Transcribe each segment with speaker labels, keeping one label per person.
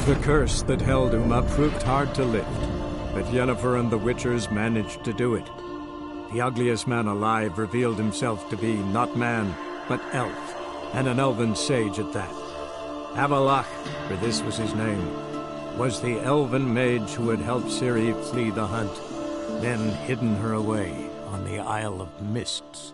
Speaker 1: The curse that held Uma proved hard to lift, but Yennefer and the Witchers managed to do it. The ugliest man alive revealed himself to be not man, but elf, and an elven sage at that. Avalach, for this was his name, was the elven mage who had helped Ciri flee the hunt, then hidden her away on the Isle of Mists.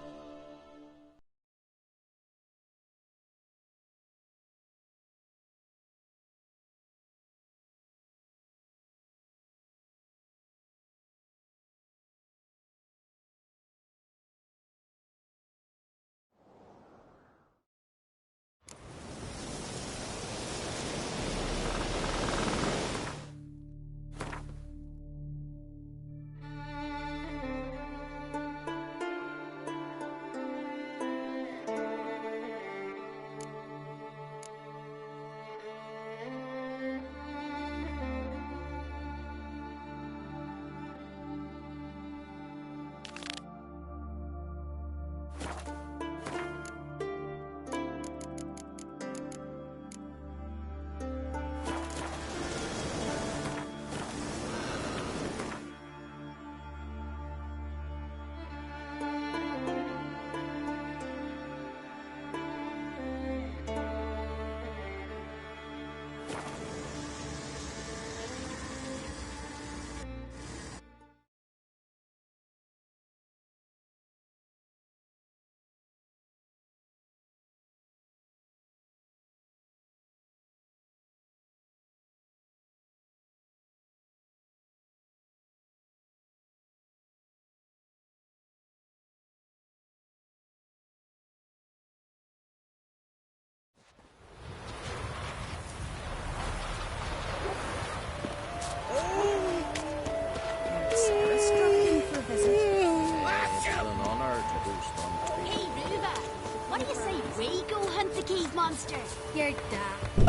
Speaker 2: Monster. You're daft.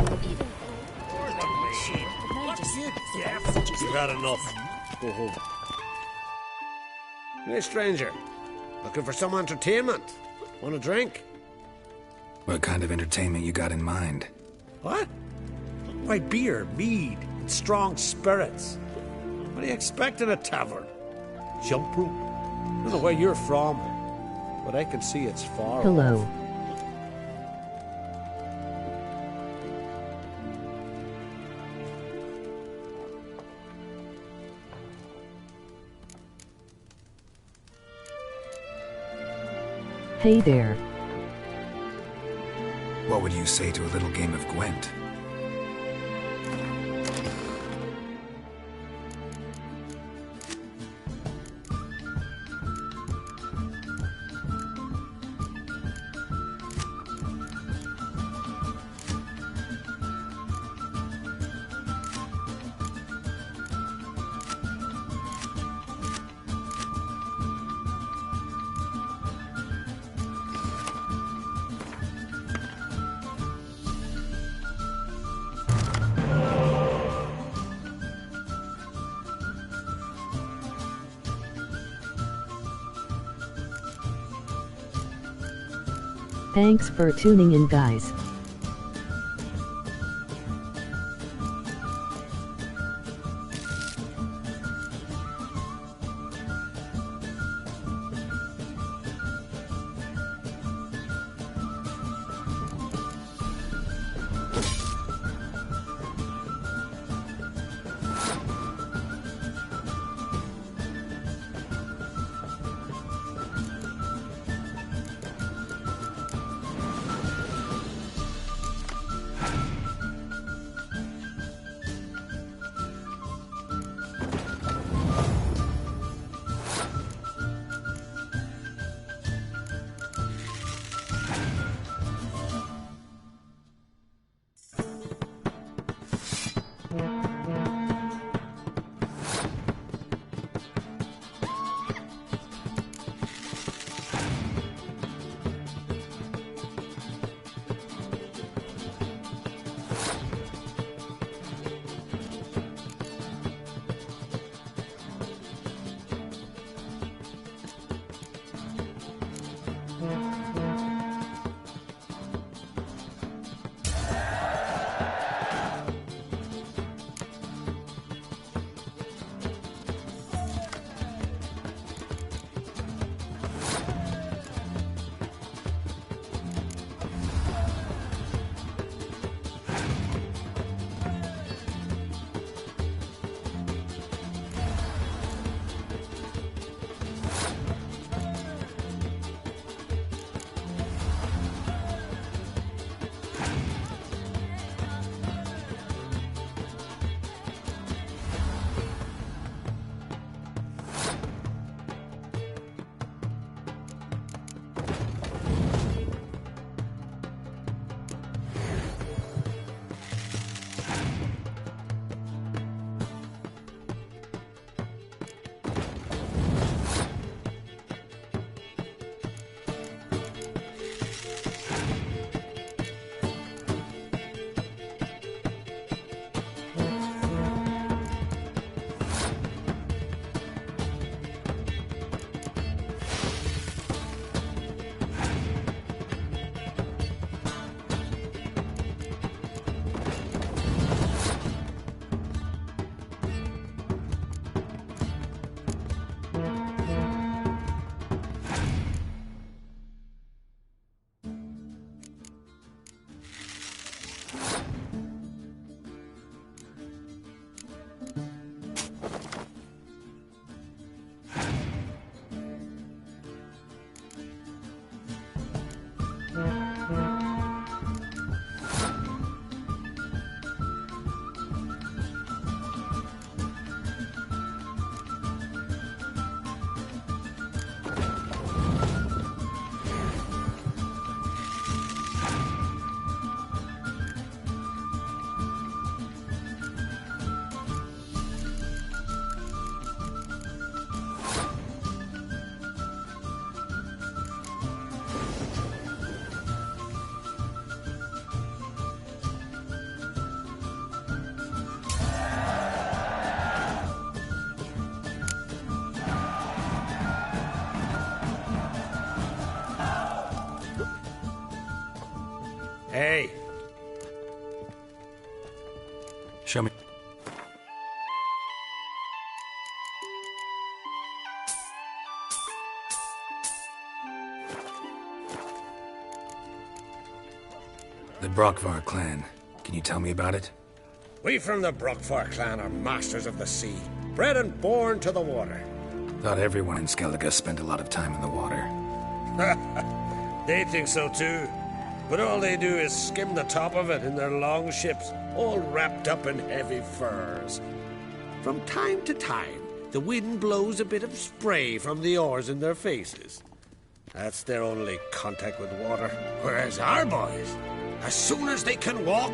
Speaker 3: You've had enough. Go home.
Speaker 4: Hey, stranger. Looking for some entertainment? Want a drink?
Speaker 5: What kind of entertainment you got in mind?
Speaker 3: What? Why, beer, mead, and strong spirits. What do you expect in a tavern? Jump rope? I don't know where you're from, but I can see it's far
Speaker 6: Hello.
Speaker 3: off.
Speaker 6: Hey there.
Speaker 5: What would you say to a little game of Gwent?
Speaker 6: Thanks for tuning in, guys.
Speaker 4: Hey,
Speaker 5: Show me. The Brockvar clan. Can you tell me about it?
Speaker 4: we from the Brockfar clan are masters of the sea, bred and born to the water.
Speaker 5: Thought everyone in Skellige spent a lot of time in the water.
Speaker 4: They think so too. But all they do is skim the top of it in their long ships, all wrapped up in heavy furs. From time to time, the wind blows a bit of spray from the oars in their faces. That's their only contact with water. Whereas our boys, as soon as they can walk,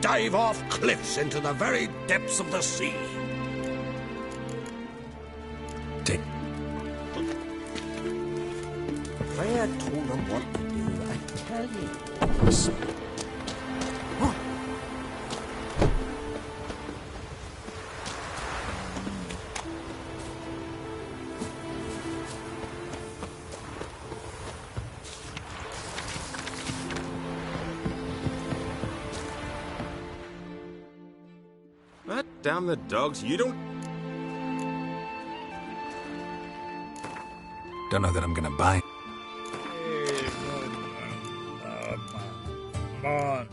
Speaker 4: dive off cliffs into the very depths of the sea.
Speaker 5: Take.
Speaker 4: If I had told them what to do, I'd tell you.
Speaker 7: Let down the dogs. You don't.
Speaker 5: Don't know that I'm gonna buy.
Speaker 8: Come on.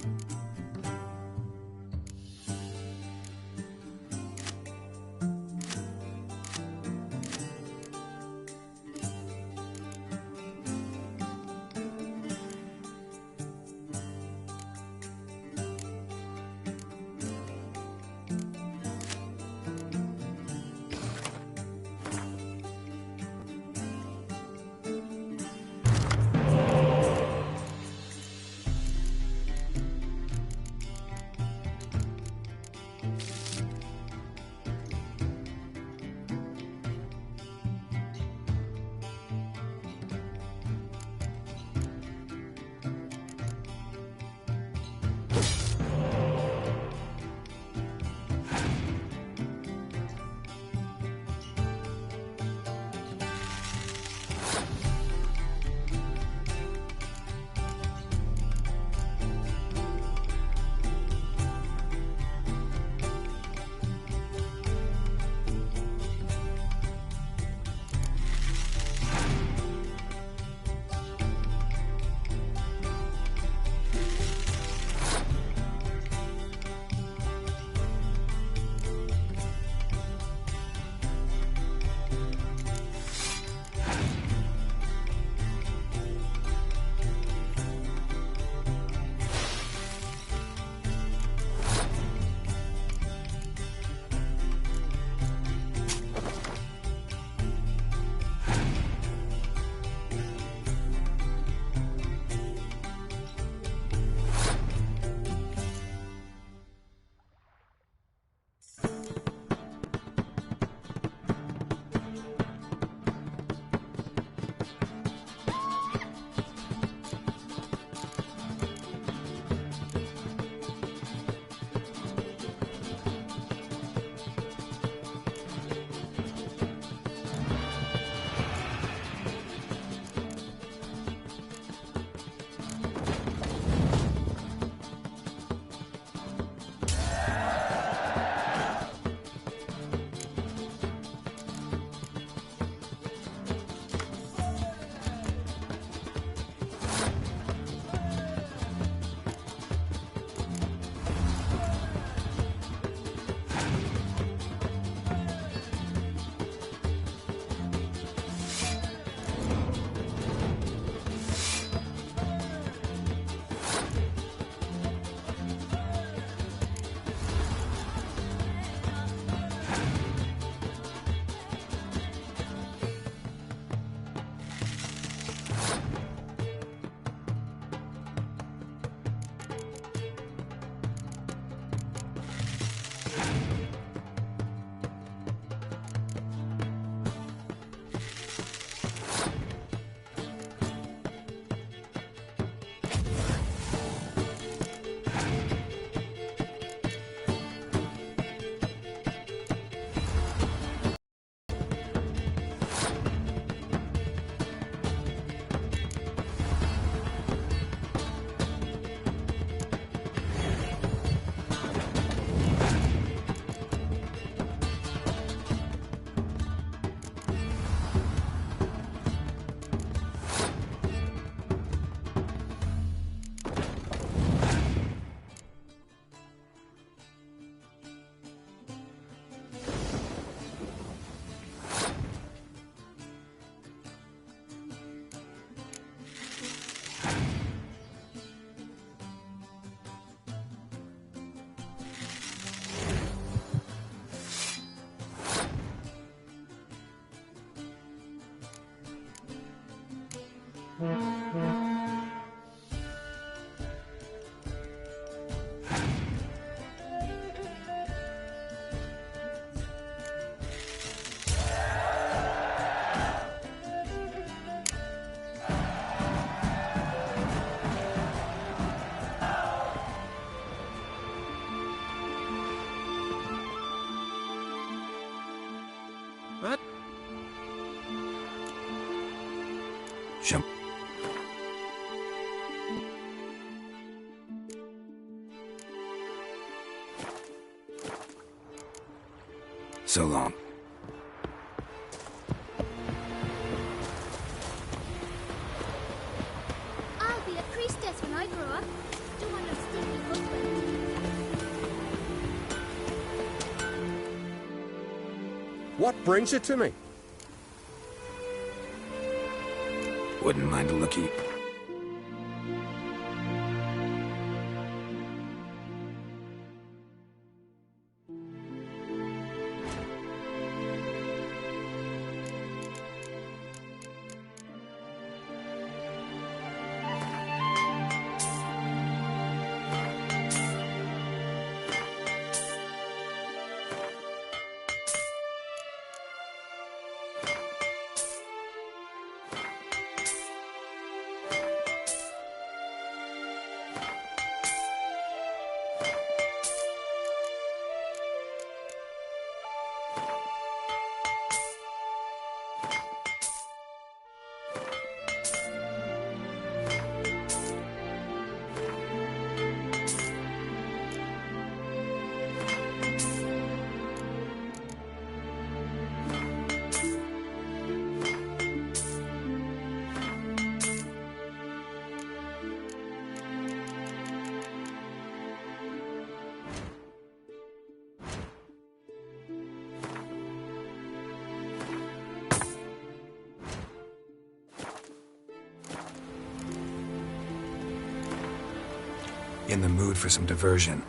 Speaker 5: So long.
Speaker 2: I'll be a priestess when I grow up. Don't want no stinky husband.
Speaker 7: What brings you to me?
Speaker 5: Wouldn't mind a lookie. In the mood for some diversion.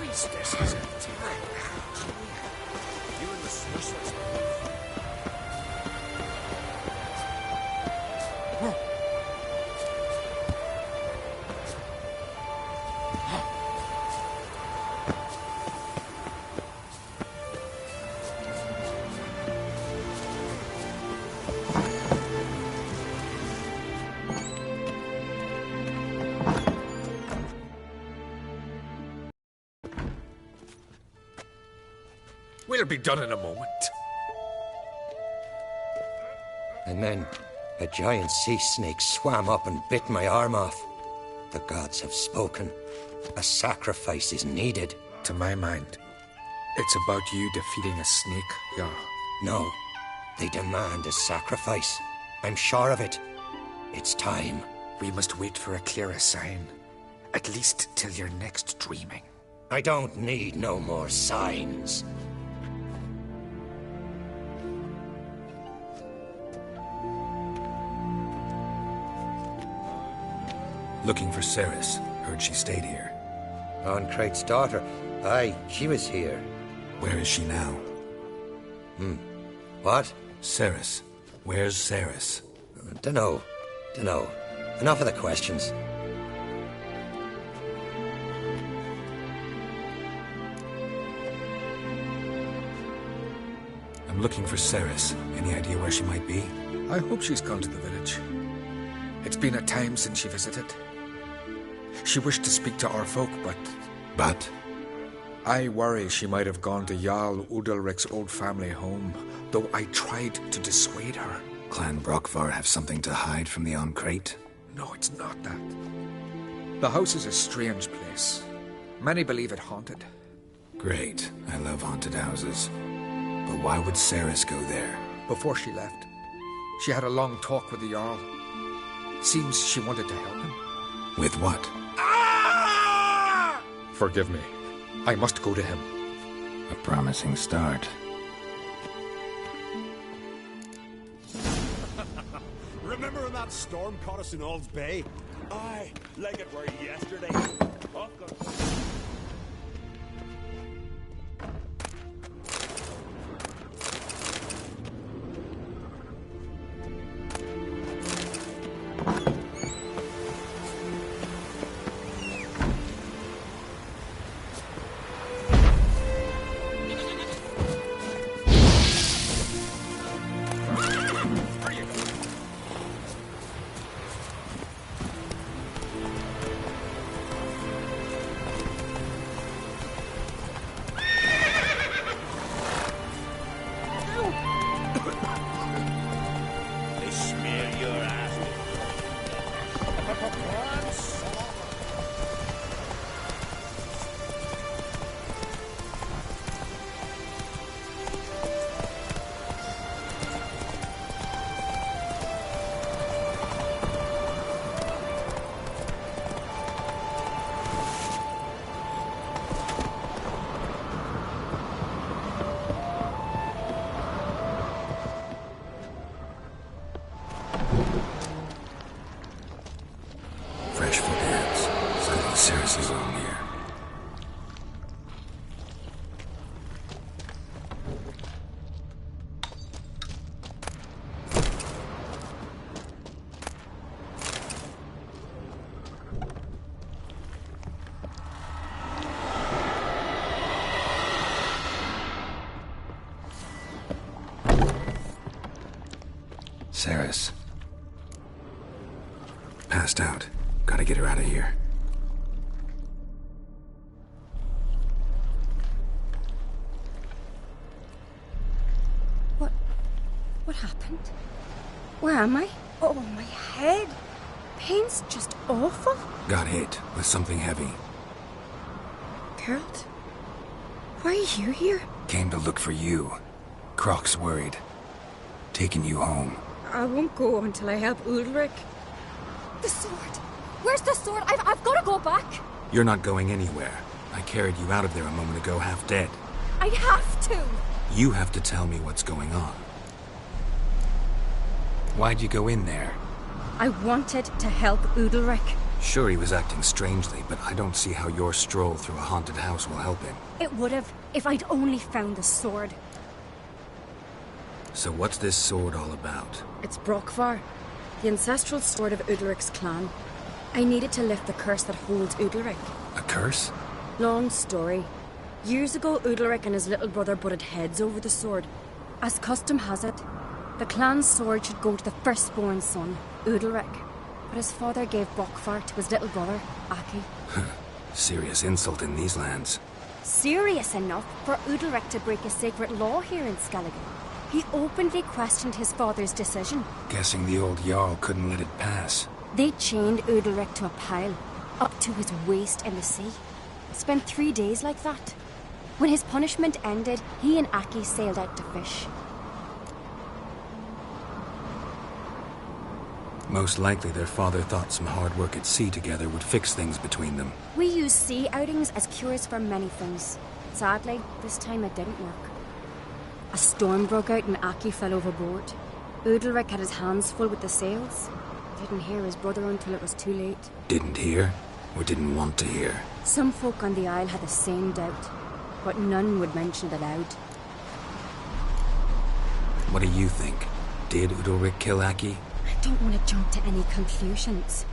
Speaker 5: Priestesses attack. You and the sorceress. We'll be done in a moment.
Speaker 8: And then a giant sea snake swam up and bit my arm off. The gods have spoken. A sacrifice is needed.
Speaker 5: To my mind, it's about you defeating a snake, Yah.
Speaker 8: No, they demand a sacrifice. I'm sure of it. It's time.
Speaker 5: We must wait for a clearer sign. At least till your next dreaming.
Speaker 8: I don't need no more signs.
Speaker 5: Looking for Ceres. Heard she stayed here.
Speaker 8: Ancrate's daughter. Aye, she was here.
Speaker 5: Where is she now?
Speaker 8: What?
Speaker 5: Ceres. Where's Ceres?
Speaker 8: Dunno. Enough of the questions.
Speaker 5: I'm looking for Ceres. Any idea where she might be? I hope she's gone to the village. It's been a time since she visited. She wished to speak to our folk, but...
Speaker 9: But?
Speaker 5: I worry she might have gone to Jarl Udalric's old family home, though I tried to dissuade her.
Speaker 9: Clan Brockvar have something to hide from the Ancrate?
Speaker 5: No, it's not that. The house is a strange place. Many believe it haunted.
Speaker 9: Great. I love haunted houses. But why would Ceres go there?
Speaker 5: Before she left, she had a long talk with the Jarl. Seems she wanted to help him.
Speaker 9: With what?
Speaker 5: Forgive me. I must go to him.
Speaker 9: A promising start.
Speaker 10: Remember when that storm caught us in Ald's Bay? Aye, like it were yesterday.
Speaker 9: Fresh footprints. Something Ceres is on here. Ceres. Passed out. Gotta get her out of here.
Speaker 11: What happened? Where am I? Oh, my head. Pain's just awful.
Speaker 9: Got hit with something heavy.
Speaker 11: Geralt? Why are you here?
Speaker 9: Came to look for you. Croc's worried. Taking you home.
Speaker 11: I won't go until I help Ulrich.
Speaker 2: The sword! Where's the sword? I've got to go back!
Speaker 9: You're not going anywhere. I carried you out of there a moment ago, half dead.
Speaker 2: I have to!
Speaker 9: You have to tell me what's going on. Why'd you go in there?
Speaker 11: I wanted to help Udalric.
Speaker 9: Sure, he was acting strangely, but I don't see how your stroll through a haunted house will help him.
Speaker 11: It would have, if I'd only found the sword.
Speaker 9: So what's this sword all about?
Speaker 11: It's Brockvar, the ancestral sword of Udalric's clan. I needed to lift the curse that holds Udalric.
Speaker 9: A curse?
Speaker 11: Long story. Years ago, Udalric and his little brother butted heads over the sword. As custom has it, the clan's sword should go to the firstborn son, Udalric. But his father gave Brockvar to his little brother, Aki.
Speaker 9: Serious insult in these lands.
Speaker 11: Serious enough for Udalric to break a sacred law here in Skellige. He openly questioned his father's decision.
Speaker 9: Guessing the old Jarl couldn't let it pass.
Speaker 11: They chained Udalric to a pile, up to his waist in the sea. Spent 3 days like that. When his punishment ended, he and Aki sailed out to fish.
Speaker 9: Most likely their father thought some hard work at sea together would fix things between them.
Speaker 11: We use sea outings as cures for many things. Sadly, this time it didn't work. A storm broke out and Aki fell overboard. Udalric had his hands full with the sails. Didn't hear his brother until it was too late.
Speaker 9: Didn't hear? Or didn't want to hear?
Speaker 11: Some folk on the Isle had the same doubt, but none would mention it aloud.
Speaker 9: What do you think? Did Udalric kill Aki?
Speaker 11: I don't want to jump to any conclusions,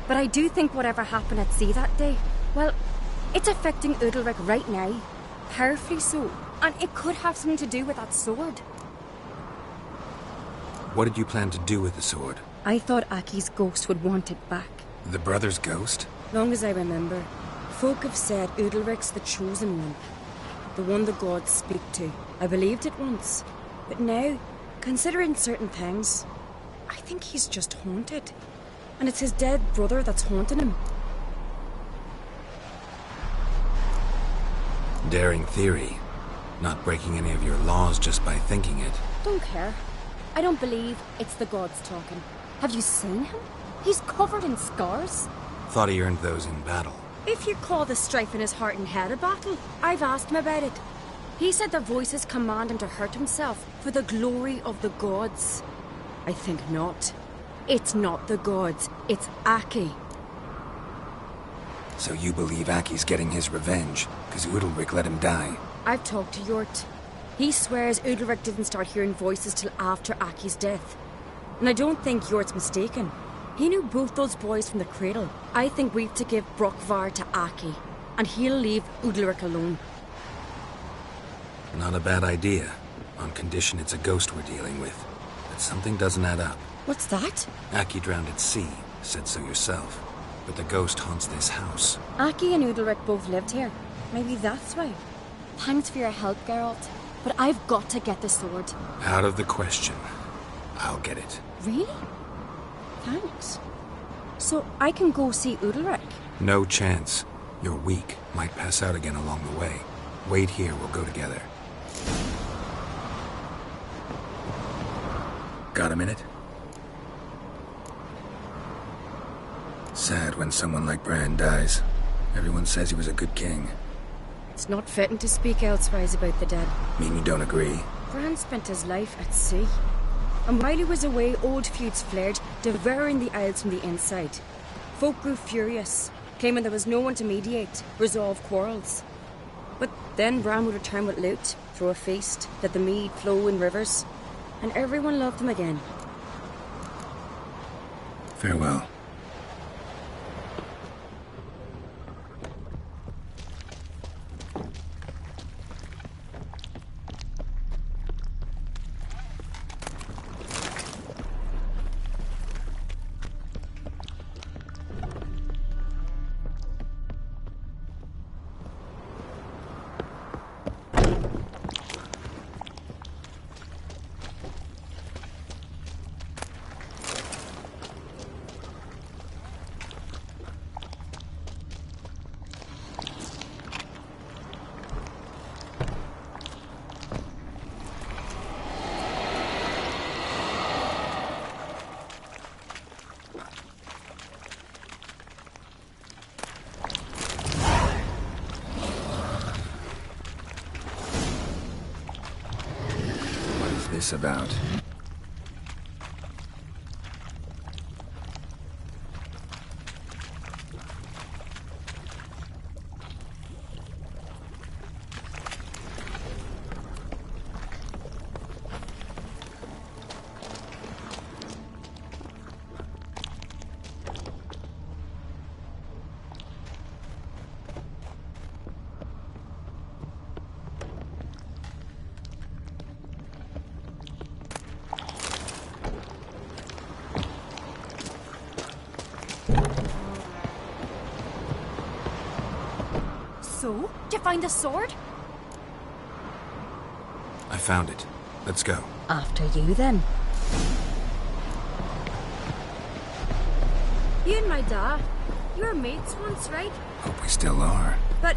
Speaker 11: but I do think whatever happened at sea that day, well, it's affecting Udalric right now. Powerfully so, and it could have something to do with that sword.
Speaker 9: What did you plan to do with the sword?
Speaker 11: I thought Aki's ghost would want it back.
Speaker 9: The brother's ghost?
Speaker 11: Long as I remember, folk have said Udalric's the chosen one. The one the gods speak to. I believed it once. But now, considering certain things, I think he's just haunted. And it's his dead brother that's haunting him.
Speaker 9: Daring theory. Not breaking any of your laws just by thinking it.
Speaker 11: Don't care. I don't believe it's the gods talking. Have you seen him? He's covered in scars.
Speaker 9: Thought he earned those in battle.
Speaker 11: If you call the strife in his heart and head a battle, I've asked him about it. He said the voices command him to hurt himself for the glory of the gods. I think not. It's not the gods, it's Aki.
Speaker 9: So you believe Aki's getting his revenge, because Udalric let him die?
Speaker 11: I've talked to Yort. He swears Udalric didn't start hearing voices till after Aki's death. And I don't think Yort's mistaken. He knew both those boys from the cradle. I think we've to give Brockvar to Aki, and he'll leave Udalric alone.
Speaker 9: Not a bad idea, on condition it's a ghost we're dealing with. But something doesn't add up.
Speaker 11: What's that?
Speaker 9: Aki drowned at sea, said so yourself. But the ghost haunts this house.
Speaker 11: Aki and Udalric both lived here. Maybe that's why. Thanks for your help, Geralt. But I've got to get the sword.
Speaker 9: Out of the question. I'll get it.
Speaker 11: Really? Thanks. So I can go see Udalric?
Speaker 9: No chance. You're weak. Might pass out again along the way. Wait here, we'll go together. Got a minute? Sad when someone like Bran dies. Everyone says he was a good king.
Speaker 11: It's not fitting to speak elsewise about the dead.
Speaker 9: Mean you don't agree?
Speaker 11: Bran spent his life at sea. And while he was away, old feuds flared, devouring the Isles from the inside. Folk grew furious, claiming there was no one to mediate, resolve quarrels. But then Bran would return with loot, throw a feast, let the mead flow in rivers, and everyone loved him again.
Speaker 9: Farewell. This about?
Speaker 11: So? Did you find the sword?
Speaker 9: I found it. Let's go.
Speaker 11: After you, then. You and my dad, you were mates once, right?
Speaker 9: Hope we still are.
Speaker 11: But,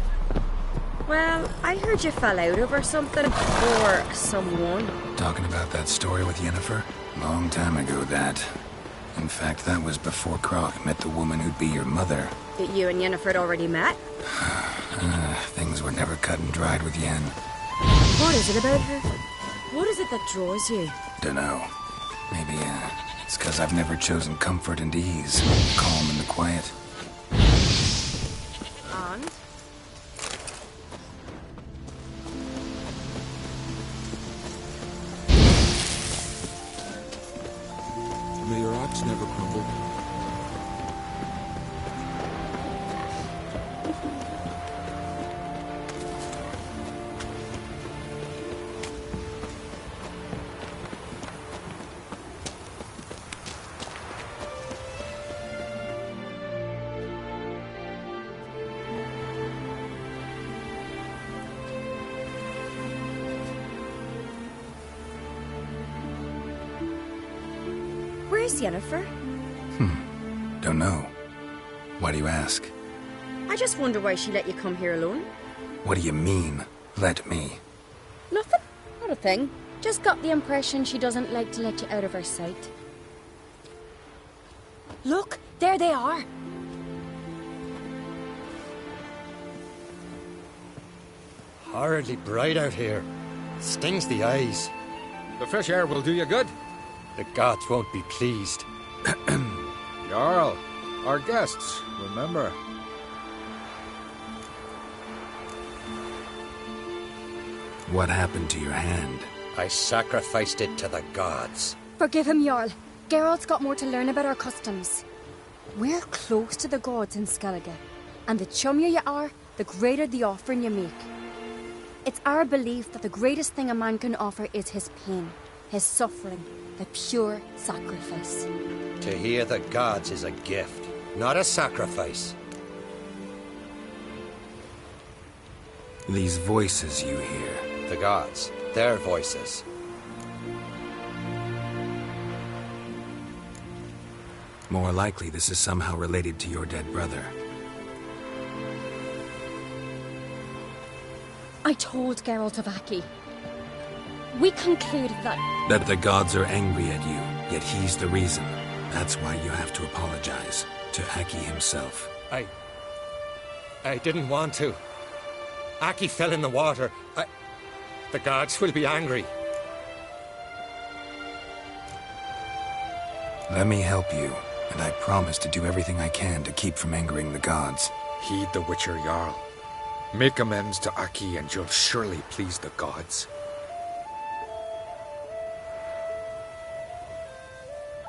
Speaker 11: well, I heard you fell out over something. Or someone.
Speaker 9: Talking about that story with Yennefer? Long time ago, that. In fact, that was before Croc met the woman who'd be your mother.
Speaker 11: That you and Yennefer had already met?
Speaker 9: Things were never cut and dried with Yen.
Speaker 11: What is it about her? What is it that draws you?
Speaker 9: Dunno. Maybe, it's 'cause I've never chosen comfort and ease. Calm in the quiet.
Speaker 11: And?
Speaker 5: May your axe never crumble.
Speaker 11: Where's Yennefer?
Speaker 9: Don't know. Why do you ask?
Speaker 11: I just wonder why she let you come here alone.
Speaker 9: What do you mean, let me?
Speaker 11: Nothing. Not a thing. Just got the impression she doesn't like to let you out of her sight. Look, there they are.
Speaker 8: Horridly bright out here. Stings the eyes.
Speaker 5: The fresh air will do you good.
Speaker 8: The gods won't be pleased.
Speaker 5: Jarl, our guests, remember.
Speaker 9: What happened to your hand?
Speaker 8: I sacrificed it to the gods.
Speaker 11: Forgive him, Jarl. Geralt's got more to learn about our customs. We're close to the gods in Skellige, and the chummier you are, the greater the offering you make. It's our belief that the greatest thing a man can offer is his pain, his suffering, the pure sacrifice.
Speaker 8: To hear the gods is a gift, not a sacrifice.
Speaker 9: These voices you hear.
Speaker 8: The gods, their voices.
Speaker 9: More likely this is somehow related to your dead brother.
Speaker 11: I told Geralt of Aki. We concluded
Speaker 9: that the gods are angry at you, yet he's the reason. That's why you have to apologize to Aki himself.
Speaker 8: I didn't want to. Aki fell in the water. The gods will be angry.
Speaker 9: Let me help you, and I promise to do everything I can to keep from angering the gods.
Speaker 5: Heed the Witcher Jarl. Make amends to Aki and you'll surely please the gods.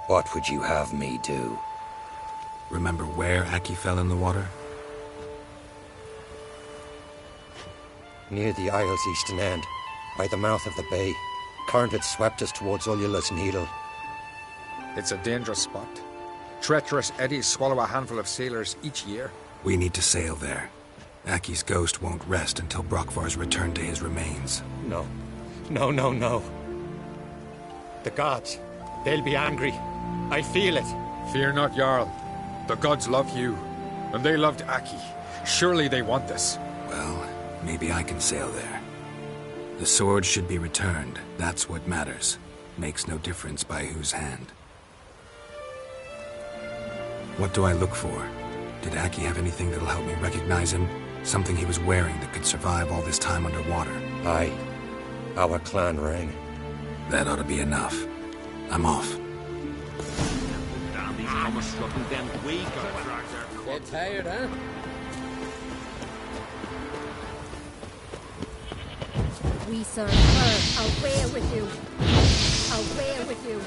Speaker 8: What would you have me do?
Speaker 9: Remember where Aki fell in the water?
Speaker 8: Near the Isle's eastern end, by the mouth of the bay. Current had swept us towards Ullula's Needle.
Speaker 5: It's a dangerous spot. Treacherous eddies swallow a handful of sailors each year.
Speaker 9: We need to sail there. Aki's ghost won't rest until Brokvar's returned to his remains.
Speaker 8: No. No. The gods, they'll be angry. I feel it.
Speaker 5: Fear not, Jarl. The gods love you, and they loved Aki. Surely they want this.
Speaker 9: Well, maybe I can sail there. The sword should be returned. That's what matters. Makes no difference by whose hand. What do I look for? Did Aki have anything that'll help me recognize him? Something he was wearing that could survive all this time underwater?
Speaker 8: Aye. Our clan ring.
Speaker 9: That ought to be enough. I'm off.
Speaker 3: Get tired, huh?
Speaker 2: We serve her. Away with you. Away with you.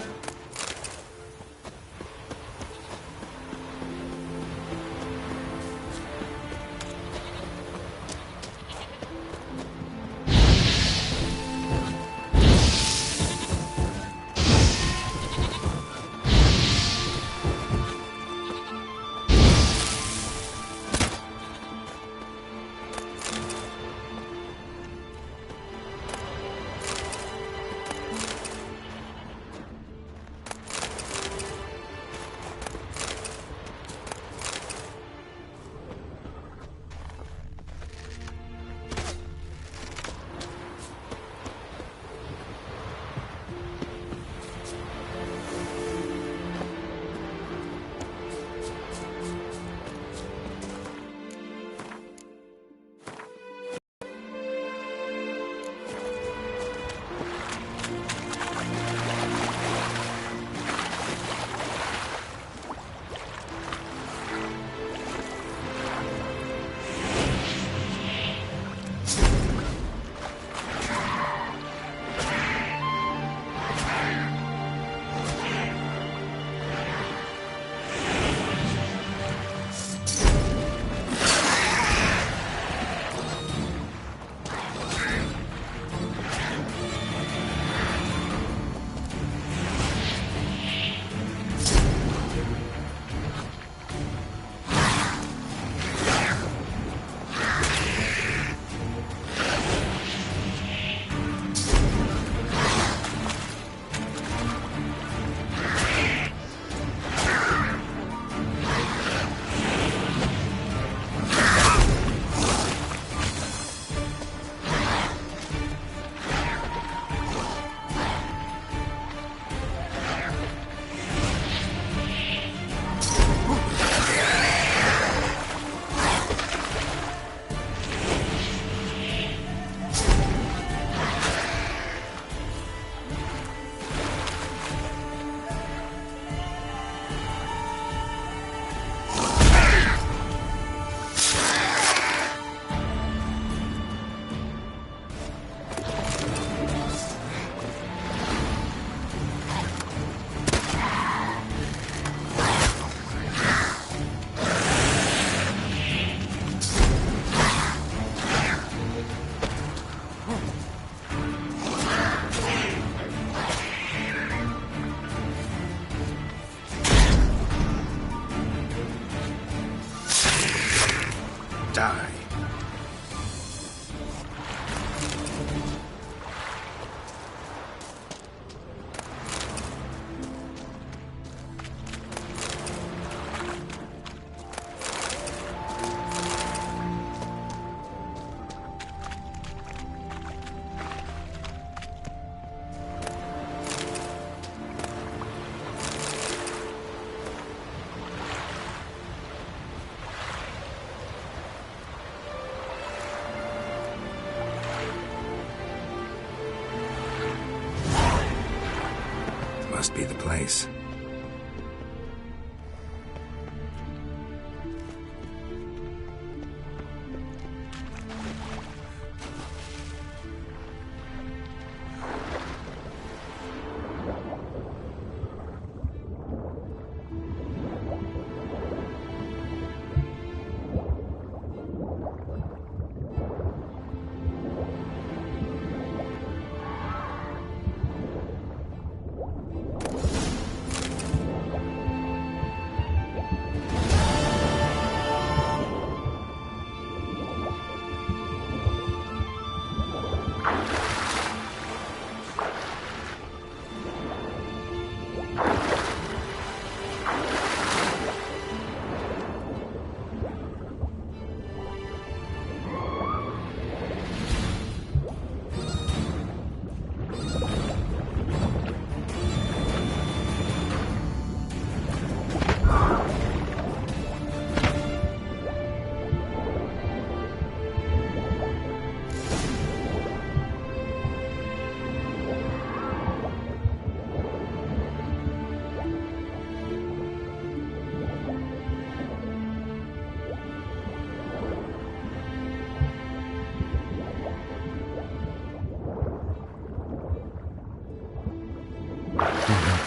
Speaker 9: must be the place.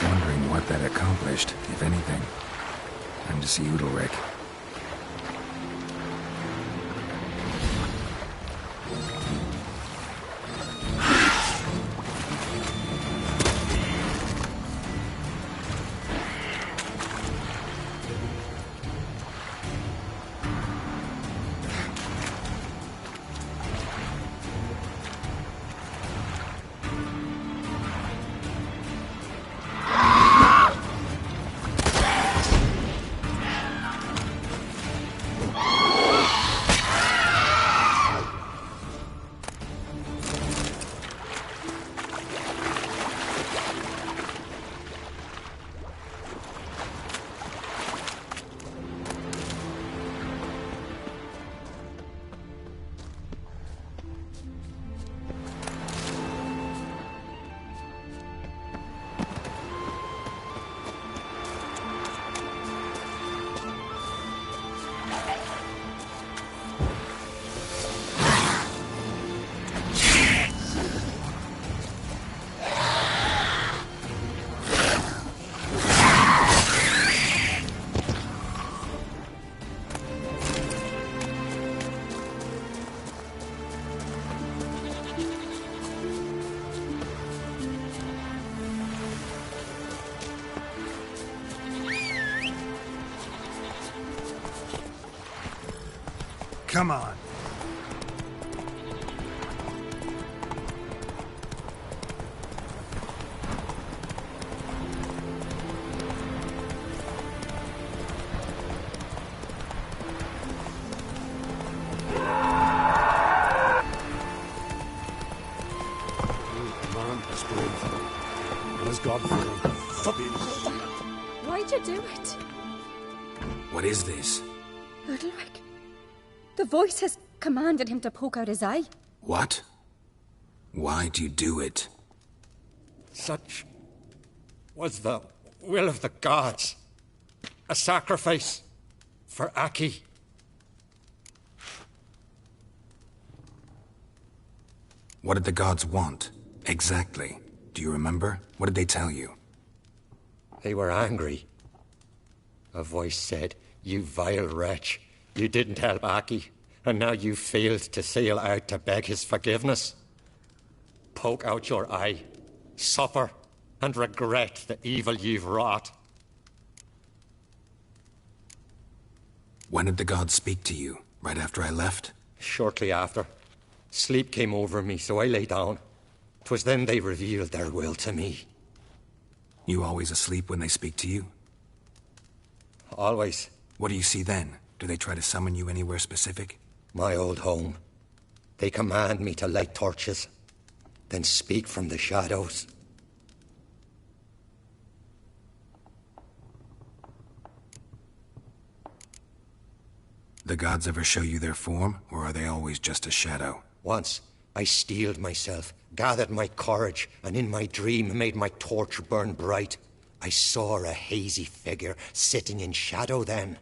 Speaker 9: Wondering what that accomplished, if anything. Time to see Udalric.
Speaker 12: Come on.
Speaker 2: Why'd you do it?
Speaker 9: What is this?
Speaker 2: Udalric. The voice has commanded him to poke out his eye.
Speaker 9: What? Why'd you do it?
Speaker 8: Such was the will of the gods. A sacrifice for Aki.
Speaker 9: What did the gods want? Exactly. Do you remember? What did they tell you?
Speaker 8: They were angry. A voice said, "You vile wretch. You didn't help Aki, and now you failed to sail out to beg his forgiveness. Poke out your eye, suffer, and regret the evil you've wrought."
Speaker 9: When did the gods speak to you? Right after I left?
Speaker 8: Shortly after. Sleep came over me, so I lay down. 'Twas then they revealed their will to me.
Speaker 9: You always asleep when they speak to you?
Speaker 8: Always.
Speaker 9: What do you see then? Do they try to summon you anywhere specific?
Speaker 8: My old home. They command me to light torches, then speak from the shadows.
Speaker 9: The gods ever show you their form, or are they always just a shadow?
Speaker 8: Once, I steeled myself, gathered my courage, and in my dream made my torch burn bright. I saw a hazy figure sitting in shadow then.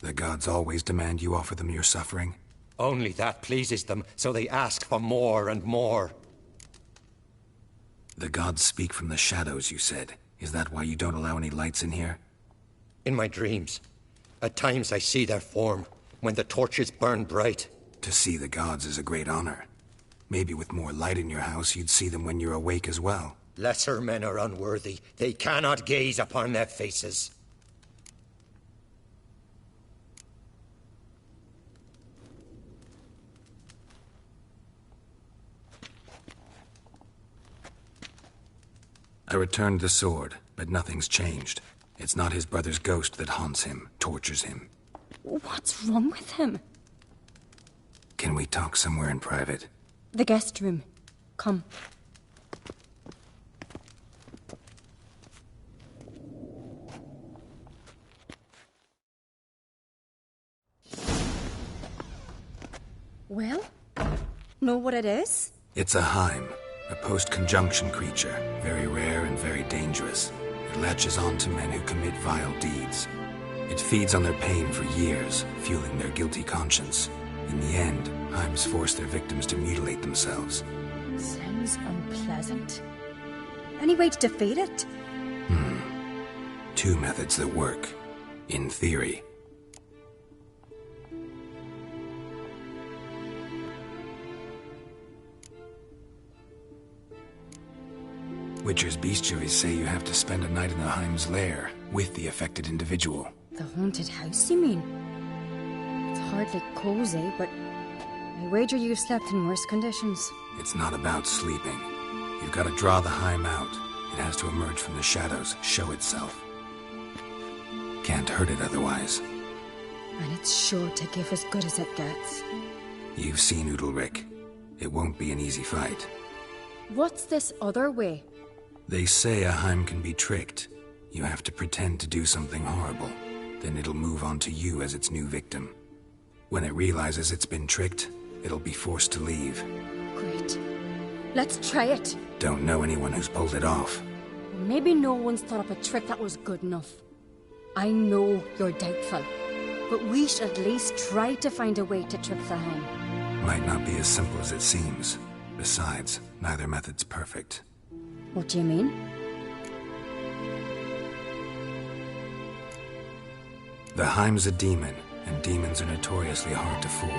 Speaker 9: The gods always demand you offer them your suffering?
Speaker 8: Only that pleases them, so they ask for more and more.
Speaker 9: The gods speak from the shadows, you said. Is that why you don't allow any lights in here?
Speaker 8: In my dreams, at times I see their form, when the torches burn bright.
Speaker 9: To see the gods is a great honor. Maybe with more light in your house, you'd see them when you're awake as well.
Speaker 8: Lesser men are unworthy. They cannot gaze upon their faces.
Speaker 9: I returned the sword, but nothing's changed. It's not his brother's ghost that haunts him, tortures him.
Speaker 11: What's wrong with him?
Speaker 9: Can we talk somewhere in private?
Speaker 11: The guest room. Come. Well, know what it is?
Speaker 9: It's a Heim, a post-conjunction creature, very rare and very dangerous. It latches on to men who commit vile deeds. It feeds on their pain for years, fueling their guilty conscience. In the end, Heims force their victims to mutilate themselves.
Speaker 11: Sounds unpleasant. Any way to defeat it?
Speaker 9: Two methods that work. In theory. Witcher's bestiaries say you have to spend a night in the Heim's lair with the affected individual.
Speaker 11: The haunted house, you mean? It's hardly cozy, but I wager you've slept in worse conditions.
Speaker 9: It's not about sleeping. You've got to draw the Heim out. It has to emerge from the shadows, show itself. Can't hurt it otherwise.
Speaker 11: And it's sure to give as good as it gets.
Speaker 9: You've seen Udalric. It won't be an easy fight.
Speaker 11: What's this other way?
Speaker 9: They say a Heim can be tricked. You have to pretend to do something horrible. Then it'll move on to you as its new victim. When it realizes it's been tricked, it'll be forced to leave.
Speaker 11: Great. Let's try it.
Speaker 9: Don't know anyone who's pulled it off.
Speaker 11: Maybe no one's thought up a trick that was good enough. I know you're doubtful, but we should at least try to find a way to trick the Heim.
Speaker 9: Might not be as simple as it seems. Besides, neither method's perfect.
Speaker 11: What do you mean?
Speaker 9: The Heim's a demon, and demons are notoriously hard to fool.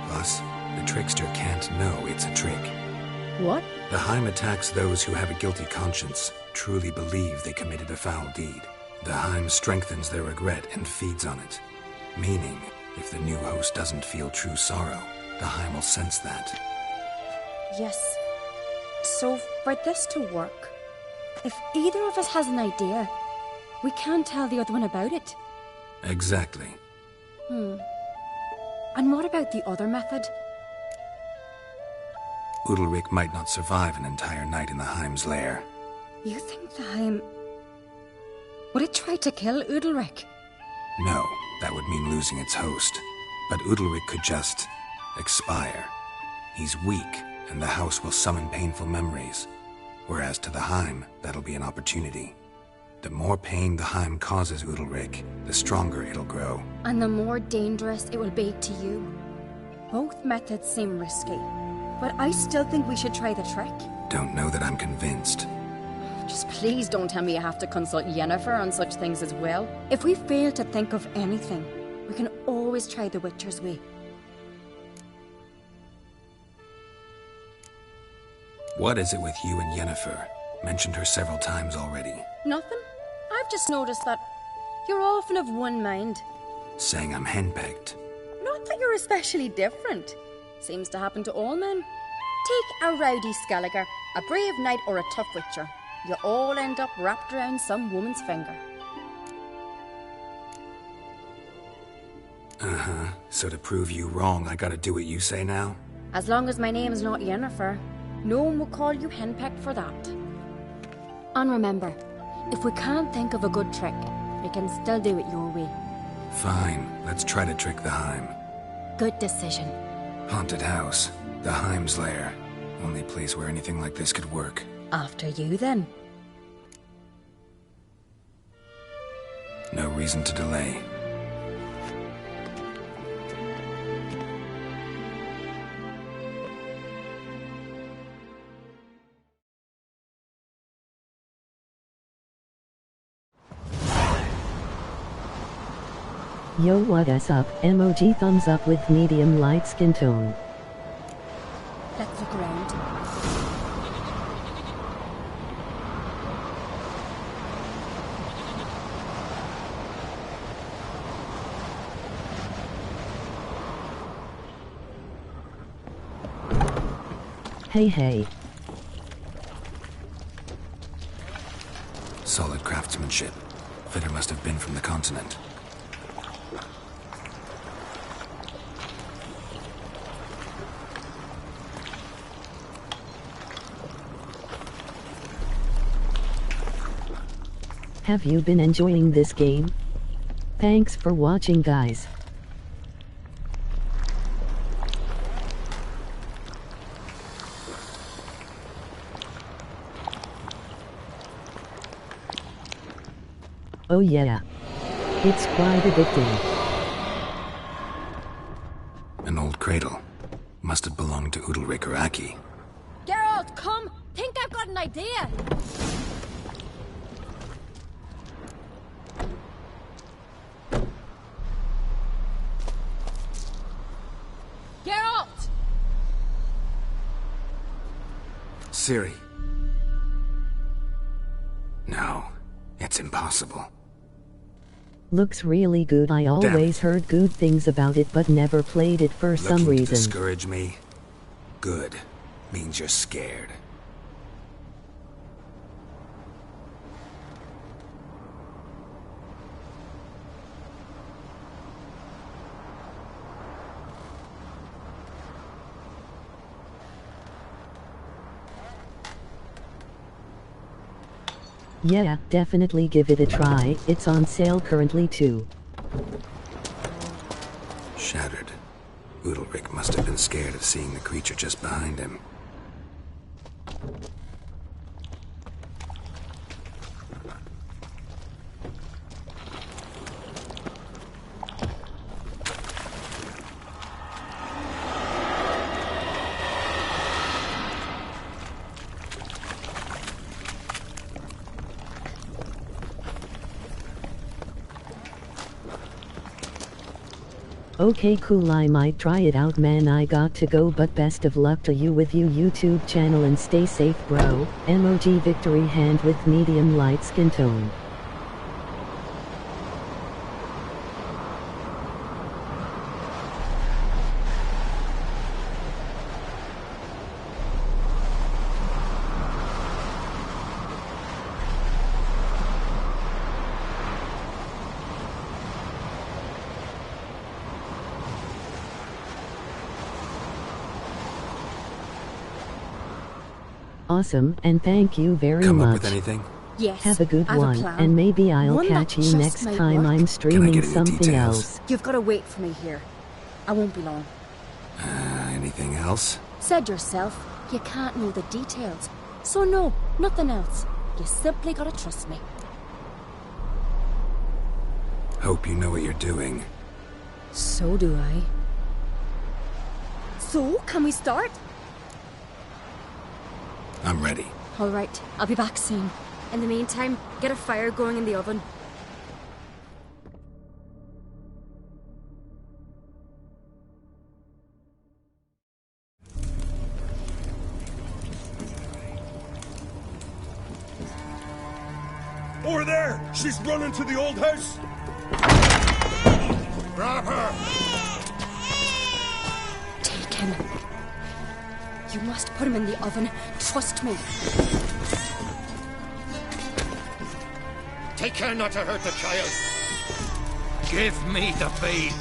Speaker 9: Plus, the trickster can't know it's a trick.
Speaker 11: What?
Speaker 9: The Heim attacks those who have a guilty conscience, truly believe they committed a foul deed. The Heim strengthens their regret and feeds on it. Meaning, if the new host doesn't feel true sorrow, the Heim will sense that.
Speaker 11: Yes. So, for this to work, if either of us has an idea, we can't tell the other one about it.
Speaker 9: Exactly.
Speaker 11: And what about the other method?
Speaker 9: Udalric might not survive an entire night in the Heim's lair.
Speaker 11: You think the Heim... Would it try to kill Udalric?
Speaker 9: No, that would mean losing its host. But Udalric could just... expire. He's weak, and the house will summon painful memories. Whereas to the Heim, that'll be an opportunity. The more pain the Heim causes Udalric, the stronger it'll grow.
Speaker 11: And the more dangerous it will be to you. Both methods seem risky, but I still think we should try the trick.
Speaker 9: Don't know that I'm convinced.
Speaker 11: Just please don't tell me you have to consult Yennefer on such things as well. If we fail to think of anything, we can always try the Witcher's way.
Speaker 9: What is it with you and Yennefer? Mentioned her several times already.
Speaker 11: Nothing. I've just noticed that you're often of one mind.
Speaker 9: Saying I'm henpecked.
Speaker 11: Not that you're especially different. Seems to happen to all men. Take a rowdy Skelliger, a brave knight or a tough witcher. You all end up wrapped around some woman's finger.
Speaker 9: Uh-huh. So to prove you wrong, I gotta do what you say now?
Speaker 11: As long as my name's not Yennefer, no one will call you henpecked for that. And remember, if we can't think of a good trick, we can still do it your way.
Speaker 9: Fine, let's try to trick the Heim.
Speaker 11: Good decision.
Speaker 9: Haunted house, the Heim's lair. Only place where anything like this could work.
Speaker 11: After you, then.
Speaker 9: No reason to delay.
Speaker 6: Yo, what is up? Emoji thumbs up with medium light skin tone.
Speaker 11: Let's look around.
Speaker 6: Hey.
Speaker 9: Solid craftsmanship. Fitter must have been from the continent.
Speaker 6: Have you been enjoying this game? Thanks for watching, guys. Oh yeah. It's quite addicting.
Speaker 9: An old cradle. Must have belonged to Udalric or Aki.
Speaker 2: Geralt, come! Think I've got an idea! Geralt!
Speaker 9: Ciri. No, it's impossible.
Speaker 6: Looks really good. I always heard good things about it but never played it for some
Speaker 9: Looking to
Speaker 6: reason.
Speaker 9: discourage me? Good. Means you're scared.
Speaker 6: Yeah, definitely give it a try. It's on sale currently too.
Speaker 9: Shattered. Udalric must have been scared of seeing the creature just behind him.
Speaker 6: Okay, cool, I might try it out, man. I got to go, but best of luck to you with your YouTube channel and stay safe, bro. Emoji victory hand with medium light skin tone. Awesome, and thank you very
Speaker 9: Come
Speaker 6: much.
Speaker 9: up with anything?
Speaker 11: Yes.
Speaker 6: Have a good
Speaker 11: I have a
Speaker 6: one,
Speaker 11: plan.
Speaker 6: and maybe I'll
Speaker 11: One
Speaker 6: catch
Speaker 11: that
Speaker 6: you
Speaker 11: just
Speaker 6: next
Speaker 11: might
Speaker 6: time
Speaker 11: work.
Speaker 6: I'm streaming
Speaker 9: get any
Speaker 6: something
Speaker 9: details?
Speaker 6: else.
Speaker 11: You've got to wait for me here. I won't be long.
Speaker 9: Anything else?
Speaker 11: Said yourself, you can't know the details. So no, nothing else. You simply gotta trust me.
Speaker 9: Hope you know what you're doing.
Speaker 11: So do I. So, can we start?
Speaker 9: I'm ready.
Speaker 11: All right, I'll be back soon. In the meantime, get a fire going in the oven.
Speaker 10: Over there! She's running to the old house! Grab her!
Speaker 11: Take him. You must put him in the oven. Trust me.
Speaker 8: Take care not to hurt the child. Give me the babe.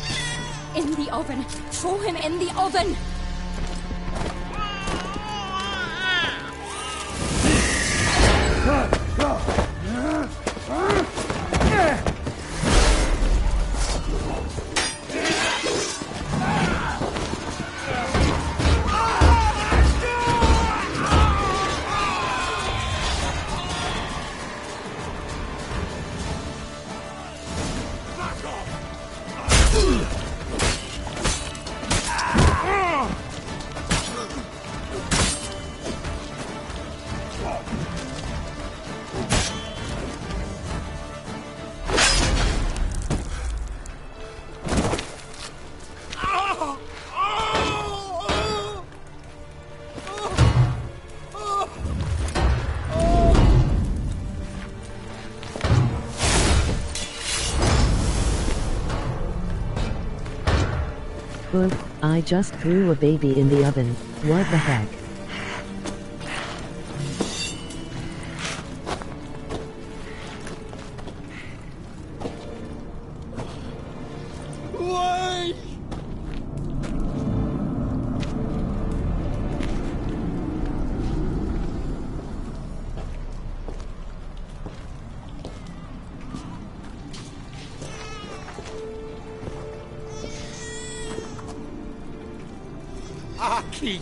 Speaker 11: In the oven. Throw him in the oven.
Speaker 6: Ugh, I just threw a baby in the oven. What the heck?
Speaker 8: Why? Aki!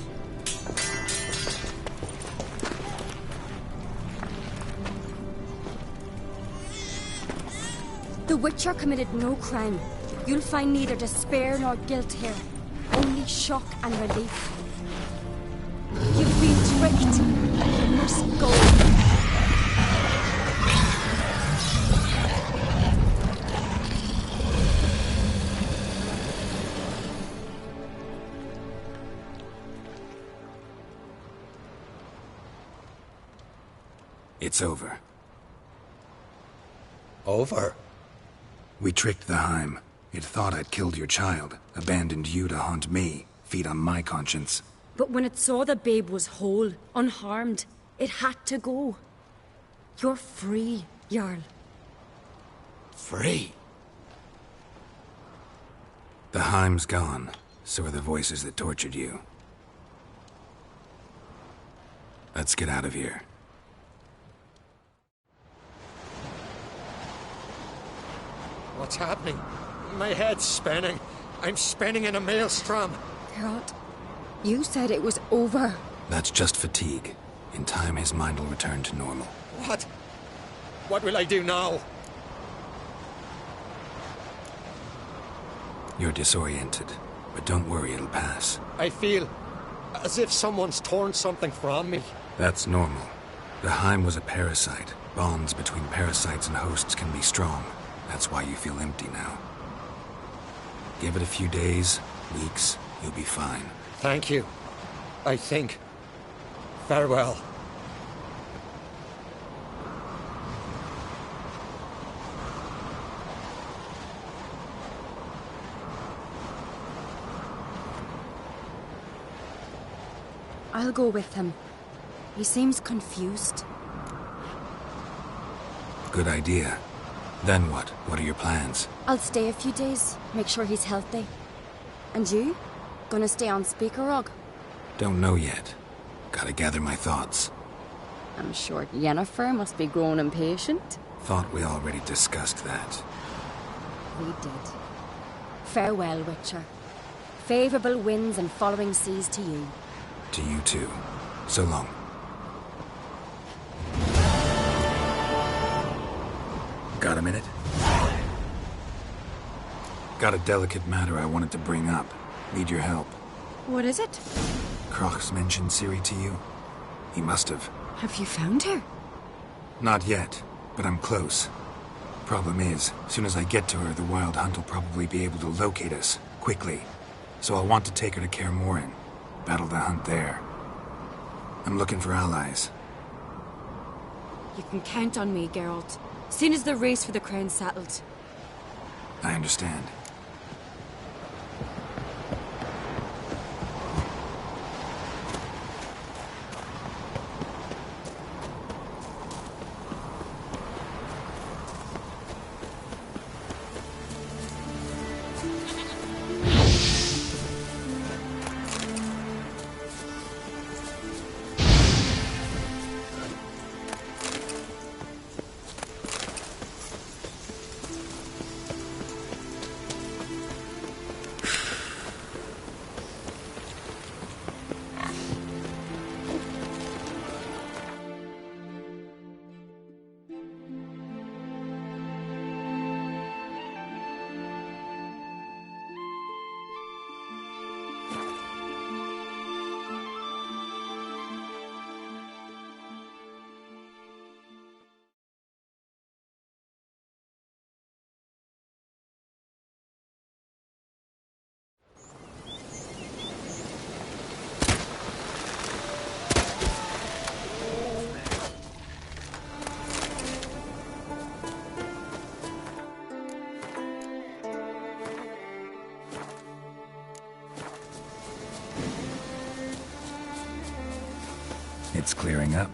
Speaker 11: The Witcher committed no crime. You'll find neither despair nor guilt here. Only shock and relief. You've been tricked. You must go.
Speaker 9: It's over.
Speaker 8: Over?
Speaker 9: We tricked the Heim. It thought I'd killed your child, abandoned you to haunt me, feed on my conscience.
Speaker 11: But when it saw the babe was whole, unharmed, it had to go. You're free, Jarl.
Speaker 8: Free?
Speaker 9: The Heim's gone, so are the voices that tortured you. Let's get out of here.
Speaker 8: What's happening? My head's spinning. I'm spinning in a maelstrom.
Speaker 11: Geralt, you said it was over.
Speaker 9: That's just fatigue. In time, his mind will return to normal.
Speaker 8: What? What will I do now?
Speaker 9: You're disoriented, but don't worry, it'll pass.
Speaker 8: I feel as if someone's torn something from me.
Speaker 9: That's normal. The Heim was a parasite. Bonds between parasites and hosts can be strong. That's why you feel empty now. Give it a few days, weeks, you'll be fine.
Speaker 8: Thank you. I think. Farewell.
Speaker 11: I'll go with him. He seems confused.
Speaker 9: Good idea. Then what? What are your plans?
Speaker 11: I'll stay a few days, make sure he's healthy. And you? Gonna stay on Speaker Rog?
Speaker 9: Don't know yet. Gotta gather my thoughts.
Speaker 11: I'm sure Yennefer must be growing impatient.
Speaker 9: Thought we already discussed that.
Speaker 11: We did. Farewell, Witcher. Favorable winds and following seas to you.
Speaker 9: To you too. So long. Got a minute? Got a delicate matter I wanted to bring up. Need your help.
Speaker 11: What is it?
Speaker 9: Kroch's mentioned Ciri to you? He must have.
Speaker 11: Have you found her?
Speaker 9: Not yet, but I'm close. Problem is, as soon as I get to her, the Wild Hunt will probably be able to locate us, quickly. So I'll want to take her to Kaer Morhen. Battle the hunt there. I'm looking for allies.
Speaker 11: You can count on me, Geralt. Soon as the race for the crown's settled.
Speaker 9: I understand. It's clearing up.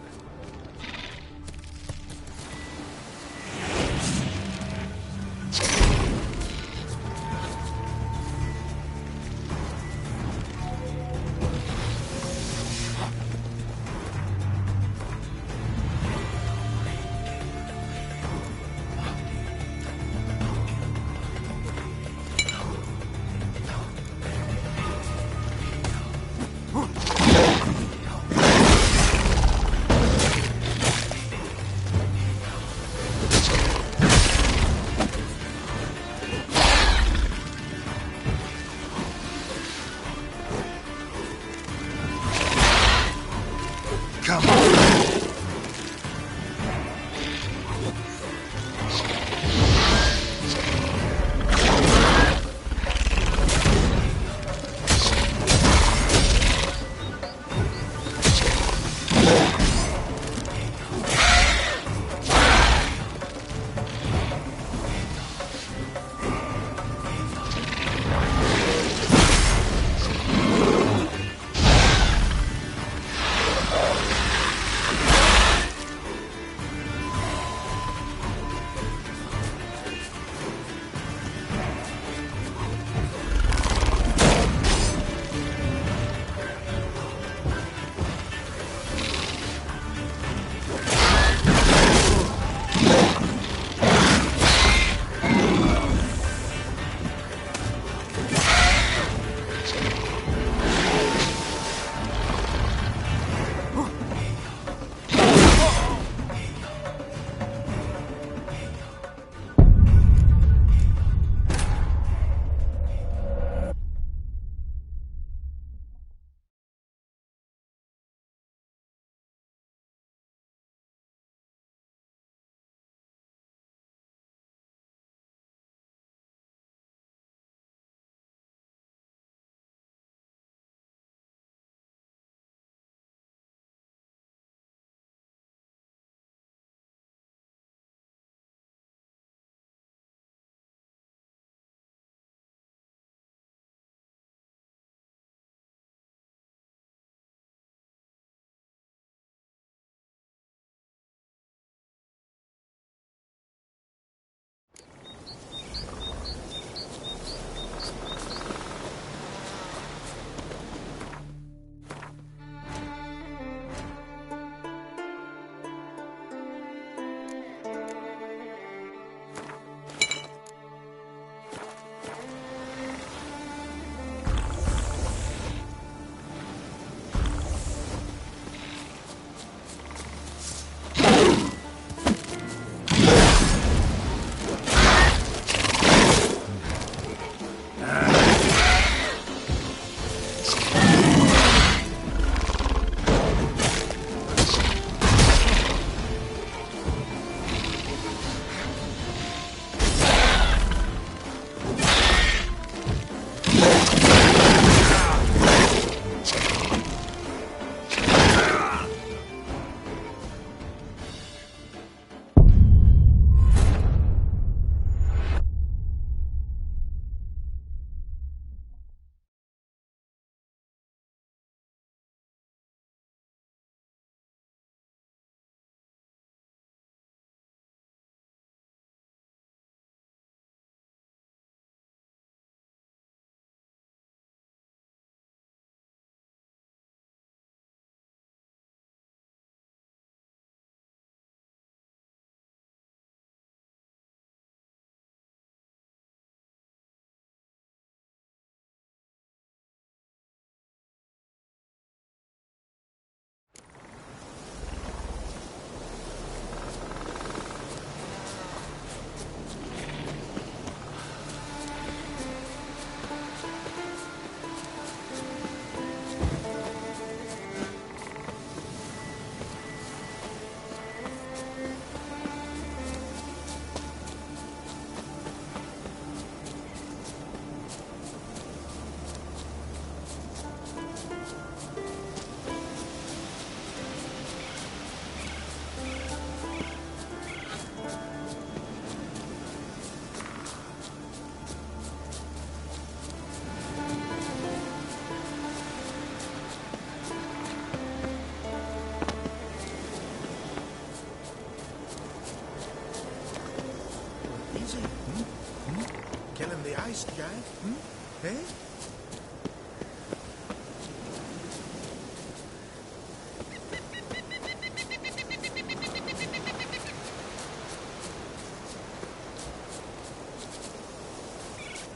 Speaker 5: Hey?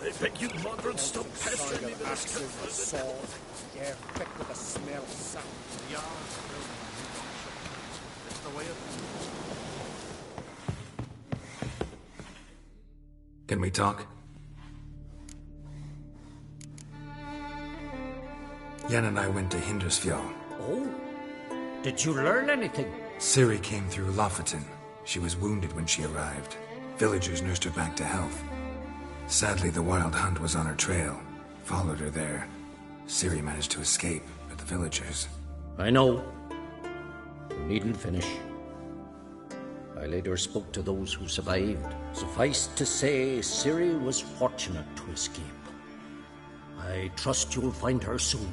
Speaker 10: I beg you, Margaret, stop pestering me with this
Speaker 3: sword. Yeah, thick with the smell of sound.
Speaker 10: It's the way of...
Speaker 9: Can we talk? Yen and I went to Hindersfjall.
Speaker 12: Oh? Did you learn anything?
Speaker 9: Ciri came through Lofoten. She was wounded when she arrived. Villagers nursed her back to health. Sadly, the Wild Hunt was on her trail. Followed her there. Ciri managed to escape, but the villagers...
Speaker 12: I know. You needn't finish. I later spoke to those who survived. Suffice to say, Ciri was fortunate to escape. I trust you'll find her soon.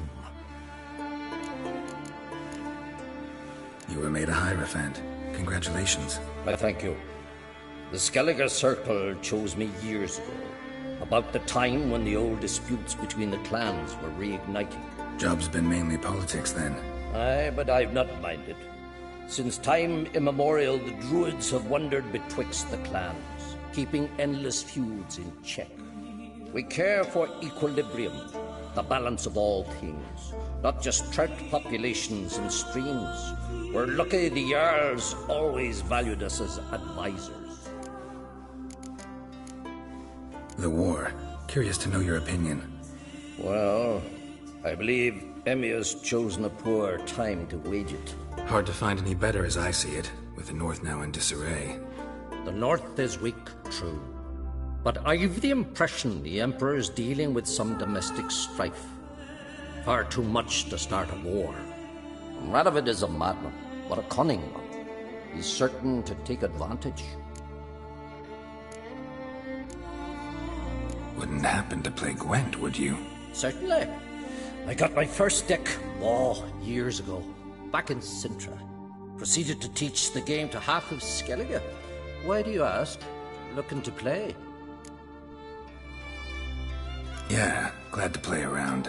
Speaker 9: You were made a Hierophant. Congratulations.
Speaker 12: I thank you. The Skellige Circle chose me years ago, about the time when the old disputes between the clans were reigniting.
Speaker 9: Job's been mainly politics then.
Speaker 12: Aye, but I've not minded. Since time immemorial, the Druids have wandered betwixt the clans, keeping endless feuds in check. We care for equilibrium, the balance of all things, not just trout populations and streams. We're lucky the Jarls always valued us as advisors.
Speaker 9: The war. Curious to know your opinion.
Speaker 12: Well, I believe Emmir's chosen a poor time to wage it.
Speaker 9: Hard to find any better as I see it, with the North now in disarray.
Speaker 12: The North is weak, true. But I've the impression the Emperor's dealing with some domestic strife. Far too much to start a war. Radovid is a madman, but a cunning one. He's certain to take advantage.
Speaker 9: Wouldn't happen to play Gwent, would you?
Speaker 12: Certainly. I got my first deck, years ago, back in Sintra. Proceeded to teach the game to half of Skellige. Why do you ask? Looking to play?
Speaker 9: Yeah, glad to play around.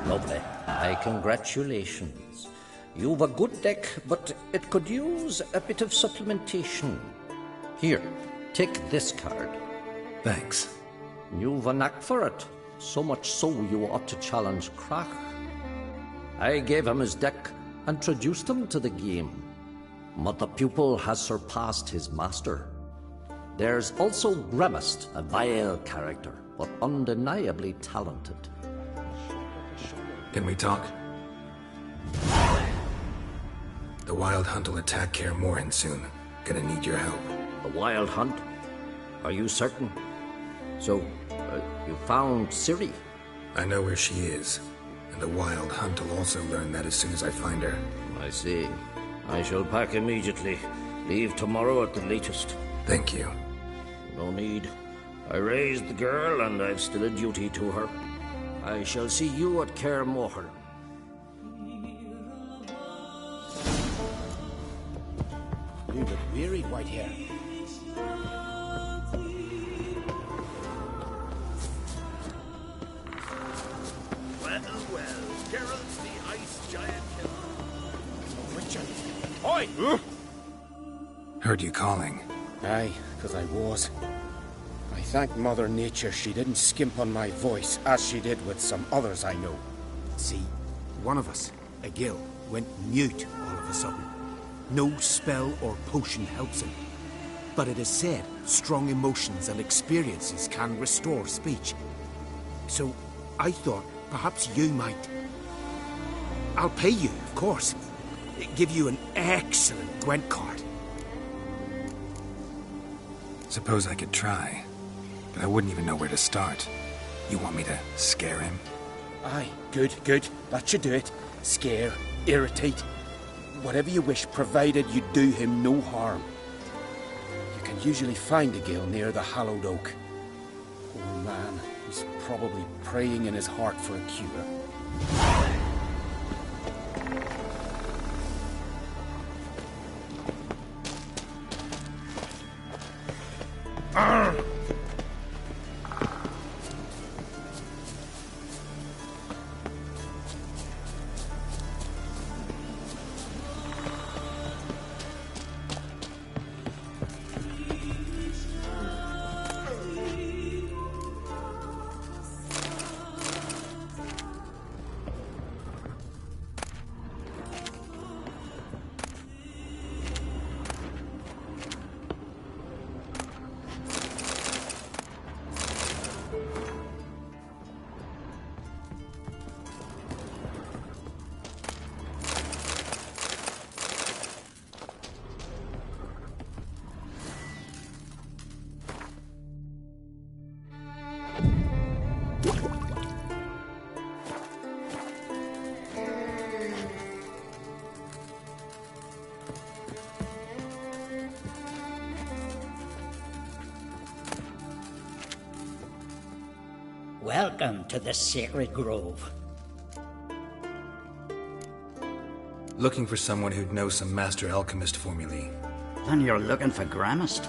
Speaker 12: Lovely. My congratulations. You've a good deck, but it could use a bit of supplementation. Here, take this card.
Speaker 9: Thanks.
Speaker 12: You've a knack for it. So much so you ought to challenge Krach. I gave him his deck and introduced him to the game. But the pupil has surpassed his master. There's also Grimmist, a vile character, but undeniably talented.
Speaker 9: Can we talk? The Wild Hunt will attack Kaer Morhen soon. Gonna need your help.
Speaker 12: The Wild Hunt? Are you certain? So, you found Ciri?
Speaker 9: I know where she is, and the Wild Hunt will also learn that as soon as I find her.
Speaker 12: I see. I shall pack immediately. Leave tomorrow at the latest.
Speaker 9: Thank you.
Speaker 12: No need. I raised the girl, and I've still a duty to her. I shall see you at Kaer Morhen.
Speaker 13: You look weary, Whitehair.
Speaker 10: Well, Geralt's the ice giant killer.
Speaker 13: Richard! Oi!
Speaker 9: Heard you calling.
Speaker 13: Aye, 'cause I was. I thank Mother Nature she didn't skimp on my voice, as she did with some others I know.
Speaker 14: See, one of us, a gill, went mute all of a sudden. No spell or potion helps him. But it is said strong emotions and experiences can restore speech. So I thought perhaps you might. I'll pay you, of course. Give you an excellent Gwent card.
Speaker 9: Suppose I could try, but I wouldn't even know where to start. You want me to scare him?
Speaker 13: Aye, good, good. That should do it. Scare, irritate. Whatever you wish, provided you do him no harm. You can usually find a gill near the hallowed oak. Poor man, he's probably praying in his heart for a cure.
Speaker 15: Welcome to the Sacred Grove.
Speaker 9: Looking for someone who'd know some master alchemist formulae.
Speaker 15: Then you're looking for Grimmist?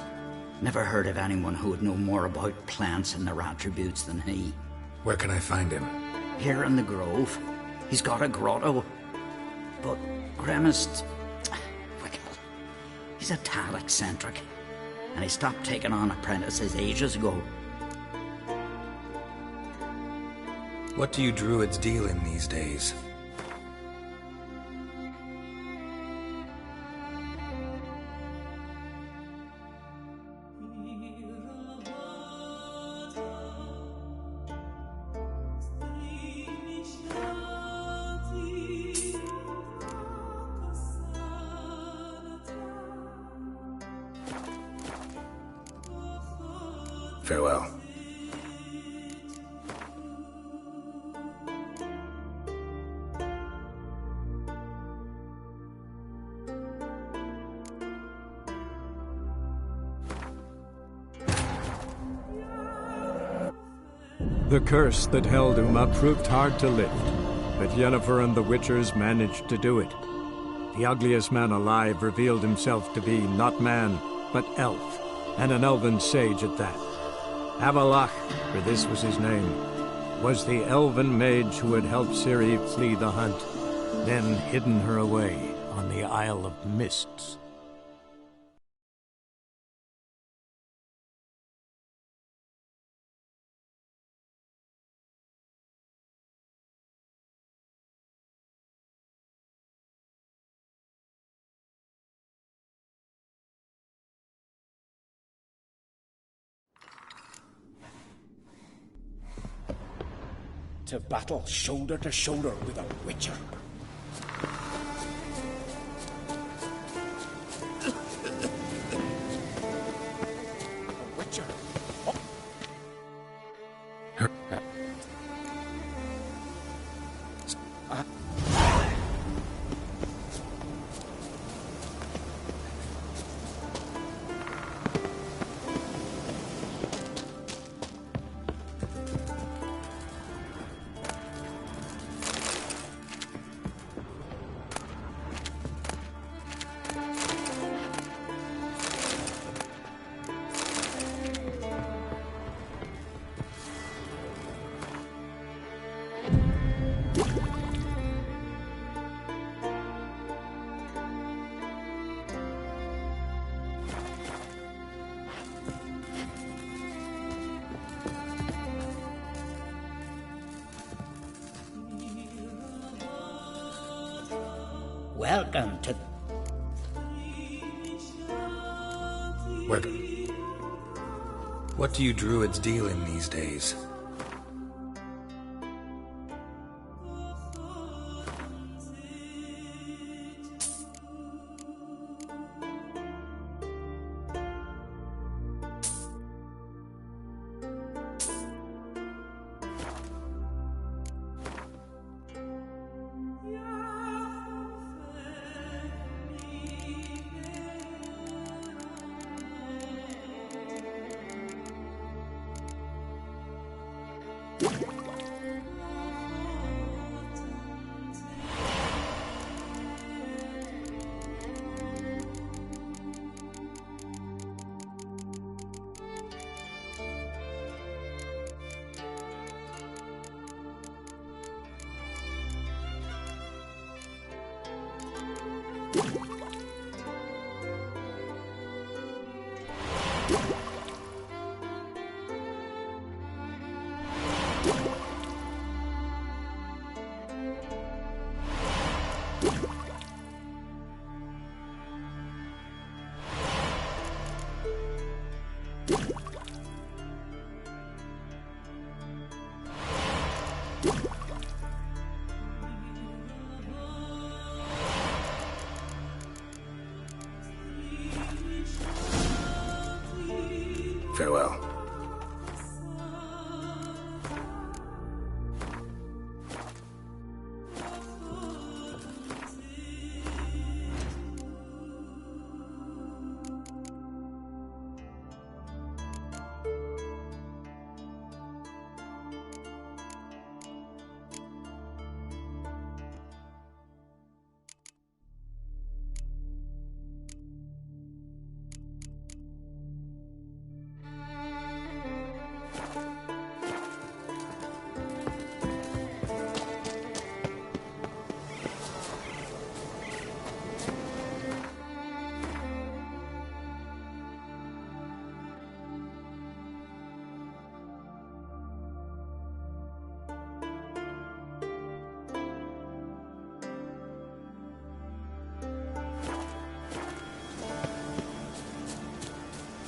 Speaker 15: Never heard of anyone who would know more about plants and their attributes than he.
Speaker 9: Where can I find him?
Speaker 15: Here in the Grove. He's got a grotto. But Grimmist... well, he's a tad eccentric. And he stopped taking on apprentices ages ago.
Speaker 9: What do you druids deal in these days? Farewell.
Speaker 1: The curse that held Uma proved hard to lift, but Yennefer and the Witchers managed to do it. The ugliest man alive revealed himself to be not man, but elf, and an elven sage at that. Avalach, for this was his name, was the elven mage who had helped Ciri flee the hunt, then hidden her away on the Isle of Mists.
Speaker 14: To battle shoulder to shoulder with a witcher. A witcher? Oh.
Speaker 15: Welcome to...
Speaker 9: What do you druids deal in these days? Farewell.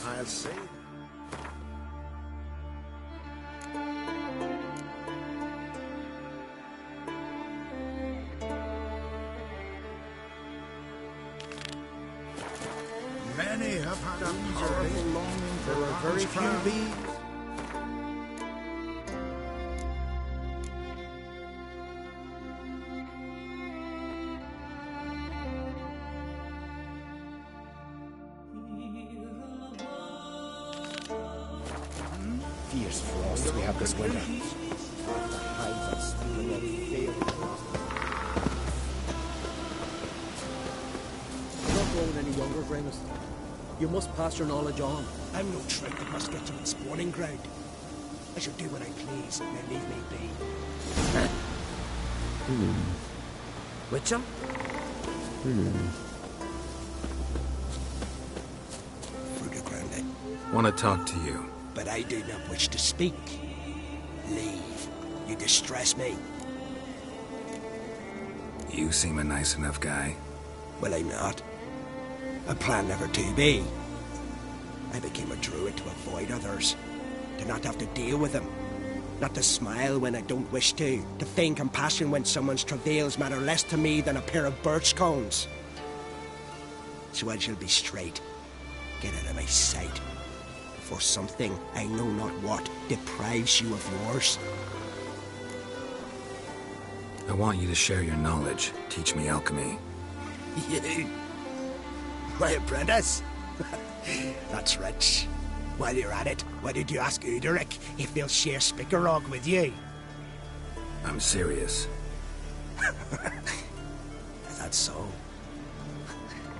Speaker 4: I'll see.
Speaker 10: Many have had a powerful longing for a very few bees.
Speaker 14: Fierce frost we have this winter. The hives are smelling of failed.
Speaker 16: any younger, Grimace. You must pass your knowledge on.
Speaker 17: I'm no trick that must get to its spawning ground. I shall do what I please, and then leave me be.
Speaker 13: Witcher? Through the ground, eh?
Speaker 9: Want to talk to you.
Speaker 17: But I do not wish to speak. Leave. You distress me.
Speaker 9: You seem a nice enough guy.
Speaker 17: Well, I'm not. I plan never to be. I became a druid to avoid others. To not have to deal with them. Not to smile when I don't wish to. To feign compassion when someone's travails matter less to me than a pair of birch cones. So I shall be straight. Get out of my sight. For something, I know not what, deprives you of yours.
Speaker 9: I want you to share your knowledge. Teach me alchemy.
Speaker 17: You? My apprentice? That's rich. While you're at it, why did you ask Uderic if they'll share Spickerog with you?
Speaker 9: I'm serious.
Speaker 17: Is that so?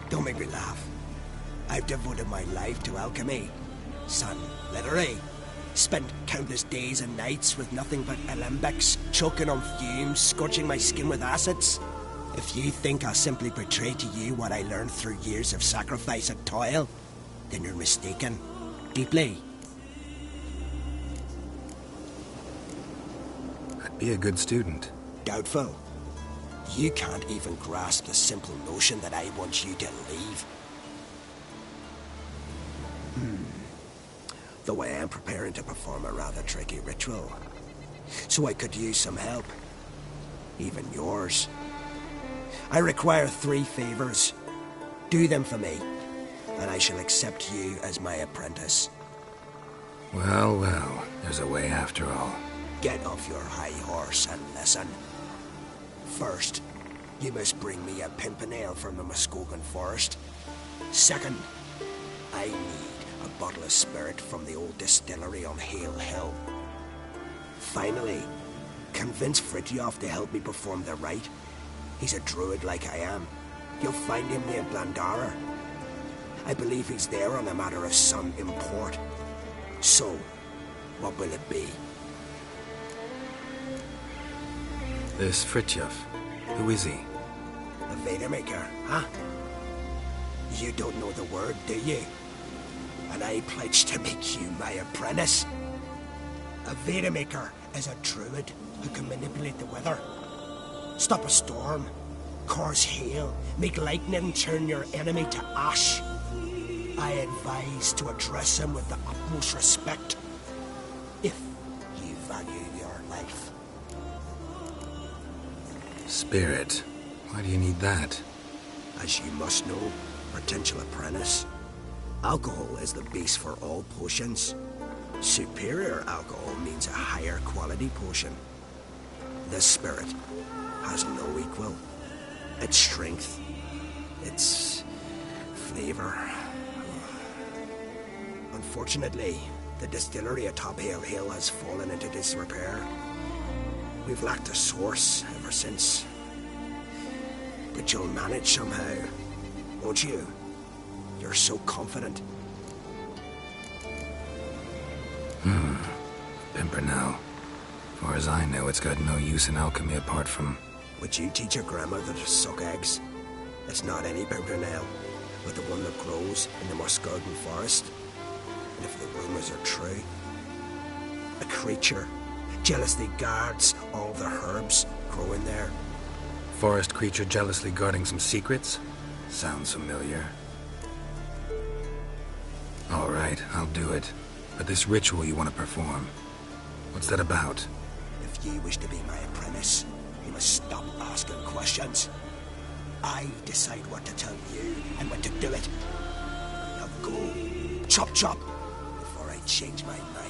Speaker 17: Don't make me laugh. I've devoted my life to alchemy. Son, literally. Spent countless days and nights with nothing but alembics, choking on fumes, scorching my skin with acids. If you think I'll simply portray to you what I learned through years of sacrifice and toil, then you're mistaken. Deeply.
Speaker 9: I'd be a good student.
Speaker 17: Doubtful. You can't even grasp the simple notion that I want you to leave. Though I am preparing to perform a rather tricky ritual. So I could use some help. Even yours. I require 3 favors. Do them for me, and I shall accept you as my apprentice.
Speaker 9: Well, well, there's a way after all.
Speaker 17: Get off your high horse and listen. First, you must bring me a pimpernel from the Muskogan forest. Second, I need a bottle of spirit from the old distillery on Hale Hill. Finally, convince Fritjof to help me perform the rite. He's a druid like I am. You'll find him near Blandara. I believe he's there on a matter of some import. So, what will it be?
Speaker 9: This Fritjof, who is he?
Speaker 17: A Vadermaker, huh? You don't know the word, do you? And I pledge to make you my apprentice. A Vadermaker is a druid who can manipulate the weather. Stop a storm, cause hail, make lightning turn your enemy to ash. I advise to address him with the utmost respect, if you value your life.
Speaker 9: Spirit. Why do you need that?
Speaker 17: As you must know, potential apprentice, alcohol is the base for all potions. Superior alcohol means a higher quality potion. This spirit has no equal. Its strength, its flavor. Unfortunately, the distillery atop Hale Hill has fallen into disrepair. We've lacked a source ever since. But you'll manage somehow, won't you? You're so confident.
Speaker 9: Pimpernel. Far as I know, it's got no use in alchemy apart from...
Speaker 17: Would you teach your grandmother to suck eggs? It's not any pimpernel, but the one that grows in the Muskogan forest. And if the rumors are true, a creature jealously guards all the herbs growing there.
Speaker 9: Forest creature jealously guarding some secrets? Sounds familiar. All right, I'll do it. But this ritual you want to perform, what's that about?
Speaker 17: If you wish to be my apprentice, you must stop asking questions. I decide what to tell you and when to do it. Now go, chop chop, before I change my mind.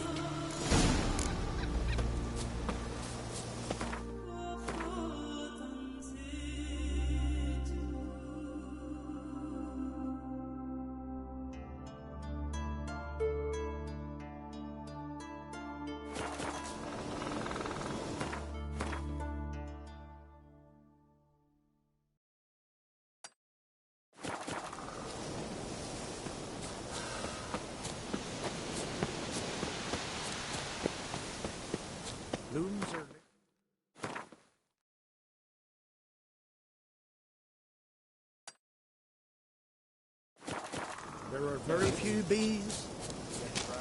Speaker 14: There are very few bees.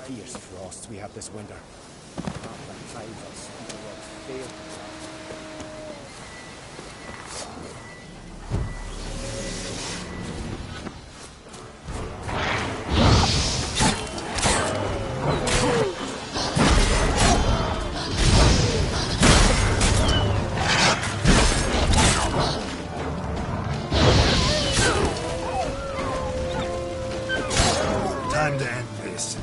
Speaker 14: Fierce frosts we have this winter. Half the hives are sweeping up failed.
Speaker 9: Time to end this.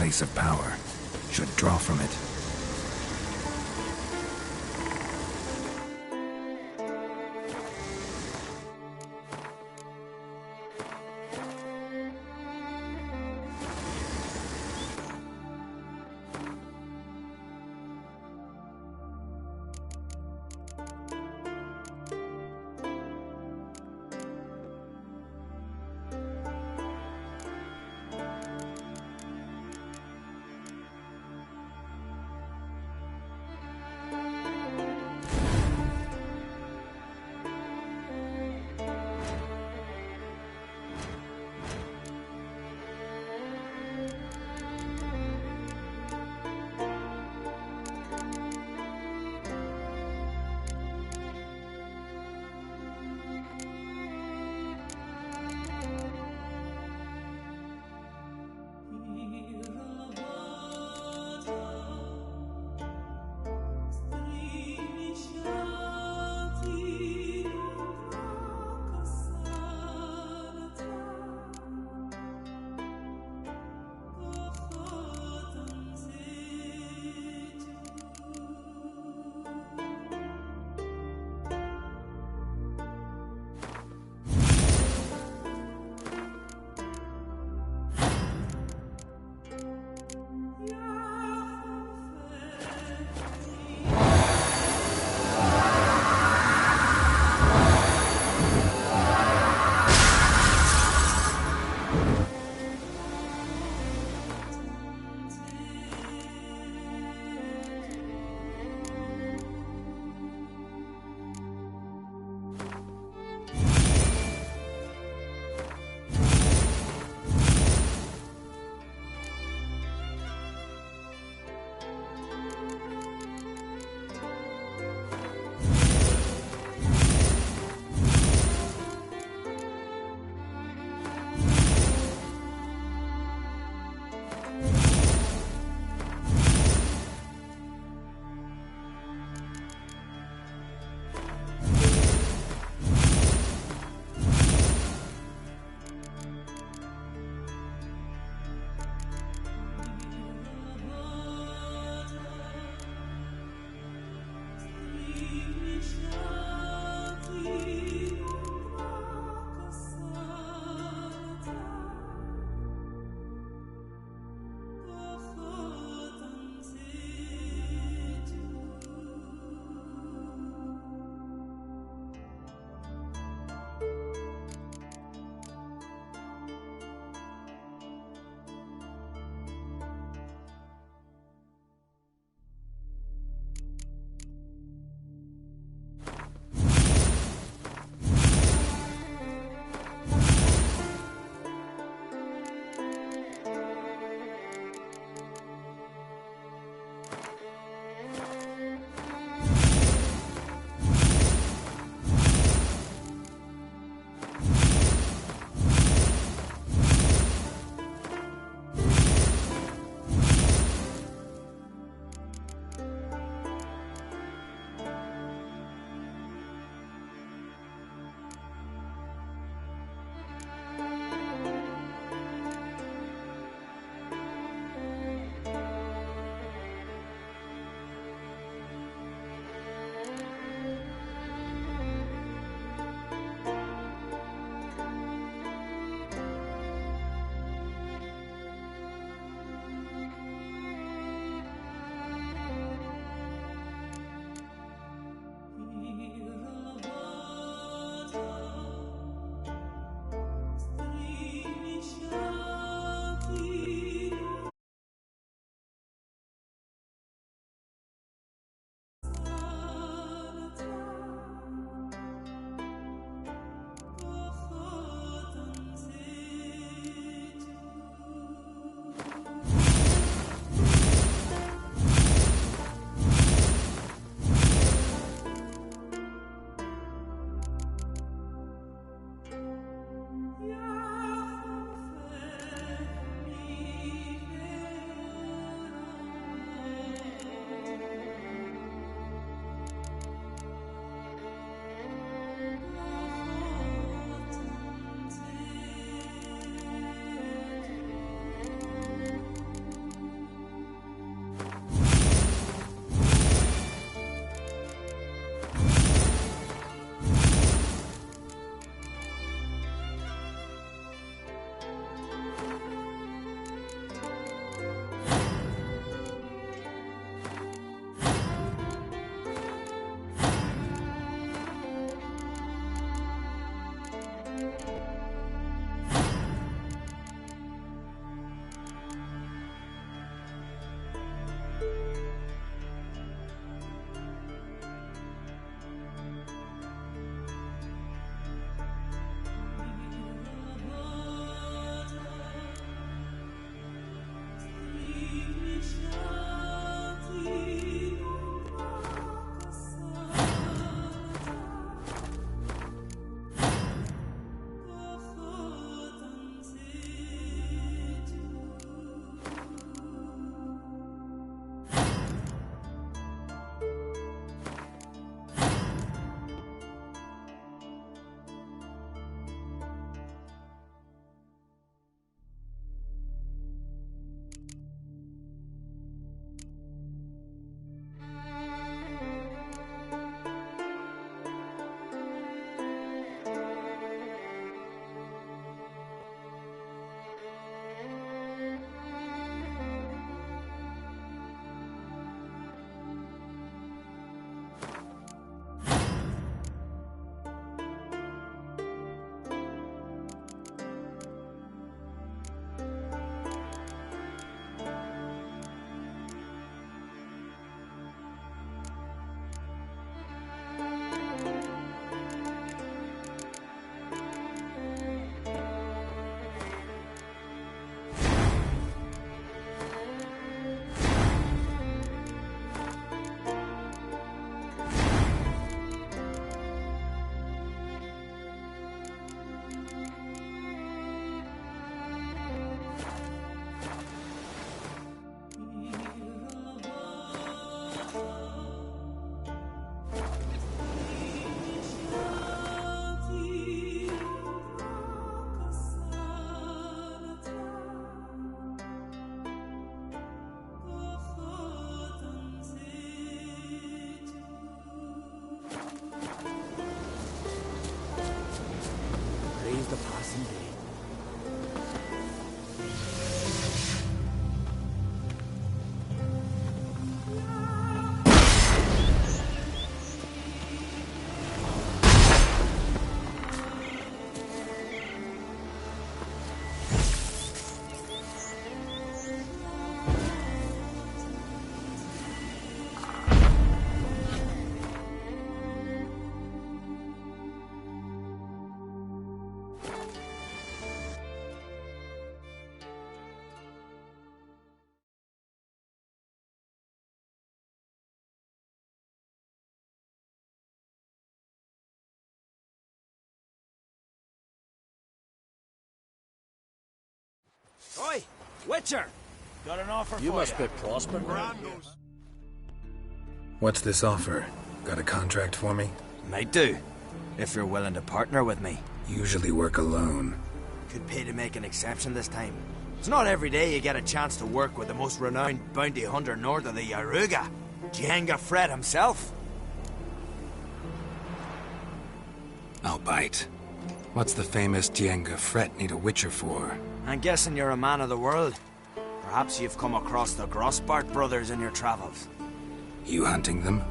Speaker 9: place of power, should draw from it.
Speaker 14: just a passing day.
Speaker 13: Oi, Witcher! Got an offer for you.
Speaker 12: You must be Prosper.
Speaker 9: What's this offer? Got a contract for me?
Speaker 18: Might do, if you're willing to partner with me.
Speaker 9: Usually work alone.
Speaker 18: Could pay to make an exception this time. It's not every day you get a chance to work with the most renowned bounty hunter north of the Yaruga, Jenga Fred himself.
Speaker 9: I'll bite. What's the famous Jenga Fred need a Witcher for?
Speaker 18: I'm guessing you're a man of the world. Perhaps you've come across the Grossbart brothers in your travels.
Speaker 9: You hunting them?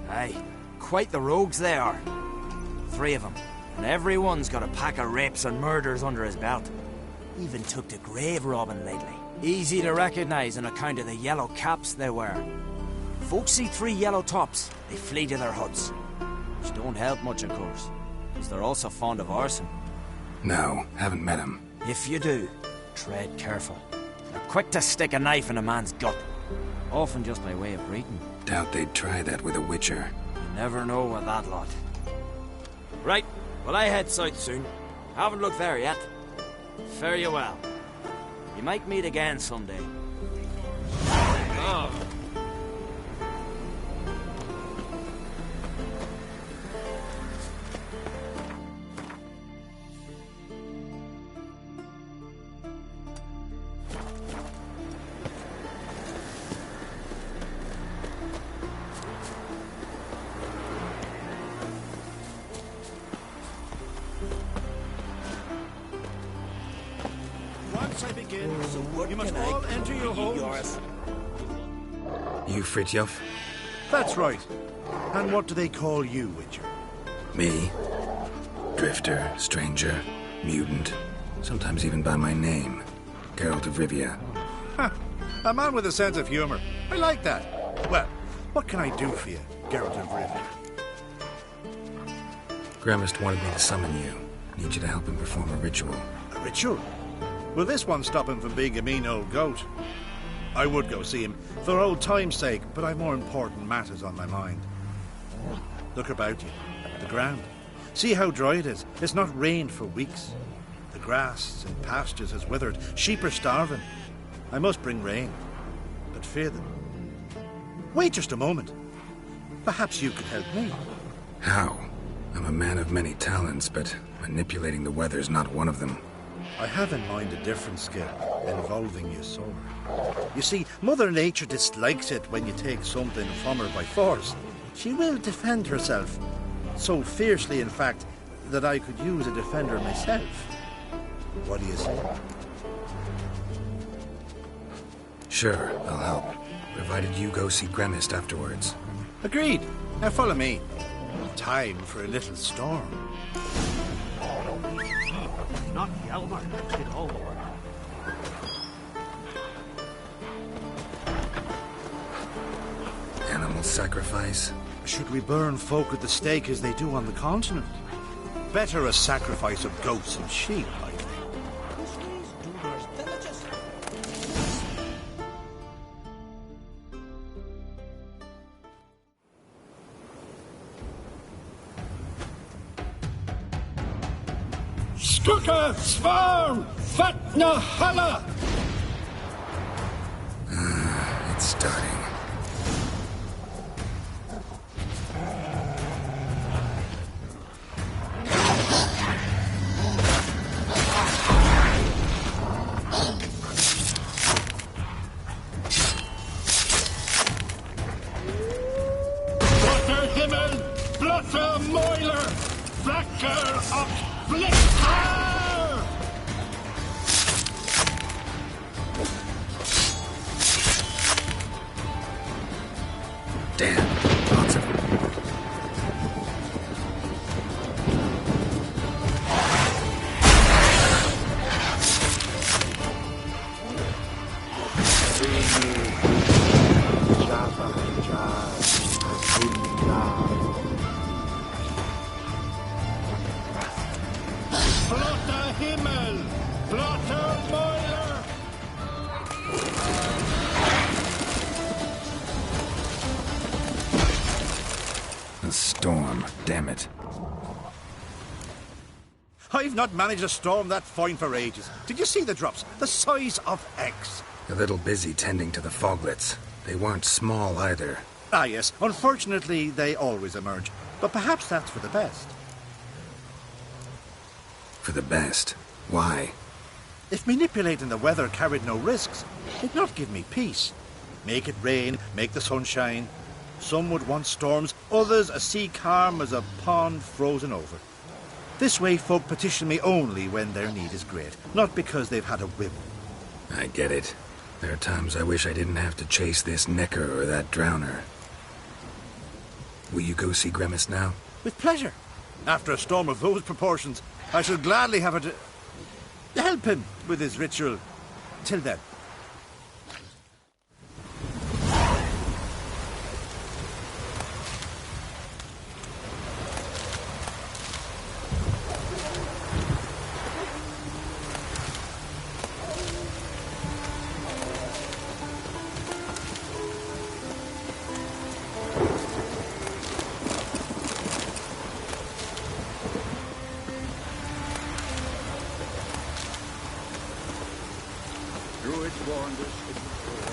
Speaker 18: Aye, quite the rogues they are. 3 of them, and every one's got a pack of rapes and murders under his belt. Even took to grave robbing lately. Easy to recognize on account of the yellow caps they wear. Folks see 3 yellow tops, they flee to their huts. Which don't help much, of course, because they're also fond of arson.
Speaker 9: No, haven't met him.
Speaker 18: If you do, tread careful. They're quick to stick a knife in a man's gut. Often just by way of greeting.
Speaker 9: Doubt they'd try that with a Witcher.
Speaker 18: You never know with that lot. Right, well I head south soon. Haven't looked there yet. Fare you well. You might meet again someday. Oh.
Speaker 3: Once I begin, you must all enter your homes.
Speaker 9: You Fritjof?
Speaker 3: That's right. And what do they call you, Witcher?
Speaker 9: Me? Drifter, stranger, mutant, sometimes even by my name. Geralt of Rivia.
Speaker 3: Ha! A man with a sense of humor. I like that. Well, what can I do for you, Geralt of Rivia?
Speaker 9: Gremist wanted me to summon you. Need you to help him perform a ritual.
Speaker 3: A ritual? Will this one stop him from being a mean old goat? I would go see him, for old time's sake, but I've more important matters on my mind. Look about you. The ground. See how dry it is. It's not rained for weeks. The grass and pastures has withered. Sheep are starving. I must bring rain, but fear them. Wait just a moment. Perhaps you could help me.
Speaker 9: How? I'm a man of many talents, but manipulating the weather's not one of them.
Speaker 3: I have in mind a different skill, involving your sword. You see, Mother Nature dislikes it when you take something from her by force. She will defend herself. So fiercely, in fact, that I could use a defender myself. What do you say?
Speaker 9: Sure, I'll help. Provided you go see Gremist afterwards.
Speaker 3: Agreed. Now follow me. Time for a little storm.
Speaker 13: Not Hjalmar, at all.
Speaker 9: Animal sacrifice?
Speaker 3: Should we burn folk at the stake as they do on the continent? Better a sacrifice of goats and sheep, I think.
Speaker 19: Skuka, Svarm, Fatna, Hala!
Speaker 9: It's starting.
Speaker 19: Blotter Himmel, Blotter Moiler, Flacker of
Speaker 5: Damn, lots of them.
Speaker 19: Flotter Himmel! Flotter Mäuler!
Speaker 9: A storm, damn it.
Speaker 14: I've not managed a storm that fine for ages. Did you see the drops? The size of eggs.
Speaker 9: A little busy tending to the foglets. They weren't small either.
Speaker 14: Ah, yes. Unfortunately, they always emerge. But perhaps that's for the best.
Speaker 9: For the best. Why?
Speaker 14: If manipulating the weather carried no risks, it'd not give me peace. Make it rain, make the sun shine. Some would want storms, others a sea calm as a pond frozen over. This way folk petition me only when their need is great, not because they've had a whim.
Speaker 9: I get it. There are times I wish I didn't have to chase this necker or that drowner. Will you go see Grimace now?
Speaker 14: With pleasure. After a storm of those proportions, I shall gladly have her to help him with his ritual. Till then.
Speaker 19: Druids warned us it before.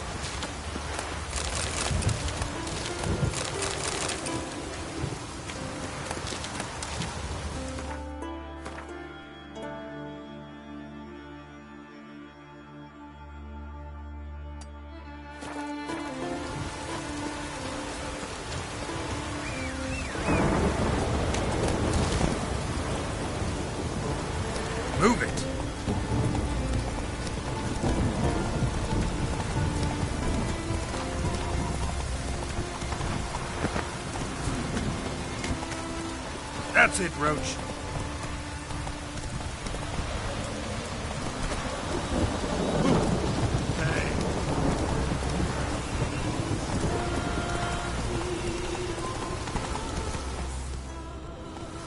Speaker 5: Move it! That's it, Roach.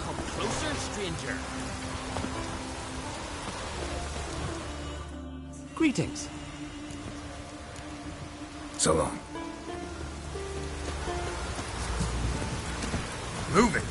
Speaker 18: Come closer, stranger.
Speaker 14: Greetings.
Speaker 9: So long.
Speaker 5: Move it!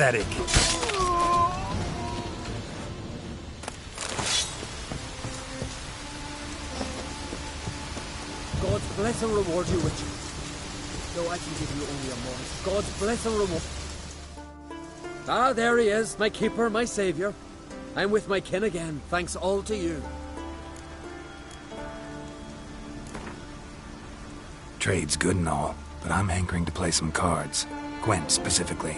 Speaker 14: pathetic.
Speaker 16: God's bless and reward you, Richard. No, I can give you only a moment. God's bless and reward. Ah, there he is, my keeper, my saviour. I'm with my kin again, thanks all to you.
Speaker 9: Trade's good and all, but I'm hankering to play some cards. Gwent specifically.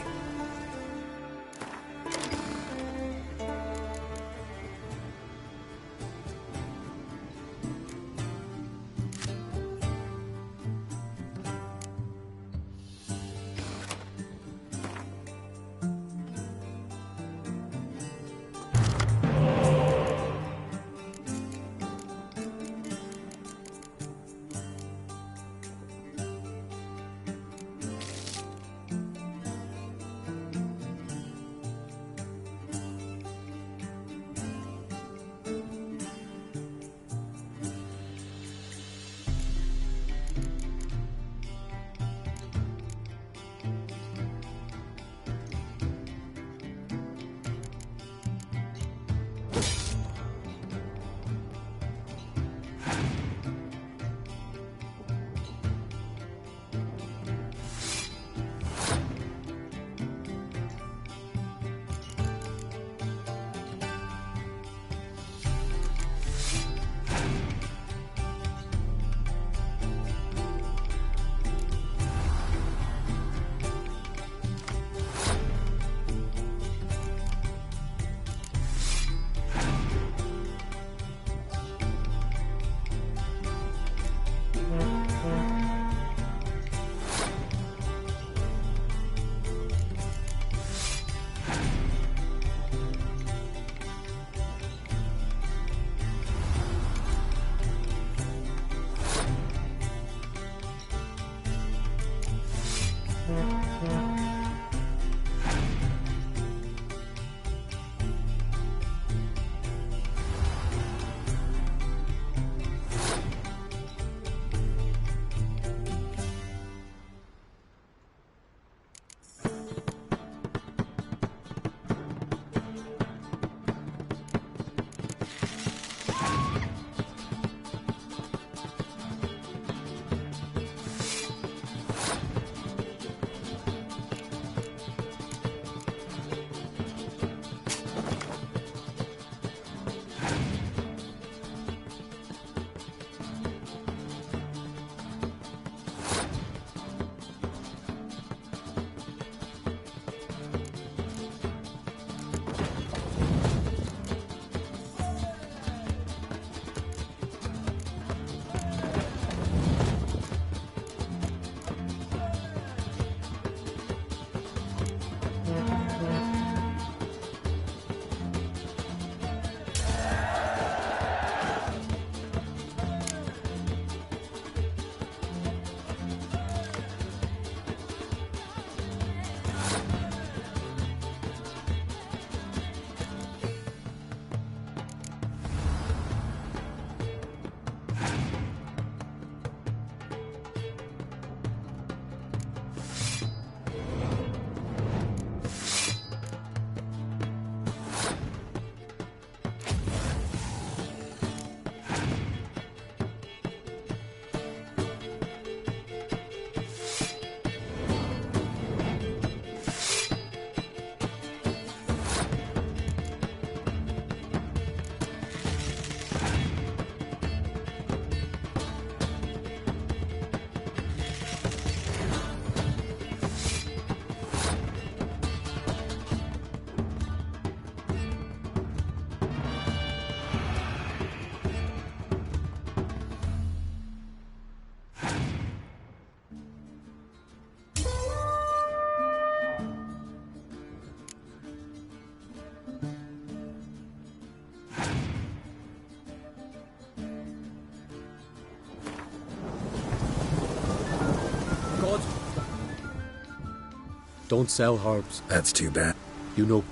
Speaker 16: Don't sell herbs.
Speaker 9: That's too bad.
Speaker 16: You know.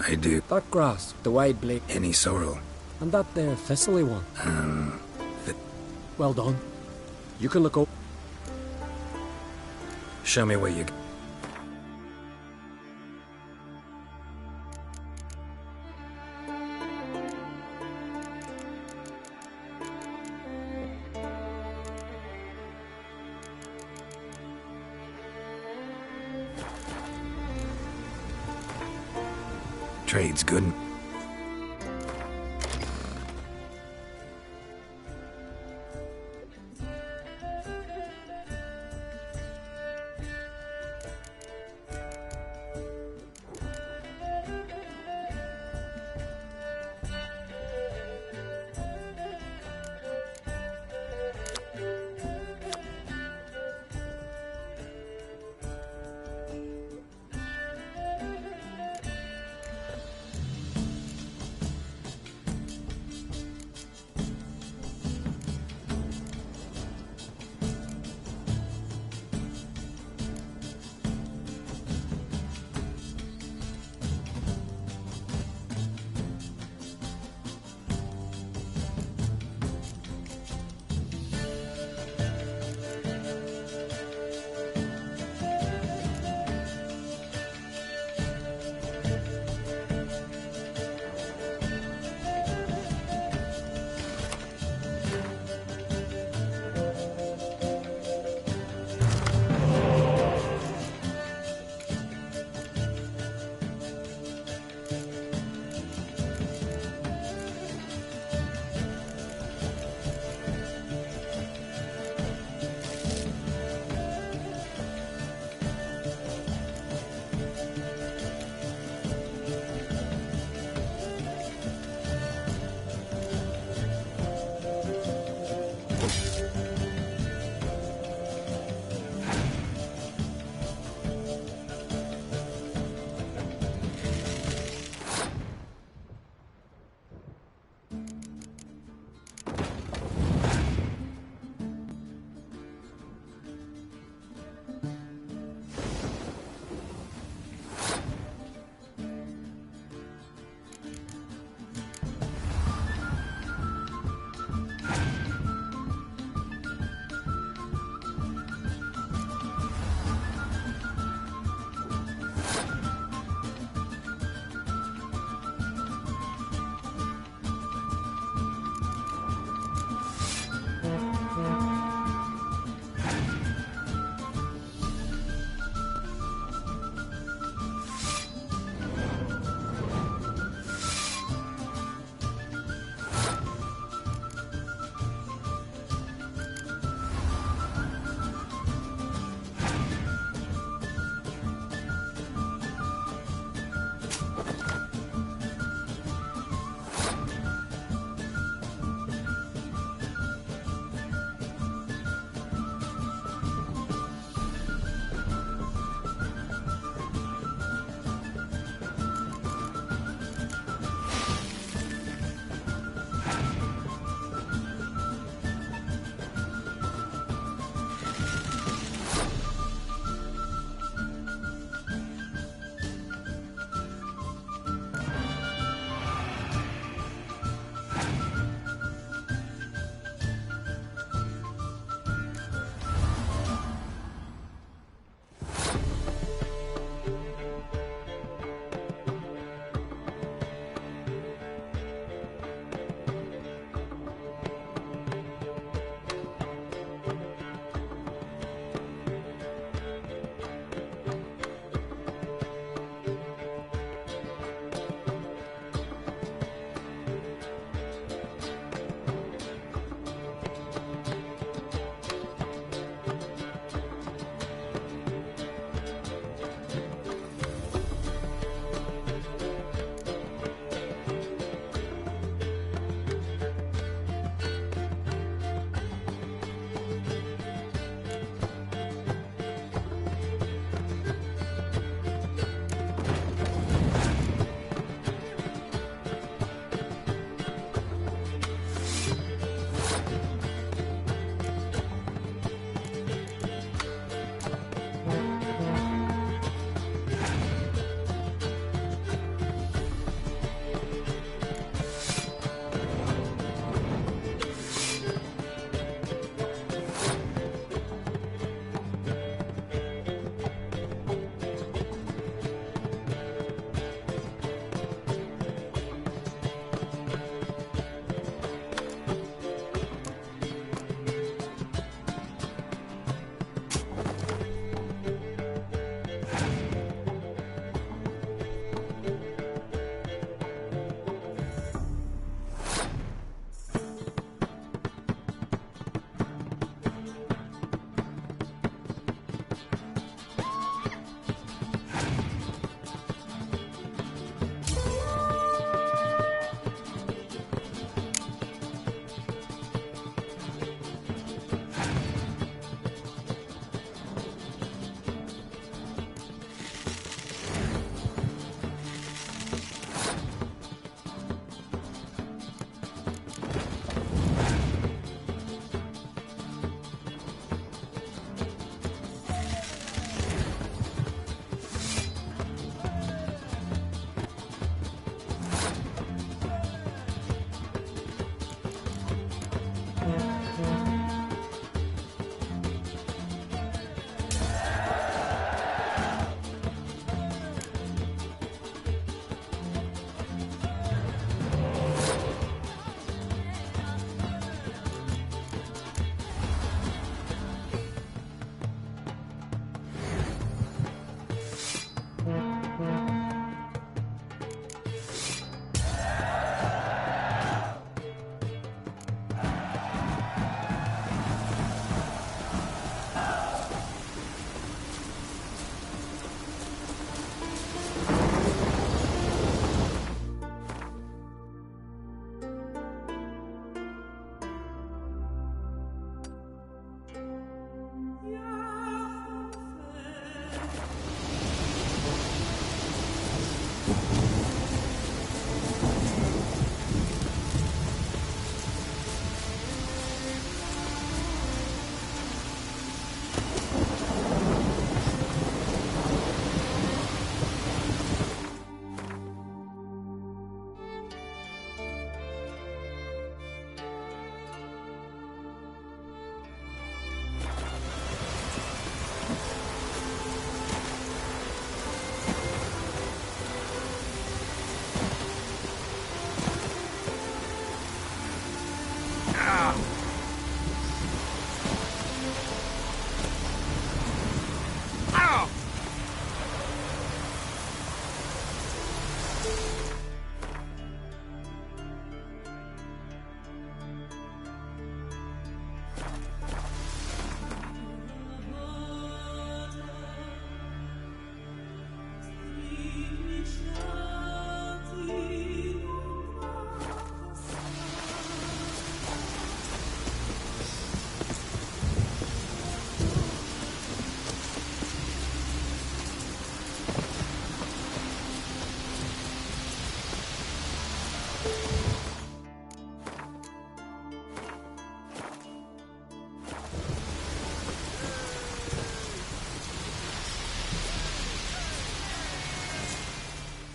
Speaker 9: I do.
Speaker 16: That grass, the wide blade.
Speaker 9: Any sorrel.
Speaker 16: And that there thistly one. Well done. You can look up.
Speaker 9: Show me where you... Trade's good.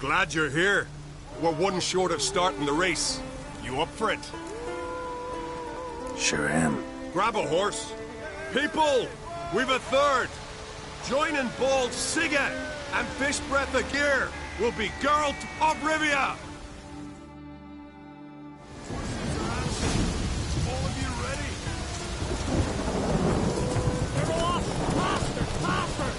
Speaker 7: Glad you're here. We're one short of starting the race. You up for it?
Speaker 9: Sure am.
Speaker 7: Grab a horse. People, we've a third. Joining Bald Siga and Fish Breath of Gear will be Geralt of Rivia. All of you ready?
Speaker 10: They're off! Faster! Faster!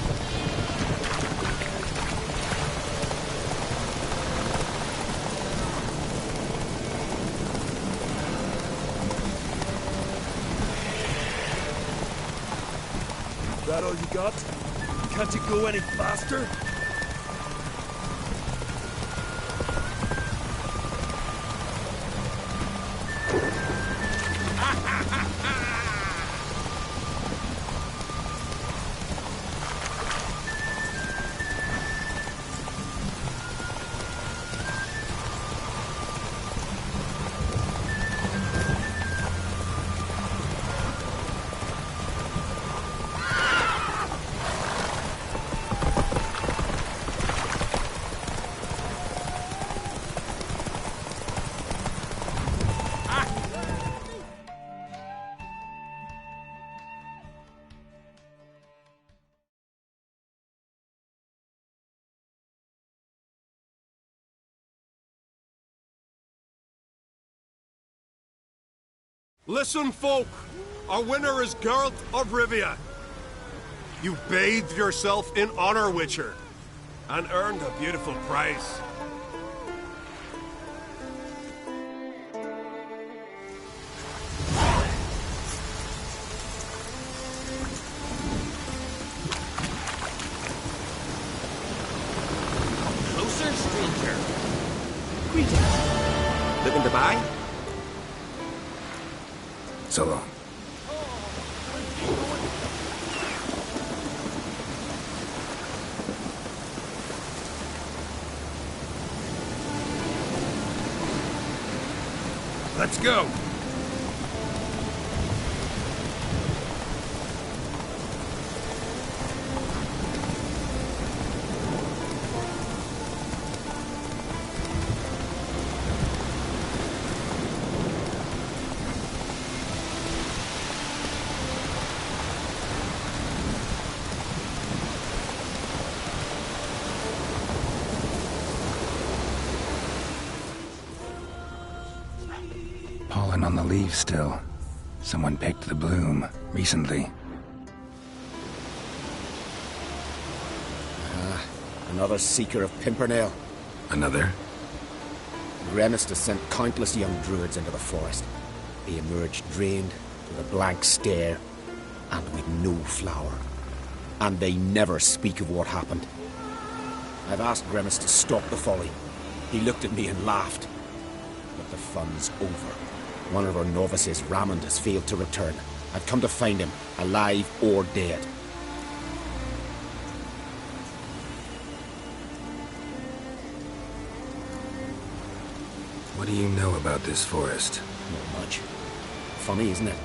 Speaker 19: That all you got? Can't you go any faster?
Speaker 7: Listen, folk. Our winner is Geralt of Rivia. You bathed yourself in honor, Witcher, and earned a beautiful prize.
Speaker 13: Closer, stranger. Greetings. Looking to buy?
Speaker 9: So long.
Speaker 7: Let's go.
Speaker 9: Pollen on the leaves still. Someone picked the bloom recently.
Speaker 13: Another seeker of Pimpernel.
Speaker 9: Another?
Speaker 13: Remus has sent countless young druids into the forest. They emerged drained, with a blank stare, and with no flower. And they never speak of what happened. I've asked Remus to stop the folly. He looked at me and laughed. But the fun's over. One of our novices, Ramond, has failed to return. I've come to find him, alive or dead.
Speaker 9: What do you know about this forest?
Speaker 13: Not much. Funny, isn't it?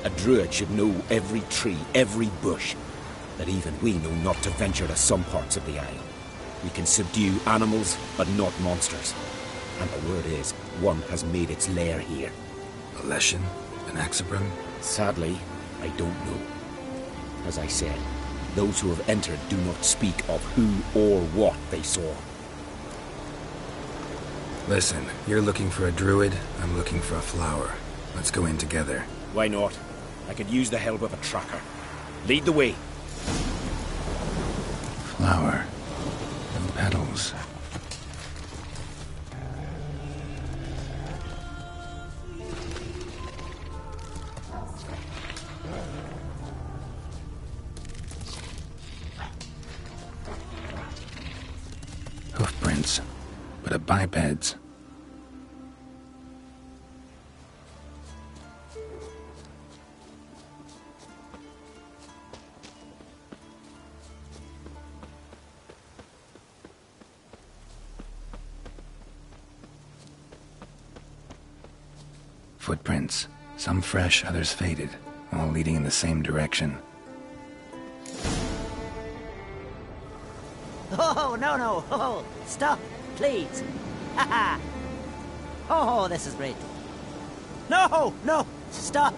Speaker 13: A druid should know every tree, every bush. But even we know not to venture to some parts of the isle. We can subdue animals, but not monsters. And the word is, one has made its lair here.
Speaker 9: A Leshen? An Axabron?
Speaker 13: Sadly, I don't know. As I said, those who have entered do not speak of who or what they saw.
Speaker 9: Listen, you're looking for a druid, I'm looking for a flower. Let's go in together.
Speaker 13: Why not? I could use the help of a tracker. Lead the way.
Speaker 9: Flower. No petals. Hoofprints, but a biped's. Footprints, some fresh, others faded, all leading in the same direction.
Speaker 15: Oh, no. Oh, stop. please. Haha. Oh, this is great. No, no, stop.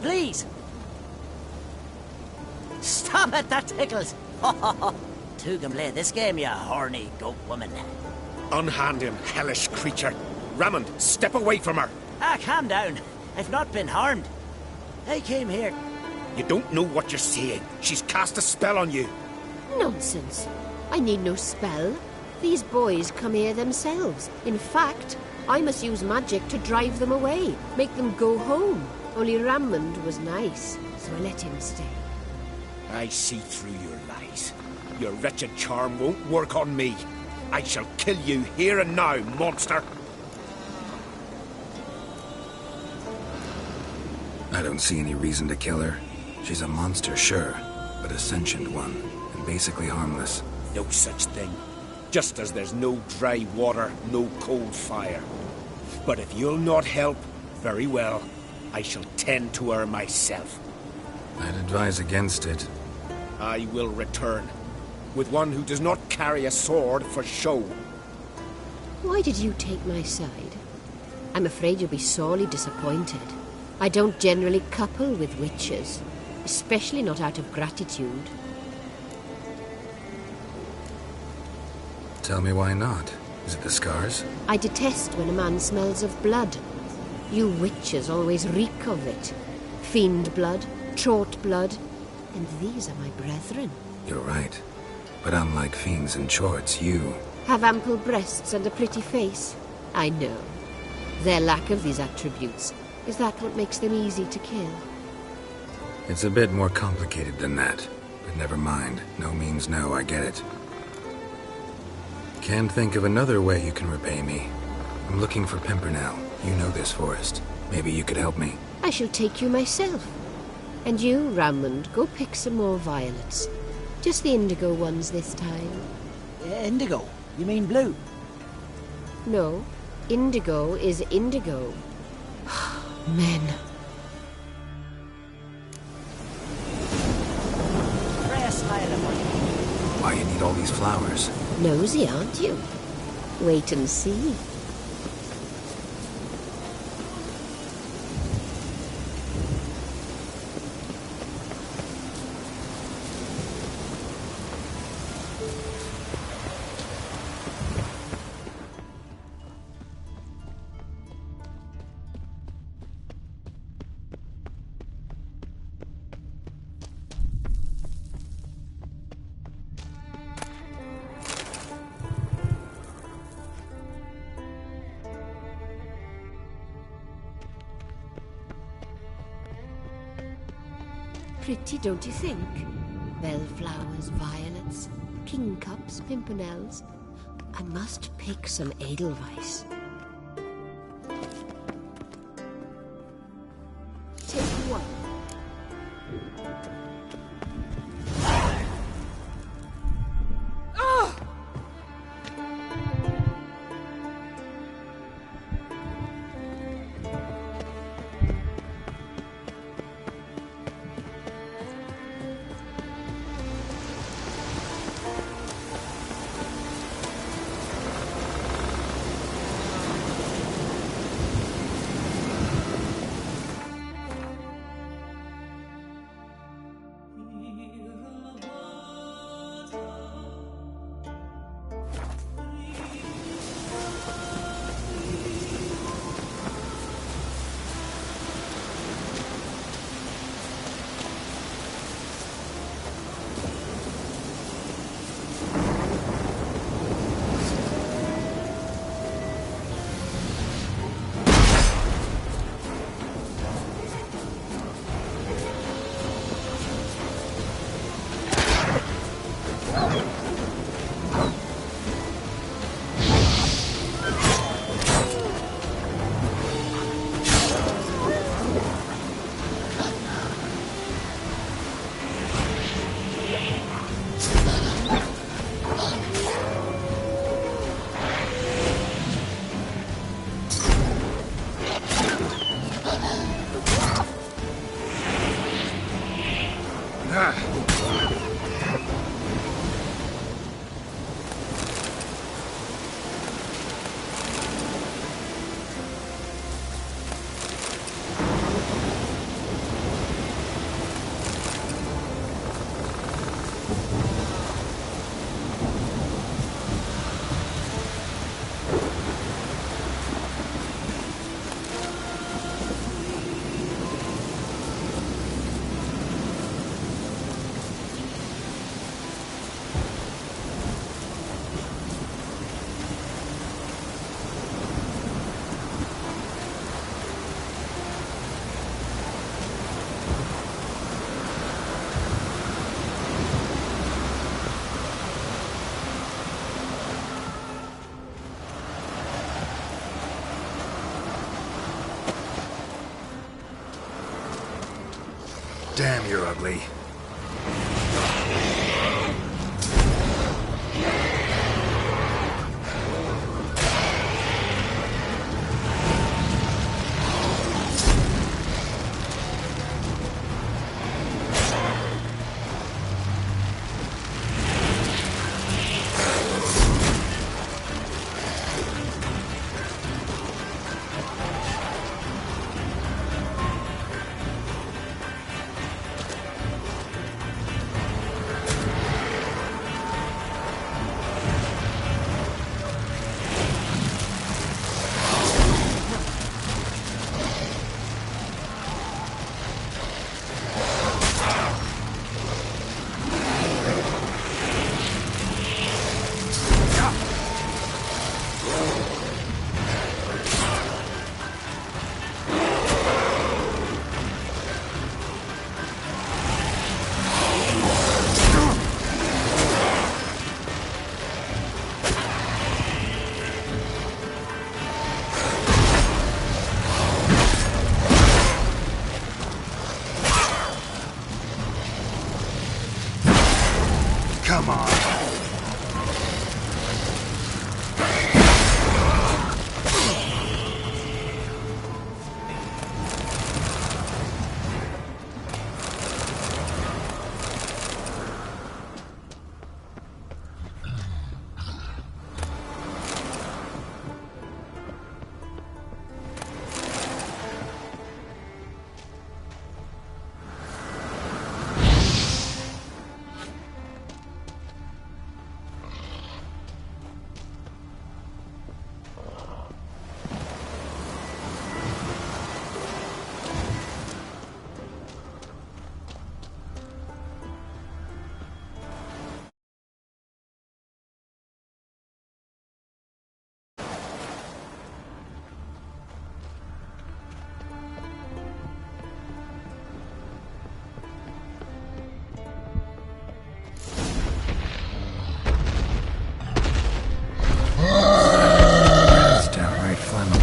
Speaker 15: Please. Stop it, that tickles. Two can play this game, you horny goat woman.
Speaker 13: Unhand him, hellish creature. Raymond, step away from her.
Speaker 15: Calm down. I've not been harmed. I came here.
Speaker 13: You don't know what you're saying. She's cast a spell on you.
Speaker 2: Nonsense. I need no spell. These boys come here themselves. In fact, I must use magic to drive them away, make them go home. Only Raymond was nice, so I let him stay.
Speaker 13: I see through your lies. Your wretched charm won't work on me. I shall kill you here and now, monster.
Speaker 9: I don't see any reason to kill her. She's a monster, sure, but a sentient one, and basically harmless.
Speaker 13: No such thing. Just as there's no dry water, no cold fire. But if you'll not help, very well. I shall tend to her myself.
Speaker 9: I'd advise against it.
Speaker 13: I will return, with one who does not carry a sword for show.
Speaker 2: Why did you take my side? I'm afraid you'll be sorely disappointed. I don't generally couple with witches, especially not out of gratitude.
Speaker 9: Tell me why not. Is it the scars?
Speaker 2: I detest when a man smells of blood. You witches always reek of it. Fiend blood, trot blood, and these are my brethren.
Speaker 9: You're right. But unlike fiends and chorts, you...
Speaker 2: Have ample breasts and a pretty face. I know. Their lack of these attributes, is that what makes them easy to kill?
Speaker 9: It's a bit more complicated than that. But never mind. No means no, I get it. Can't think of another way you can repay me. I'm looking for Pimpernel. You know this forest. Maybe you could help me.
Speaker 2: I shall take you myself. And you, Raymond, go pick some more violets. Just the indigo ones this time.
Speaker 15: Indigo? You mean blue?
Speaker 2: No, indigo is indigo. Men.
Speaker 9: Why you need all these flowers?
Speaker 2: Nosy, aren't you? Wait and see. Pretty, don't you think? Bellflowers, violets, kingcups, pimpernels. I must pick some edelweiss. Take one.
Speaker 9: Damn, you're ugly. Come on. It's downright flammable.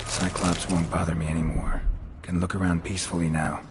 Speaker 9: Cyclops won't bother me anymore. Can look around peacefully now.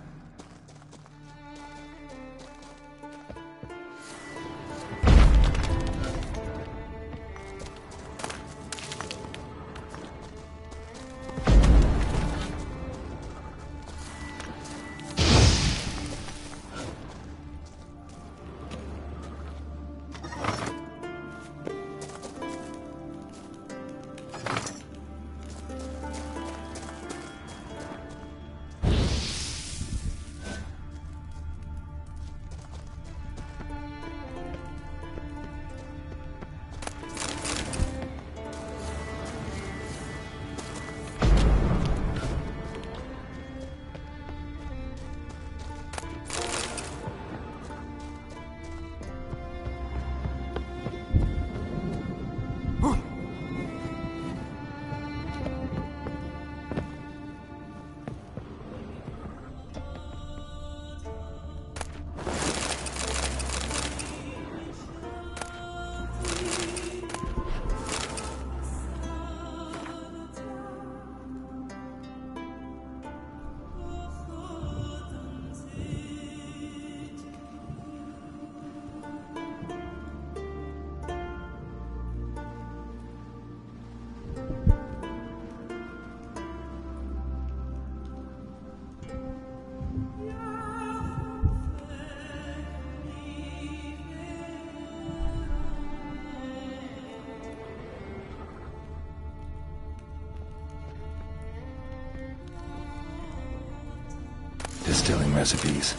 Speaker 9: Distilling recipes.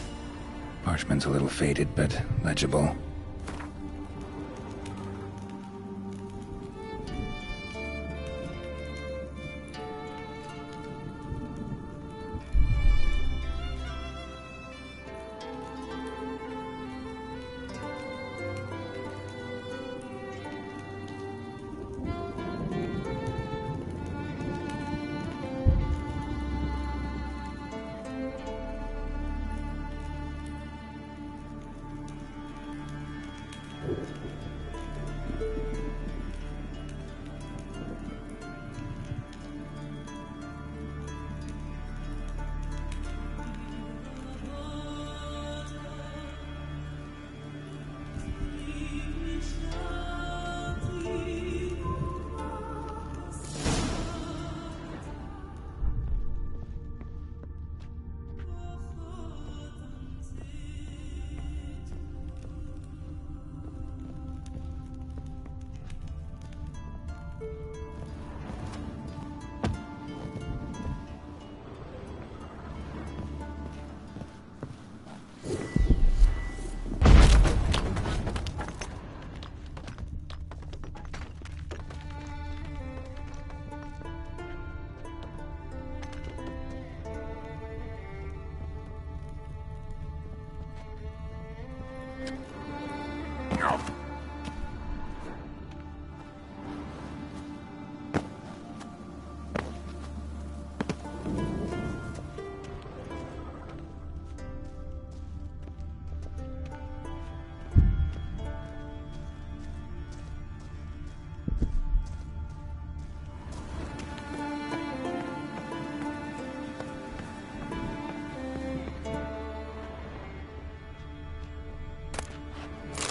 Speaker 9: Parchment's a little faded, but legible.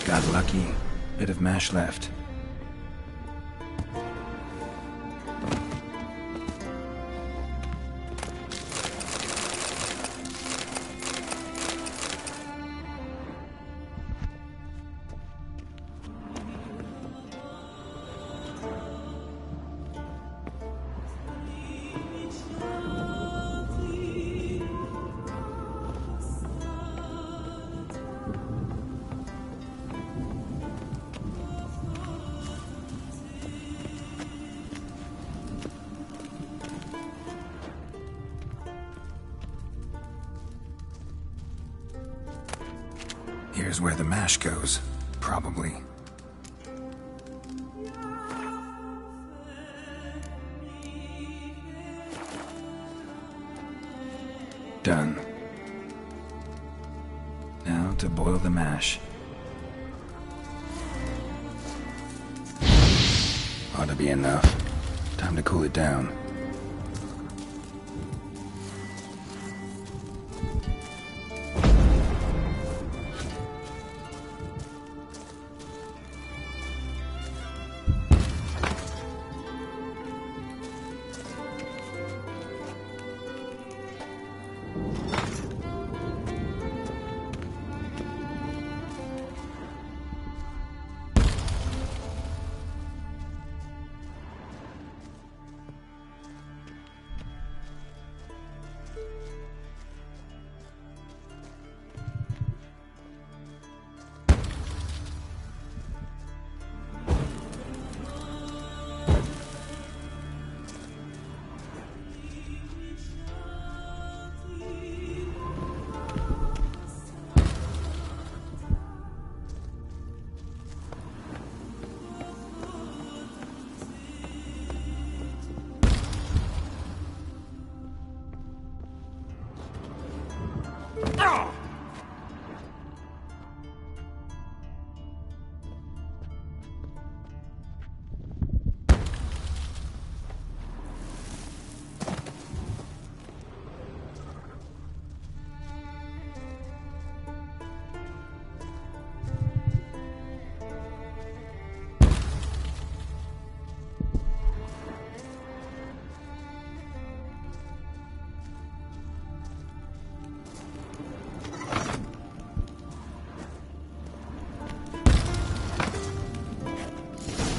Speaker 9: Got lucky. Bit of mash left. Here's where the mash goes, probably. Done. Now to boil the mash. Ought to be enough. Time to cool it down.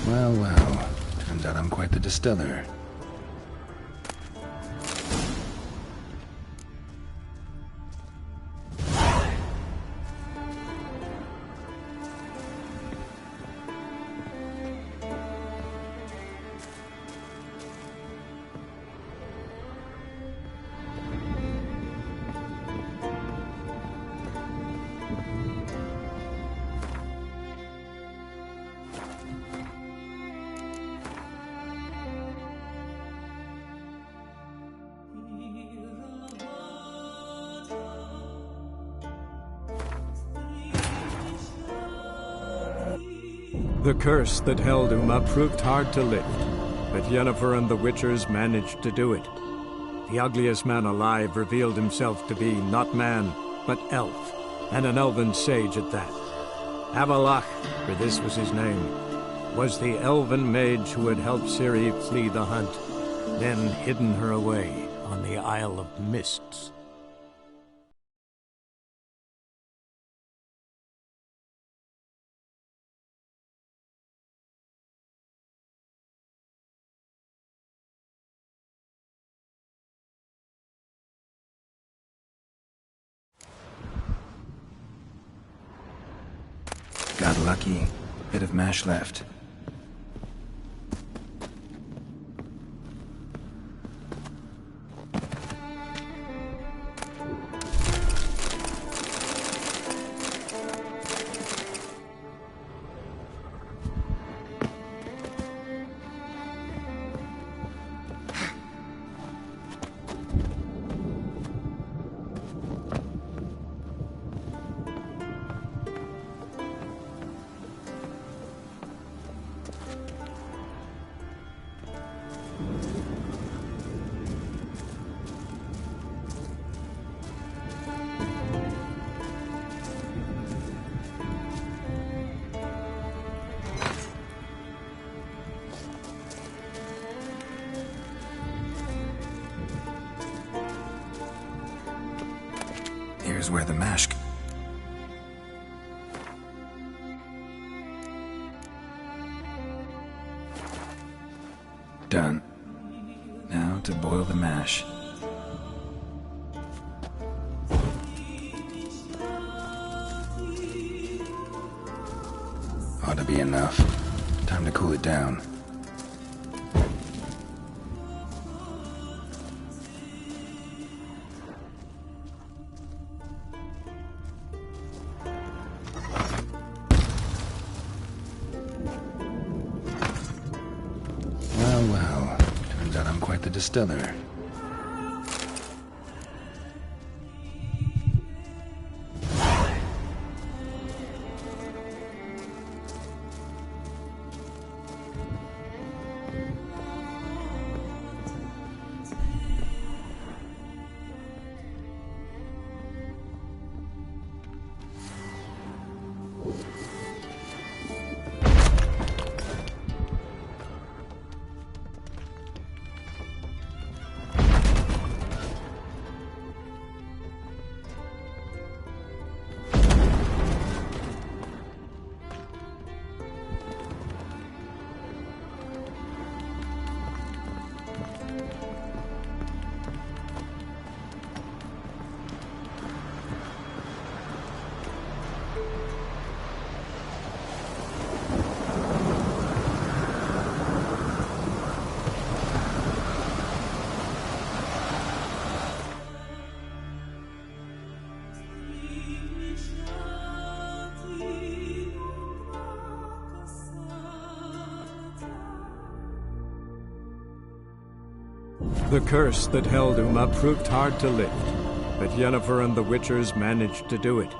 Speaker 9: Well, well. Turns out I'm quite the distiller.
Speaker 1: The curse that held Uma proved hard to lift, but Yennefer and the Witchers managed to do it. The ugliest man alive revealed himself to be not man, but elf, and an elven sage at that. Avalach, for this was his name, was the elven mage who had helped Ciri flee the hunt, then hidden her away on the Isle of Mists.
Speaker 9: Got lucky. Bit of mash left. Here's where the mash... Done. Now to boil the mash. Ought to be enough. Time to cool it down. Well, turns out I'm quite the distiller.
Speaker 1: The curse that held Uma proved hard to lift, but Yennefer and the Witchers managed to do it.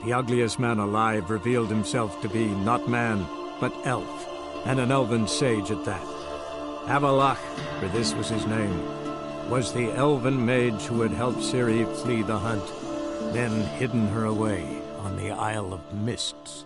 Speaker 1: The ugliest man alive revealed himself to be not man, but elf, and an elven sage at that. Avalach, for this was his name, was the elven mage who had helped Ciri flee the hunt, then hidden her away on the Isle of Mists.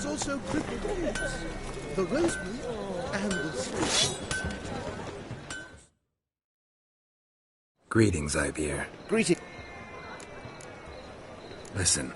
Speaker 10: also crippled olives, the rosemary, and the sweet.
Speaker 9: Greetings, Ibeer.
Speaker 10: Greetings.
Speaker 9: Listen.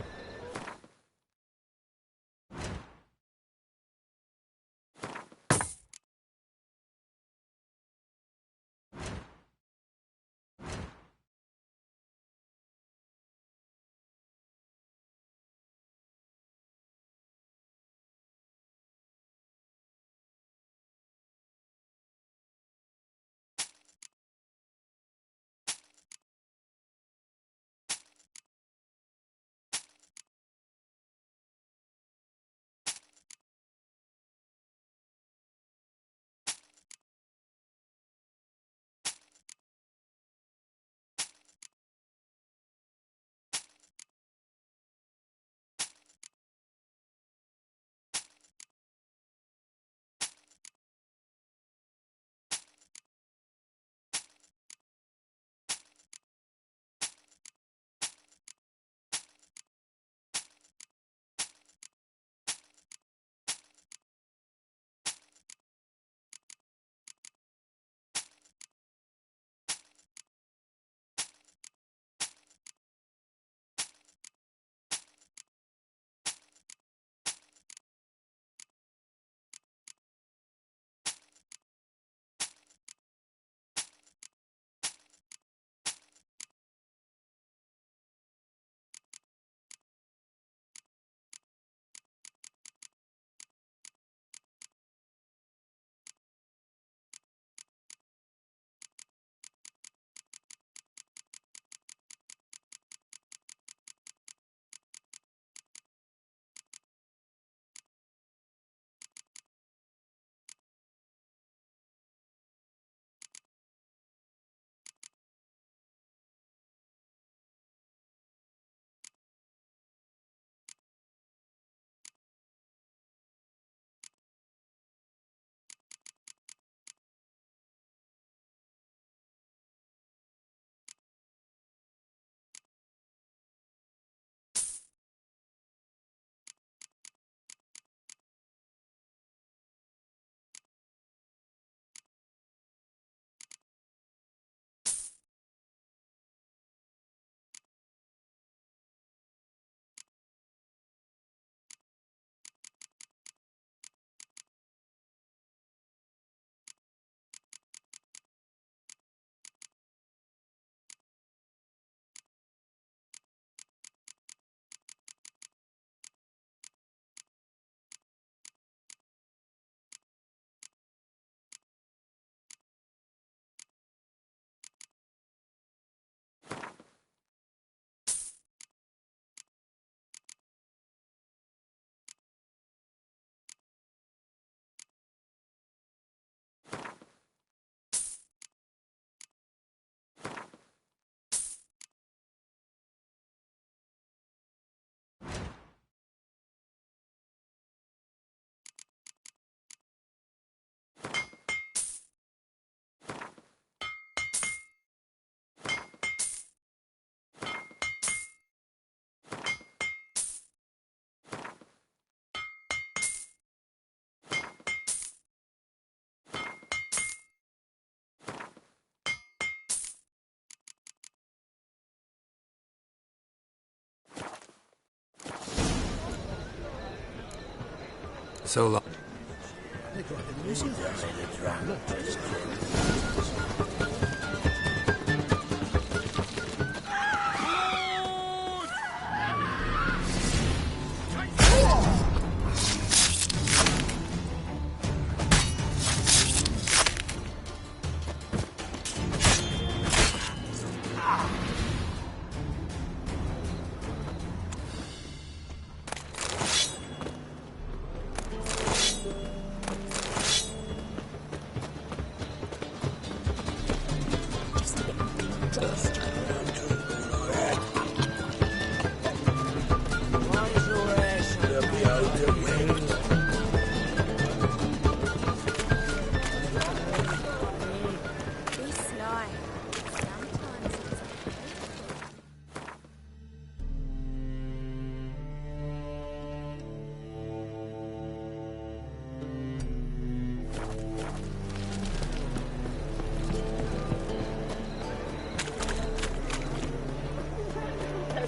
Speaker 9: So long.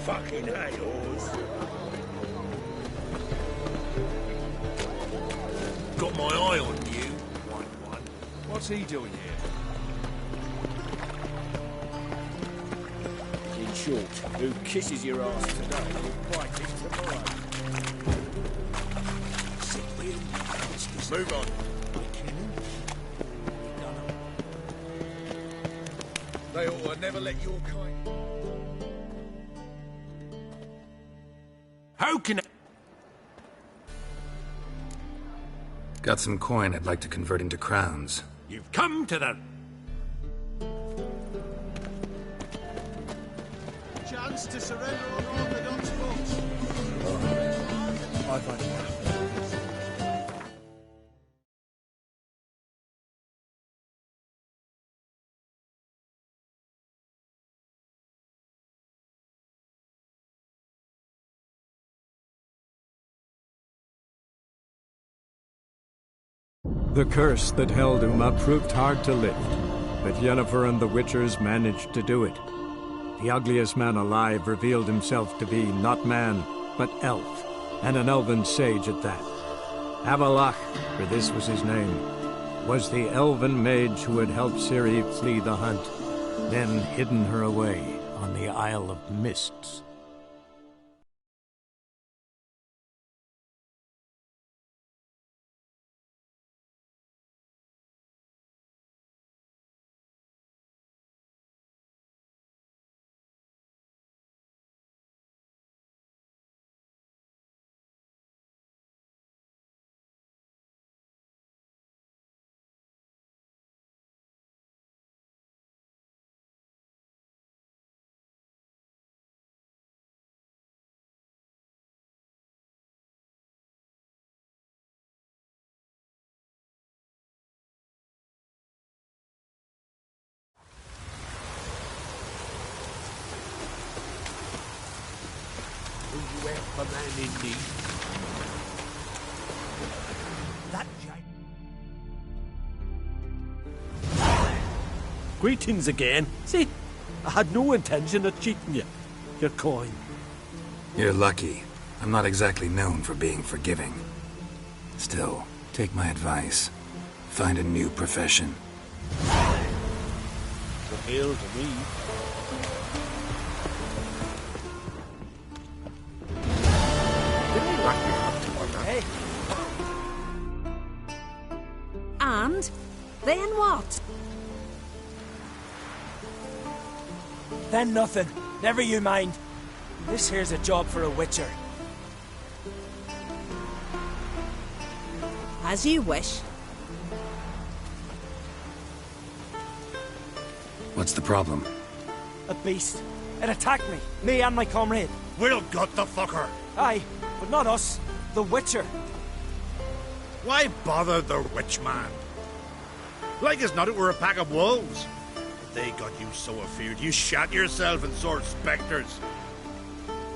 Speaker 4: fucking hay-horse.
Speaker 10: Got my eye on you, one. What's he doing here?
Speaker 13: In short, who kisses your ass today will bite it tomorrow.
Speaker 10: Move on. They ought to never let your kind...
Speaker 13: How can I...
Speaker 9: Got some coin I'd like to convert into crowns.
Speaker 4: You've come to the...
Speaker 10: Chance to surrender unorthodox folks. I've had enough.
Speaker 1: The curse that held Uma proved hard to lift, but Yennefer and the Witchers managed to do it. The ugliest man alive revealed himself to be not man, but elf, and an elven sage at that. Avalach, for this was his name, was the elven mage who had helped Ciri flee the hunt, then hidden her away on the Isle of Mists.
Speaker 4: Will you help a man in need? That Greetings again. See, I had no intention of cheating you. Your coin.
Speaker 9: You're lucky. I'm not exactly known for being forgiving. Still, take my advice. Find a new profession.
Speaker 4: The hell to me.
Speaker 11: Hey. And then what?
Speaker 18: Then nothing. Never you mind. This here's a job for a witcher.
Speaker 11: As you wish.
Speaker 9: What's the problem?
Speaker 18: A beast. It attacked me. Me and my comrade.
Speaker 10: We'll gut the fucker.
Speaker 18: Aye, but not us. The Witcher.
Speaker 10: Why bother the witch man? Like as not it were a pack of wolves. They got you so afeard you shat yourself and sort spectres.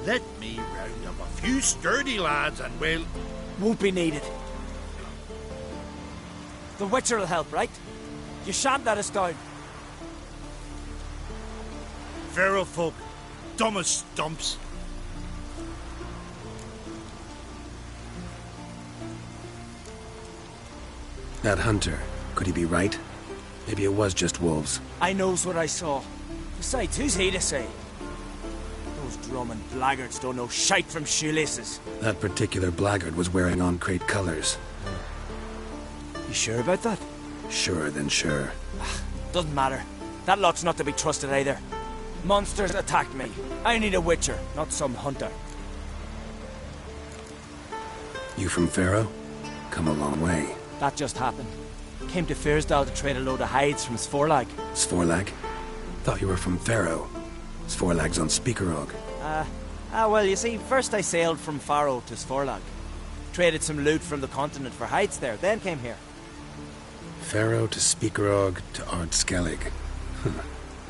Speaker 10: Let me round up a few sturdy lads and we'll...
Speaker 18: Won't be needed. The Witcher will help, right? You shan't let us down.
Speaker 10: Feral folk, dumb as stumps.
Speaker 9: That hunter, could he be right? Maybe it was just wolves.
Speaker 18: I knows what I saw. Besides, who's he to say? Those drumming blackguards don't know shite from shoelaces.
Speaker 9: That particular blackguard was wearing on-crate colors.
Speaker 18: You sure about that?
Speaker 9: Surer than sure.
Speaker 18: Doesn't matter. That lot's not to be trusted either. Monsters attacked me. I need a witcher, not some hunter.
Speaker 9: You from Pharaoh? Come a long way.
Speaker 18: That just happened. Came to Fyrsdal to trade a load of hides from Svorlag.
Speaker 9: Svorlag? Thought you were from Pharaoh. Svorlag's on Speakerog.
Speaker 18: Well, you see, first I sailed from Faro to Svorlag. Traded some loot from the continent for hides there, then came here.
Speaker 9: Pharaoh to Speakerog to Ardskellig.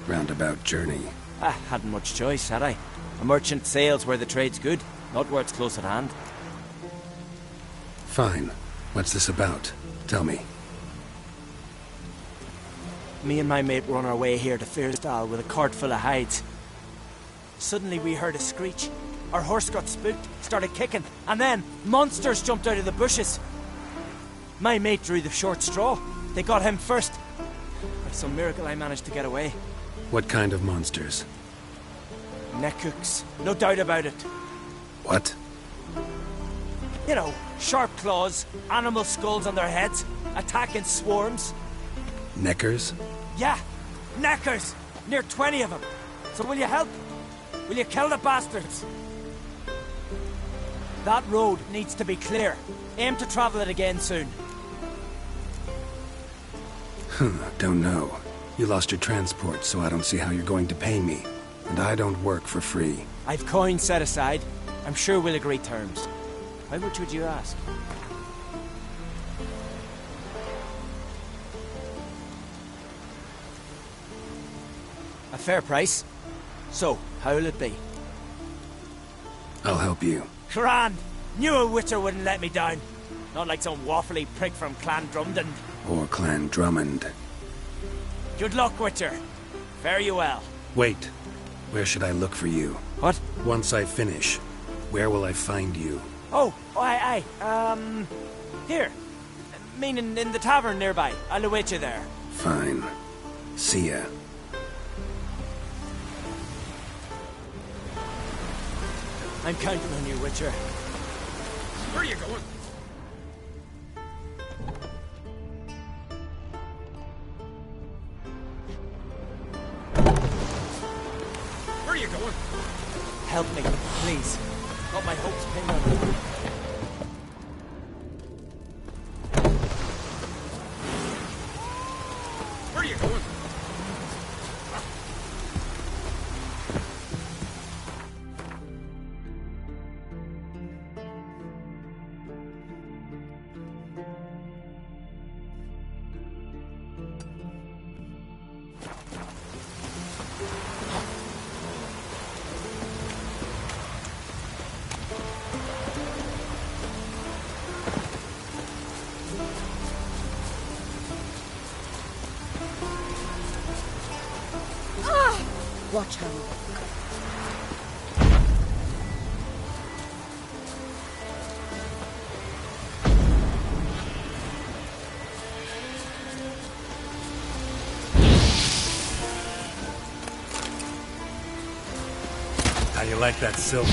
Speaker 9: Roundabout journey.
Speaker 18: Hadn't much choice, had I? A merchant sails where the trade's good, not where it's close at hand.
Speaker 9: Fine. What's this about? Tell me.
Speaker 18: Me and my mate were on our way here to Fyrsdal with a cart full of hides. Suddenly we heard a screech. Our horse got spooked, started kicking, and then monsters jumped out of the bushes. My mate drew the short straw. They got him first. By some miracle I managed to get away.
Speaker 9: What kind of monsters?
Speaker 18: Neckhooks, no doubt about it.
Speaker 9: What?
Speaker 18: You know, sharp claws, animal skulls on their heads, attack in swarms.
Speaker 9: Neckers?
Speaker 18: Yeah, neckers! Near 20 of them. So will you help? Will you kill the bastards? That road needs to be clear. Aim to travel it again soon.
Speaker 9: Don't know. You lost your transport, so I don't see how you're going to pay me. And I don't work for free.
Speaker 18: I've coin set aside. I'm sure we'll agree terms. How much would you ask? A fair price. So, how'll it be?
Speaker 9: I'll help you.
Speaker 18: Grand! Knew a witcher wouldn't let me down. Not like some waffly prick from Clan Drumden.
Speaker 9: Or Clan Drummond.
Speaker 18: Good luck, Witcher. Fare you well.
Speaker 9: Wait. Where should I look for you?
Speaker 18: What?
Speaker 9: Once I finish, where will I find you?
Speaker 18: Oh, aye. Here. Meaning in the tavern nearby. I'll await you there.
Speaker 9: Fine. See ya.
Speaker 18: I'm counting on you, Witcher.
Speaker 5: Where are you going? Where are you going?
Speaker 18: Help me, please. Got my hopes pinned on you.
Speaker 5: Where are you going?
Speaker 11: Watch how you
Speaker 3: How you like that silver?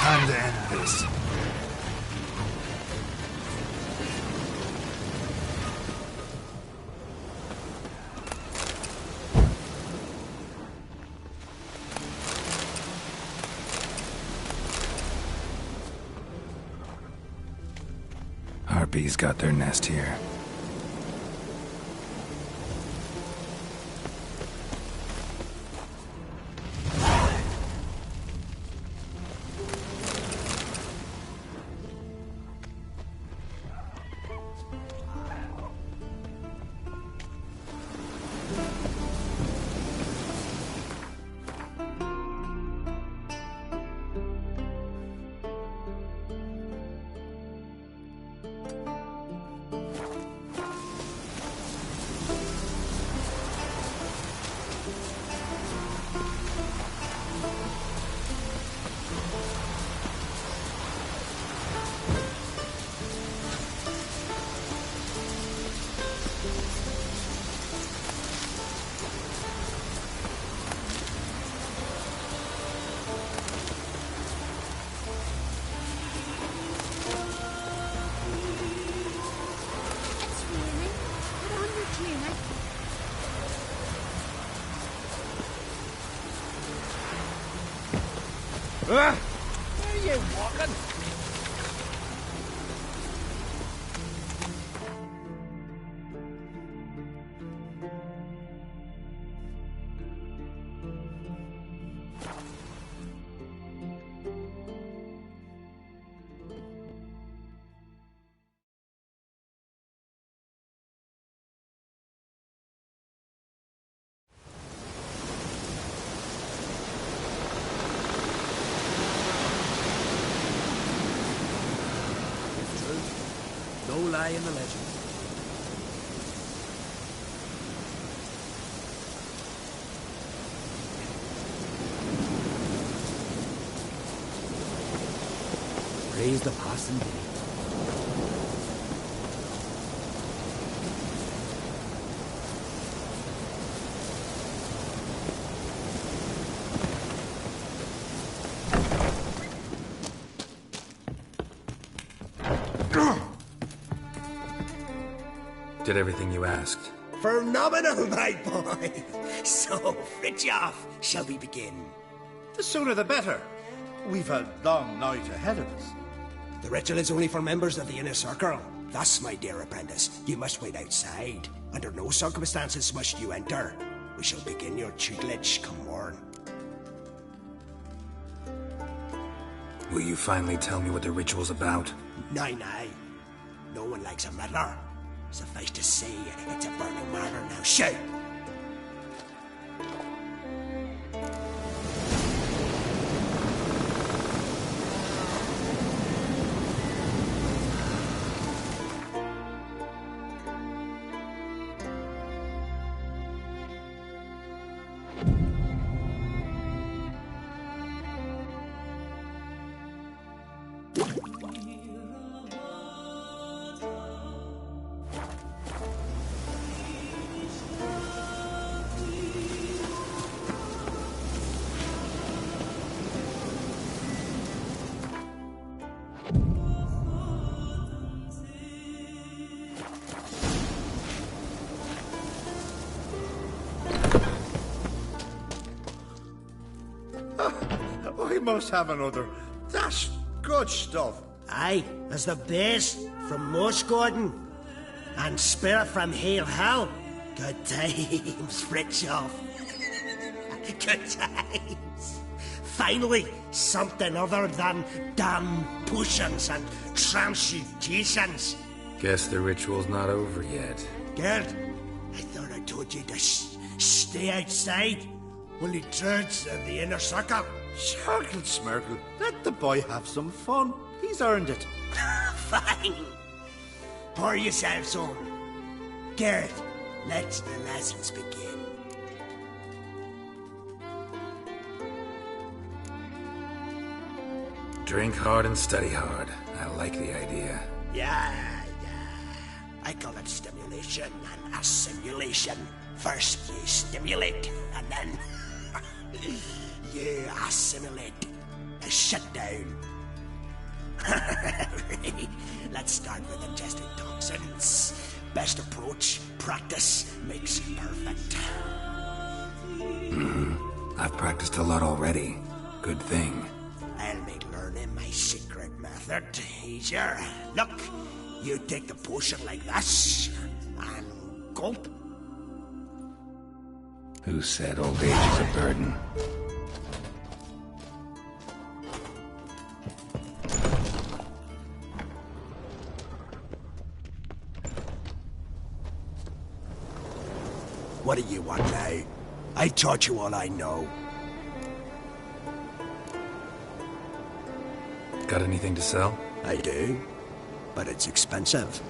Speaker 3: Time to end this.
Speaker 9: Harpies got their nest here.
Speaker 10: Where are you walking? No lie in the legend. Praise the passing day.
Speaker 9: Did everything you asked.
Speaker 17: Phenomenal, my boy. So, Fritjof, shall we begin?
Speaker 10: The sooner the better. We've a long night ahead of us.
Speaker 17: The ritual is only for members of the inner circle. Thus, my dear apprentice, you must wait outside. Under no circumstances must you enter. We shall begin your tutelage come morn.
Speaker 9: Will you finally tell me what the ritual's about?
Speaker 17: Nay. No one likes a meddler. Suffice to say, it's a burning matter now. Shout!
Speaker 10: We must have another. That's good stuff.
Speaker 17: Aye, as the base from Moss Gordon and Spirit from Hale Hell. Good times, Fritjof. Good times. Finally, something other than damn potions and transmutations.
Speaker 9: Guess the ritual's not over yet.
Speaker 17: Gerd, I thought I told you to stay outside. Only turds of the inner circle.
Speaker 10: Smirkle, Smirkle. Let the boy have some fun. He's earned it.
Speaker 17: Fine. Pour yourselves on. Gerd, let the lessons begin.
Speaker 9: Drink hard and study hard. I like the idea.
Speaker 17: Yeah. I call it stimulation and assimilation. First you stimulate, and then you assimilate. Now shut down. Let's start with ingesting toxins. Best approach, practice makes perfect.
Speaker 9: I've practiced a lot already. Good thing.
Speaker 17: I'll make learning my secret method easier. Look, you take the potion like this, and gulp.
Speaker 9: Who said old age is a burden?
Speaker 17: What do you want now? I taught you all I know.
Speaker 9: Got anything to sell?
Speaker 17: I do, but it's expensive.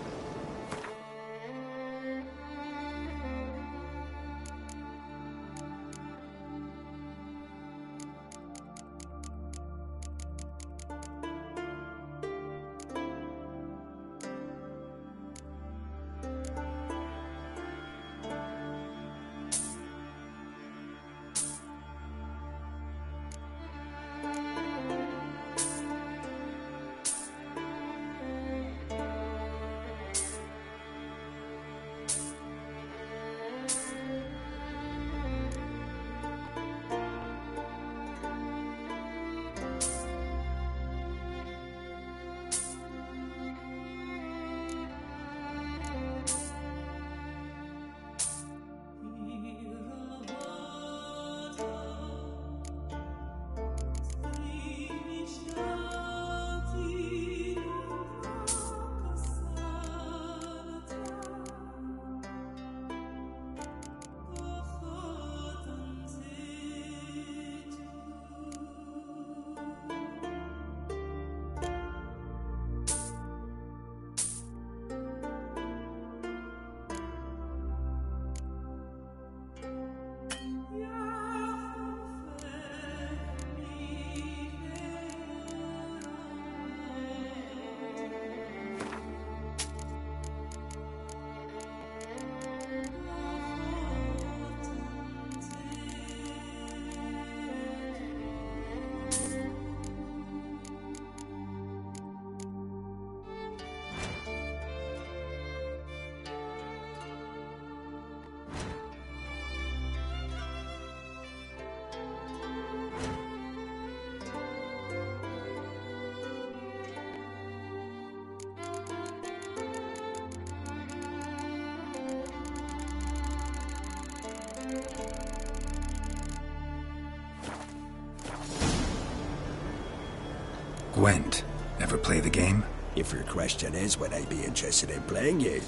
Speaker 9: Gwent. Ever play the game?
Speaker 17: If your question is, would I be interested in playing you?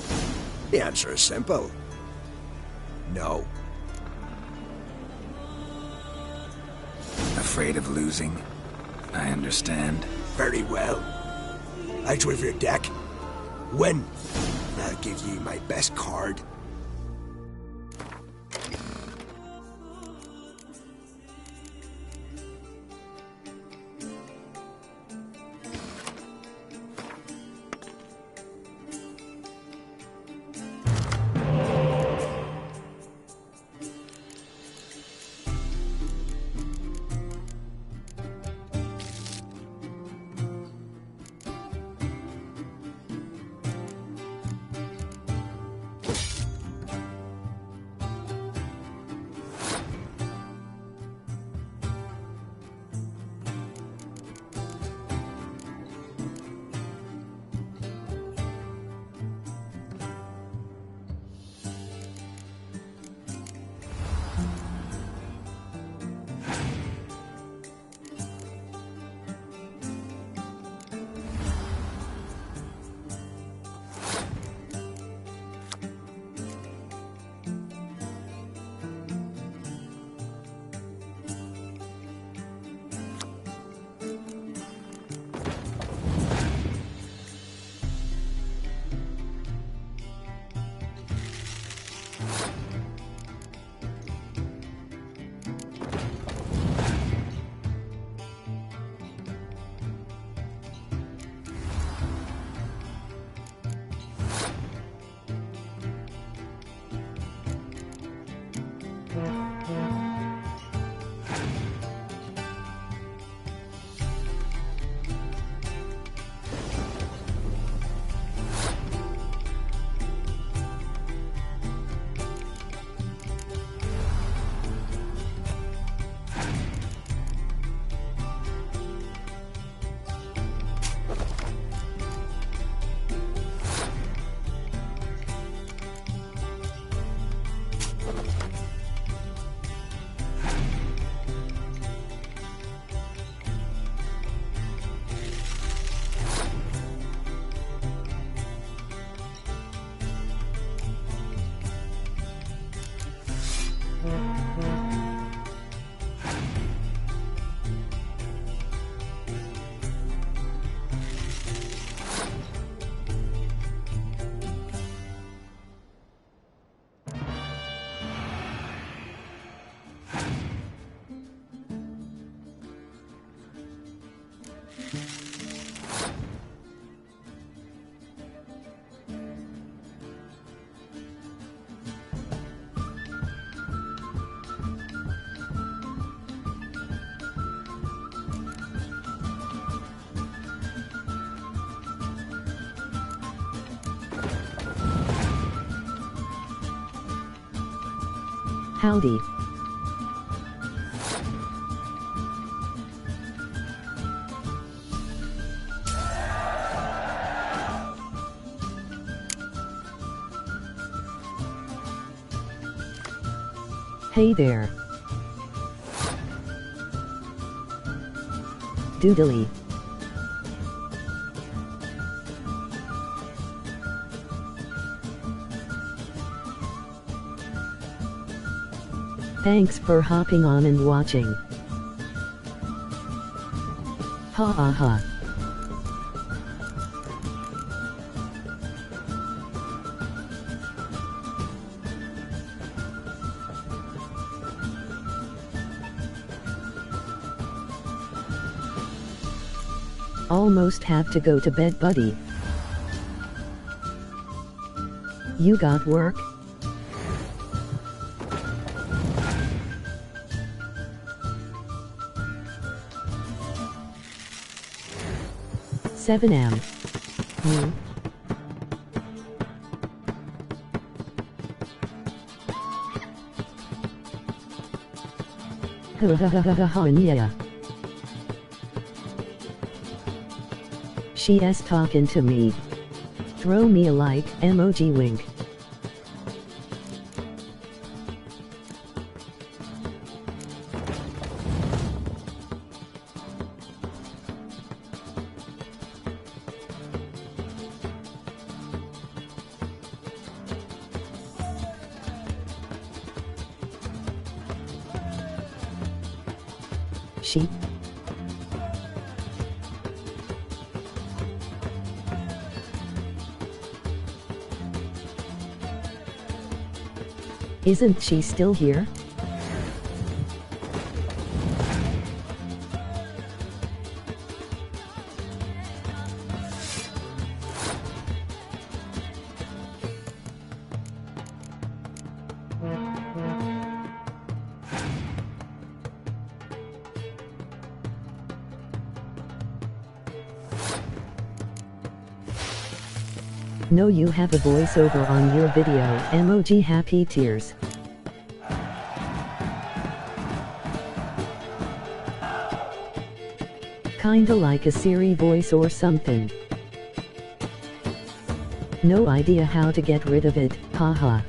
Speaker 17: The answer is simple. No.
Speaker 9: Afraid of losing? I understand.
Speaker 17: Very well. Out with your deck. Win. I'll give you my best card.
Speaker 6: Howdy. Hey there. Doodly. Thanks for hopping on and watching. Ha ha ha. Almost have to go to bed, buddy. You got work? Seven am. You. Yeah. She's talking to me. Throw me a like, emoji wink. She... Isn't she still here? No, you have a voiceover on your video, emoji happy tears. Kinda like a Siri voice or something. No idea how to get rid of it, haha.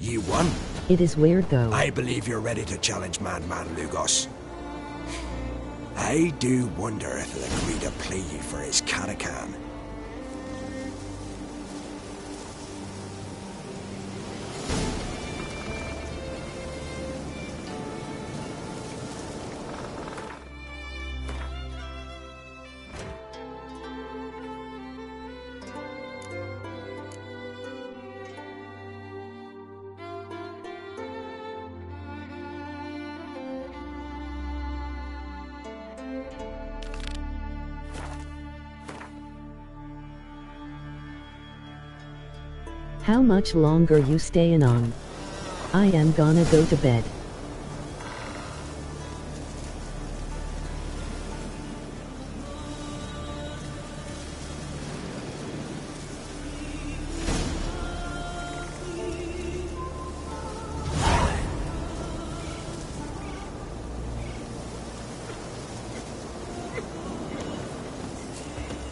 Speaker 17: You won.
Speaker 6: It is weird though.
Speaker 17: I believe you're ready to challenge Madman Lugos. I do wonder if he'll agree to play you for his catacan.
Speaker 6: How much longer you stayin' on? I am gonna go to bed.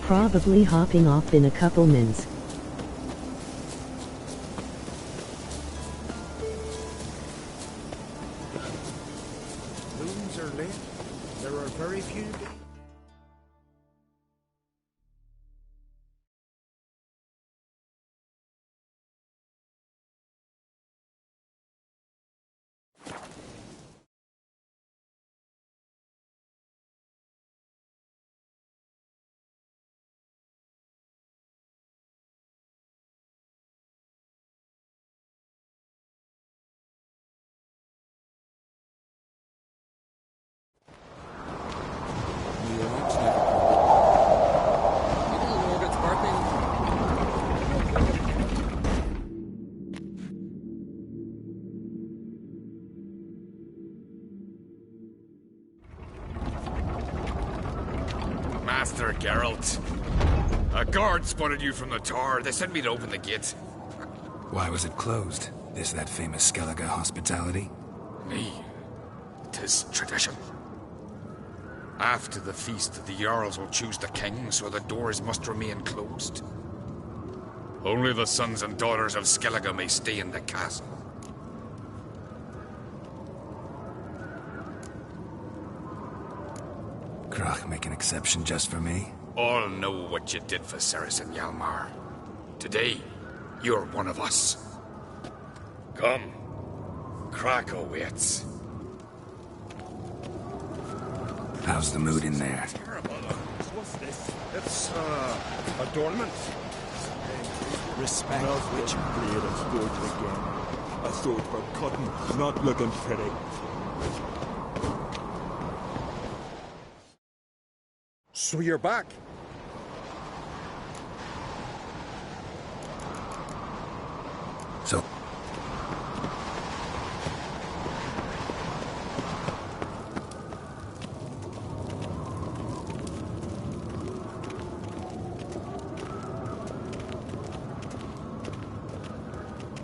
Speaker 6: Probably hopping off in a couple minutes.
Speaker 10: Rooms are lit. There are very few.
Speaker 5: Master Geralt. A guard spotted you from the tower. They sent me to open the gate.
Speaker 9: Why was it closed? Is that famous Skellige hospitality?
Speaker 5: Me. 'Tis tradition. After the feast, the Jarls will choose the king, so the doors must remain closed. Only the sons and daughters of Skellige may stay in the castle.
Speaker 9: Krach, make an exception just for me?
Speaker 5: All know what you did for Saracen Hjalmar. Today, you're one of us. Come. Krach awaits.
Speaker 9: How's the mood in there?
Speaker 10: What's this? It's, adornment.
Speaker 19: Respect. Not which blade and sword again. A sword for cutting, not looking pretty.
Speaker 10: So you're back.
Speaker 9: So...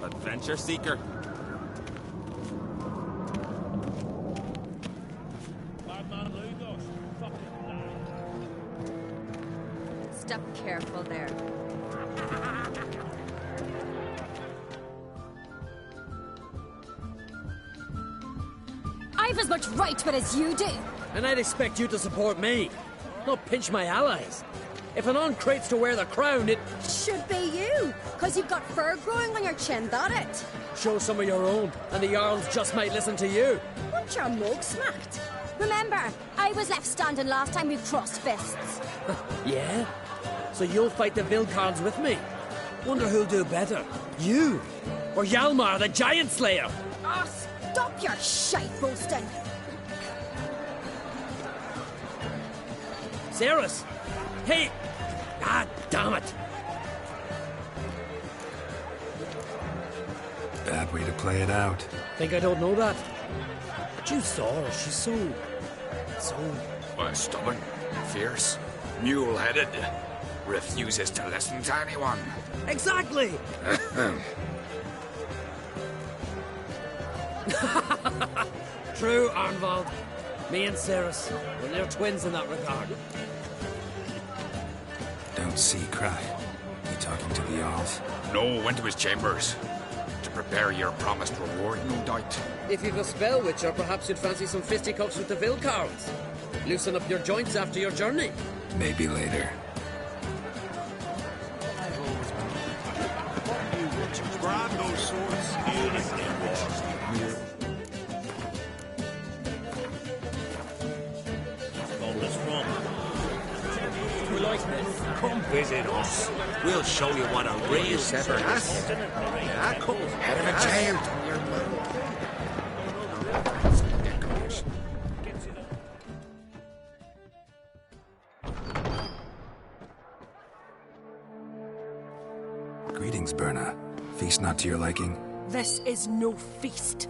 Speaker 19: Adventure seeker.
Speaker 11: Step careful there. I've as much right to it as you do.
Speaker 16: And I'd expect you to support me, not pinch my allies. If an on-crate's to wear the crown, it...
Speaker 11: Should be you, because you've got fur growing on your chin, that it?
Speaker 16: Show some of your own, and the Jarls just might listen to you.
Speaker 11: Want your mug smacked? Remember, I was left standing last time we crossed fists.
Speaker 16: Yeah? So you'll fight the Vilcards with me? Wonder who'll do better, you or Hjalmar the Giant Slayer?
Speaker 11: Ah, stop your shite roasting.
Speaker 16: Cerys! Hey! Ah, damn it!
Speaker 9: Bad way to play it out.
Speaker 16: Think I don't know that? But you saw her, she's so...
Speaker 5: Well, stubborn, fierce, mule-headed. Refuses to listen to anyone.
Speaker 16: Exactly! True, Arnvald. Me and Cerys, we're near twins in that regard.
Speaker 9: Don't see Cry. You talking to the Jarls?
Speaker 5: No, went to his chambers. To prepare your promised reward, no doubt.
Speaker 16: If you've a spell, Witcher, perhaps you'd fancy some fisticuffs with the Vilcards. Loosen up your joints after your journey.
Speaker 9: Maybe later.
Speaker 10: Grab those swords.
Speaker 4: We like this. Come visit us. We'll show you what a real sever has. Yeah, come.
Speaker 5: Head of a jail.
Speaker 9: Greetings, Berna. Feast not to your liking?
Speaker 11: This is no feast.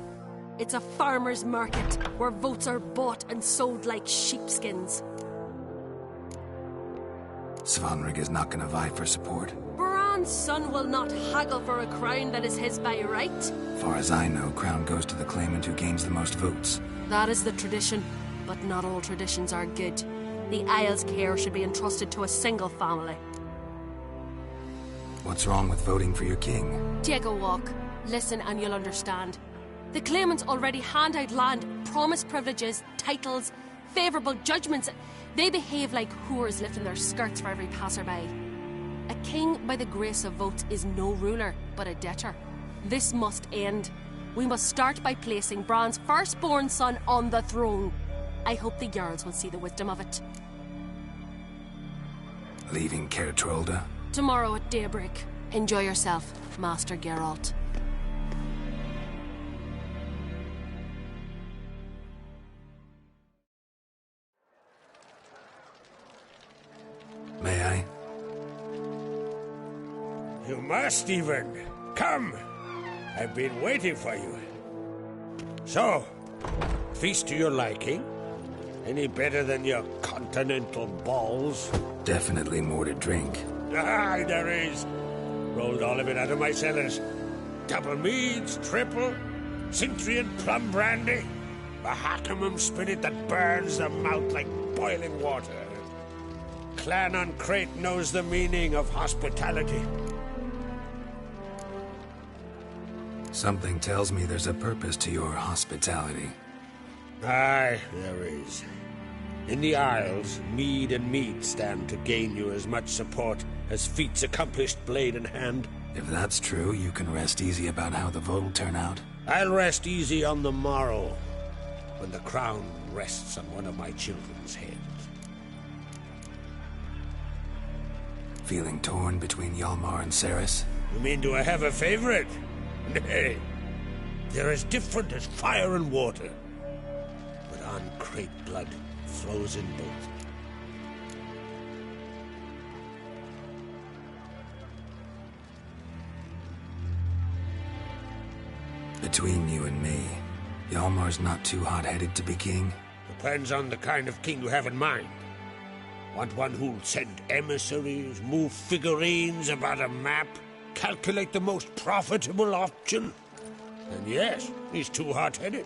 Speaker 11: It's a farmer's market where votes are bought and sold like sheepskins.
Speaker 9: Svanrig is not gonna vie for support.
Speaker 11: Bran's son will not haggle for a crown that is his by right.
Speaker 9: Far as I know, crown goes to the claimant who gains the most votes.
Speaker 11: That is the tradition, but not all traditions are good. The Isle's care should be entrusted to a single family.
Speaker 9: What's wrong with voting for your king?
Speaker 11: Take a walk. Listen and you'll understand. The claimants already hand out land, promise privileges, titles, favourable judgments. They behave like whores lifting their skirts for every passerby. A king by the grace of votes is no ruler, but a debtor. This must end. We must start by placing Bran's firstborn son on the throne. I hope the Jarls will see the wisdom of it.
Speaker 9: Leaving Caer Trolda?
Speaker 11: Tomorrow at daybreak. Enjoy yourself, Master Geralt.
Speaker 9: May I?
Speaker 4: You must even. Come. I've been waiting for you. So, feast to your liking? Any better than your continental balls?
Speaker 9: Definitely more to drink.
Speaker 4: Aye, there is. Rolled all of it out of my cellars. Double meads, triple, Cintrian plum brandy, a Hackamum spirit that burns the mouth like boiling water. Clan on Crate knows the meaning of hospitality.
Speaker 9: Something tells me there's a purpose to your hospitality.
Speaker 4: Aye, there is. In the Isles, mead and meat stand to gain you as much support as feats accomplished blade in hand.
Speaker 9: If that's true, you can rest easy about how the vote will turn out.
Speaker 4: I'll rest easy on the morrow, when the crown rests on one of my children's heads.
Speaker 9: Feeling torn between Hjalmar and Cerys?
Speaker 4: You mean, do I have a favorite? Nay. They're as different as fire and water. But on Crate blood flows in both.
Speaker 9: Between you and me, Hjalmar's not too hot-headed to be king?
Speaker 4: Depends on the kind of king you have in mind. Want one who'll send emissaries, move figurines about a map, calculate the most profitable option? Then yes, he's too hot-headed.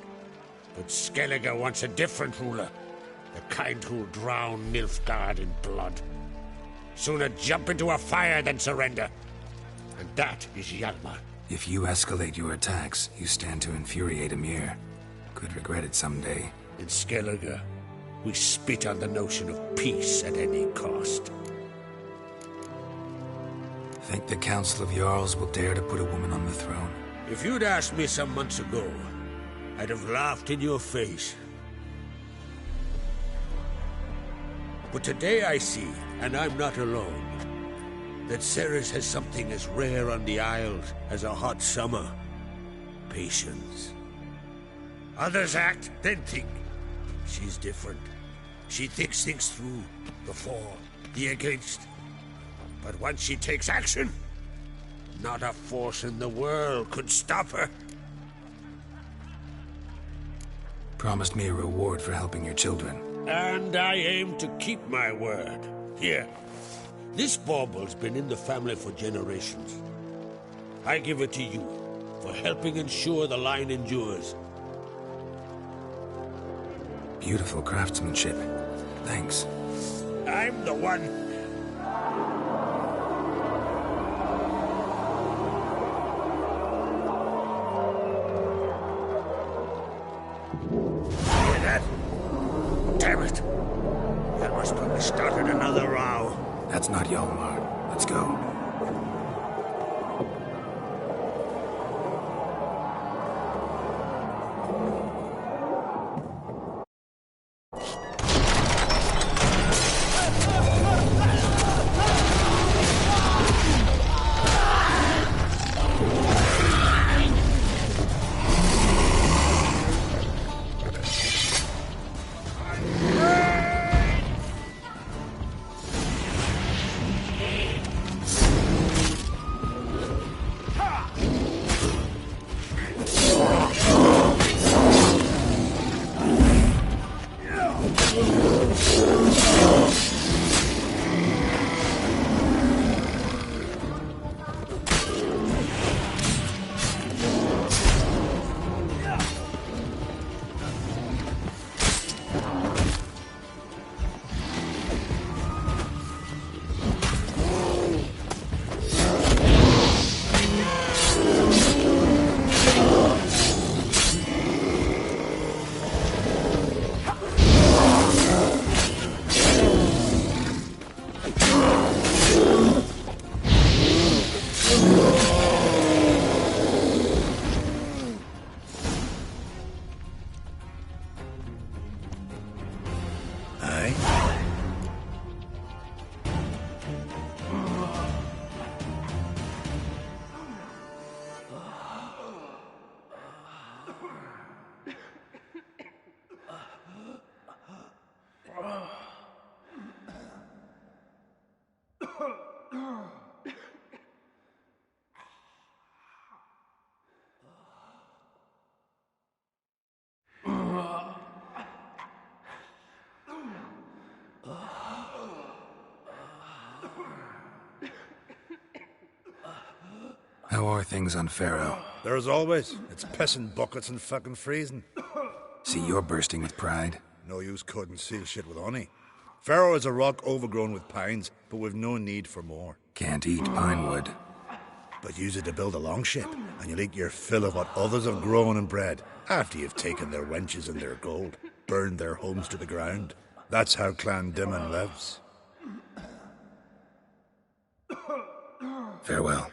Speaker 4: But Skellige wants a different ruler. The kind who'll drown Nilfgaard in blood. Sooner jump into a fire than surrender. And that is Hjalmar.
Speaker 9: If you escalate your attacks, you stand to infuriate Emir. Could regret it someday.
Speaker 4: In Skellige, we spit on the notion of peace at any cost.
Speaker 9: Think the Council of Jarls will dare to put a woman on the throne?
Speaker 4: If you'd asked me some months ago, I'd have laughed in your face. But today I see, and I'm not alone, that Ceres has something as rare on the Isles as a hot summer. Patience. Others act, then think. She's different. She thinks things through, the for, the against. But once she takes action, not a force in the world could stop her.
Speaker 9: Promised me a reward for helping your children.
Speaker 4: And I aim to keep my word. Here, this bauble's been in the family for generations. I give it to you for helping ensure the line endures.
Speaker 9: Beautiful craftsmanship. Thanks.
Speaker 4: I'm the one. Hear that? Damn it! That must have started another row.
Speaker 9: That's not Hjalmar. Let's go. How are things on Pharaoh?
Speaker 10: There as always. It's pissing buckets and fucking freezing.
Speaker 9: See, you're bursting with pride.
Speaker 10: No use couldn't seal shit with honey. Pharaoh is a rock overgrown with pines, but we've no need for more.
Speaker 9: Can't eat pine wood.
Speaker 10: But use it to build a longship, and you'll eat your fill of what others have grown and bred, after you've taken their wenches and their gold, burned their homes to the ground. That's how Clan Dimon lives.
Speaker 9: Farewell.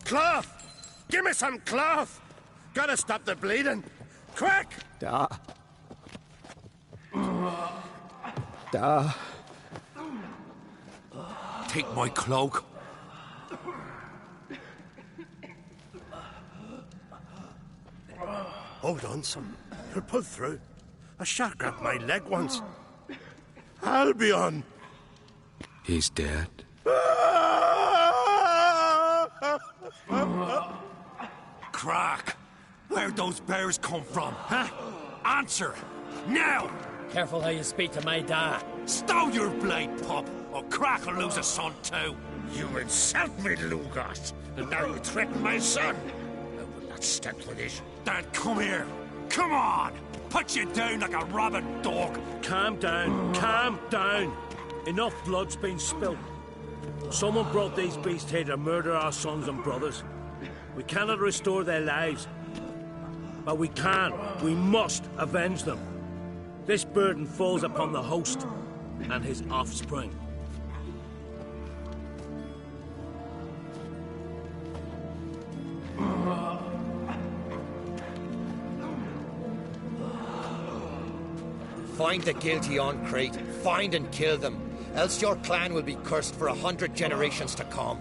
Speaker 4: Cloth! Give me some cloth! Gotta stop the bleeding! Quick!
Speaker 14: Da. Da.
Speaker 3: Take my cloak.
Speaker 4: Hold on, son. You'll pull through. A shark grabbed my leg once. Albion!
Speaker 9: He's dead.
Speaker 3: Crack! Where'd those bears come from, huh? Answer! Now!
Speaker 16: Careful how you speak to my dad.
Speaker 3: Stow your blade, pup, or Crack will lose a son too.
Speaker 4: You insult me, Lugos, and now you threaten my son. I will not stand for this.
Speaker 3: Dad, come here. Come on!
Speaker 10: put you down like a rabid dog. Calm down, calm down. Enough blood's been spilt. Someone brought these beasts here to murder our sons and brothers. We cannot restore their lives. But we must avenge them. This burden falls upon the host and his offspring.
Speaker 8: Find the guilty on Crete. Find and kill them. Else your clan will be cursed for 100 generations to come.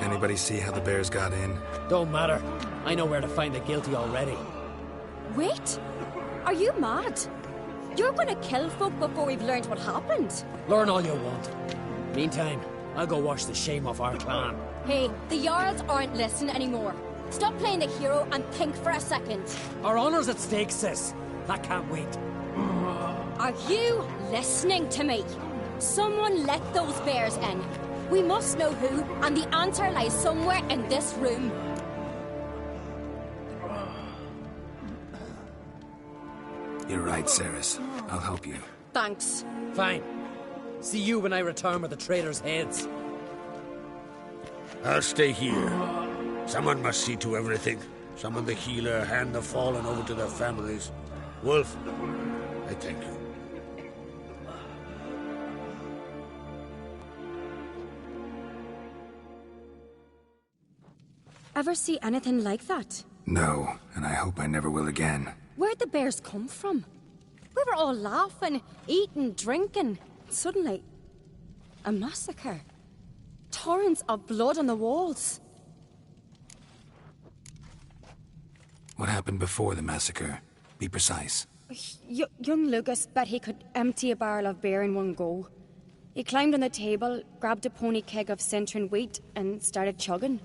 Speaker 9: Anybody see how the bears got in?
Speaker 16: Don't matter. I know where to find the guilty already.
Speaker 11: Wait! Are you mad? You're gonna kill folk before we've learned what happened?
Speaker 16: Learn all you want. Meantime, I'll go wash the shame off our clan.
Speaker 11: Hey, the Jarls aren't listening anymore. Stop playing the hero and think for a second.
Speaker 16: Our honor's at stake, sis. That can't wait.
Speaker 11: Are you listening to me? Someone let those bears in. We must know who, and the answer lies somewhere in this room.
Speaker 9: You're right, Ceres. I'll help you.
Speaker 11: Thanks.
Speaker 16: Fine. See you when I return with the traitors' heads.
Speaker 4: I'll stay here. Someone must see to everything. Summon the healer, hand the fallen over to their families. Wolf, I thank you.
Speaker 11: Ever see anything like that?
Speaker 9: No, and I hope I never will again.
Speaker 11: Where'd the bears come from? We were all laughing, eating, drinking. Suddenly, a massacre. Torrents of blood on the walls.
Speaker 9: What happened before the massacre? Be precise.
Speaker 11: Young Lucas bet he could empty a barrel of beer in one go. He climbed on the table, grabbed a pony keg of Centron wheat, and started chugging.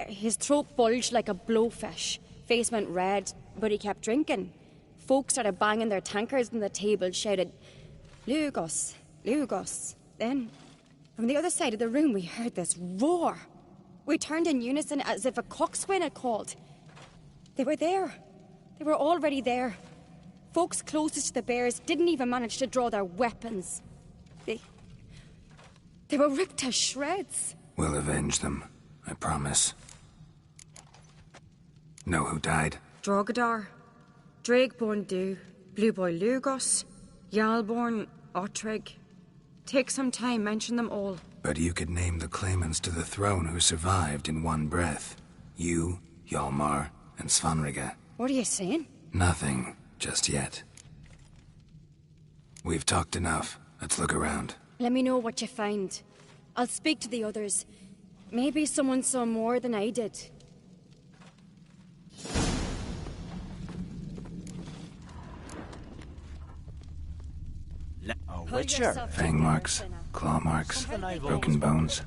Speaker 11: His throat bulged like a blowfish. Face went red, but he kept drinking. Folks started banging their tankards on the table, shouted, "Lugos, Lugos." Then, from the other side of the room, we heard this roar. We turned in unison as if a coxswain had called. They were there. They were already there. Folks closest to the bears didn't even manage to draw their weapons. They were ripped to shreds.
Speaker 9: We'll avenge them, I promise. Know who died?
Speaker 11: Drogadar, Drakeborn Du, Blue Boy Lugos, Jarlborn, Ottrig. Take some time, mention them all.
Speaker 9: But you could name the claimants to the throne who survived in one breath. You, Hjalmar, and Svanrige.
Speaker 11: What are you saying?
Speaker 9: Nothing, just yet. We've talked enough. Let's look around.
Speaker 11: Let me know what you find. I'll speak to the others. Maybe someone saw more than I did.
Speaker 18: Witcher?
Speaker 9: Fang marks, claw marks, broken bones.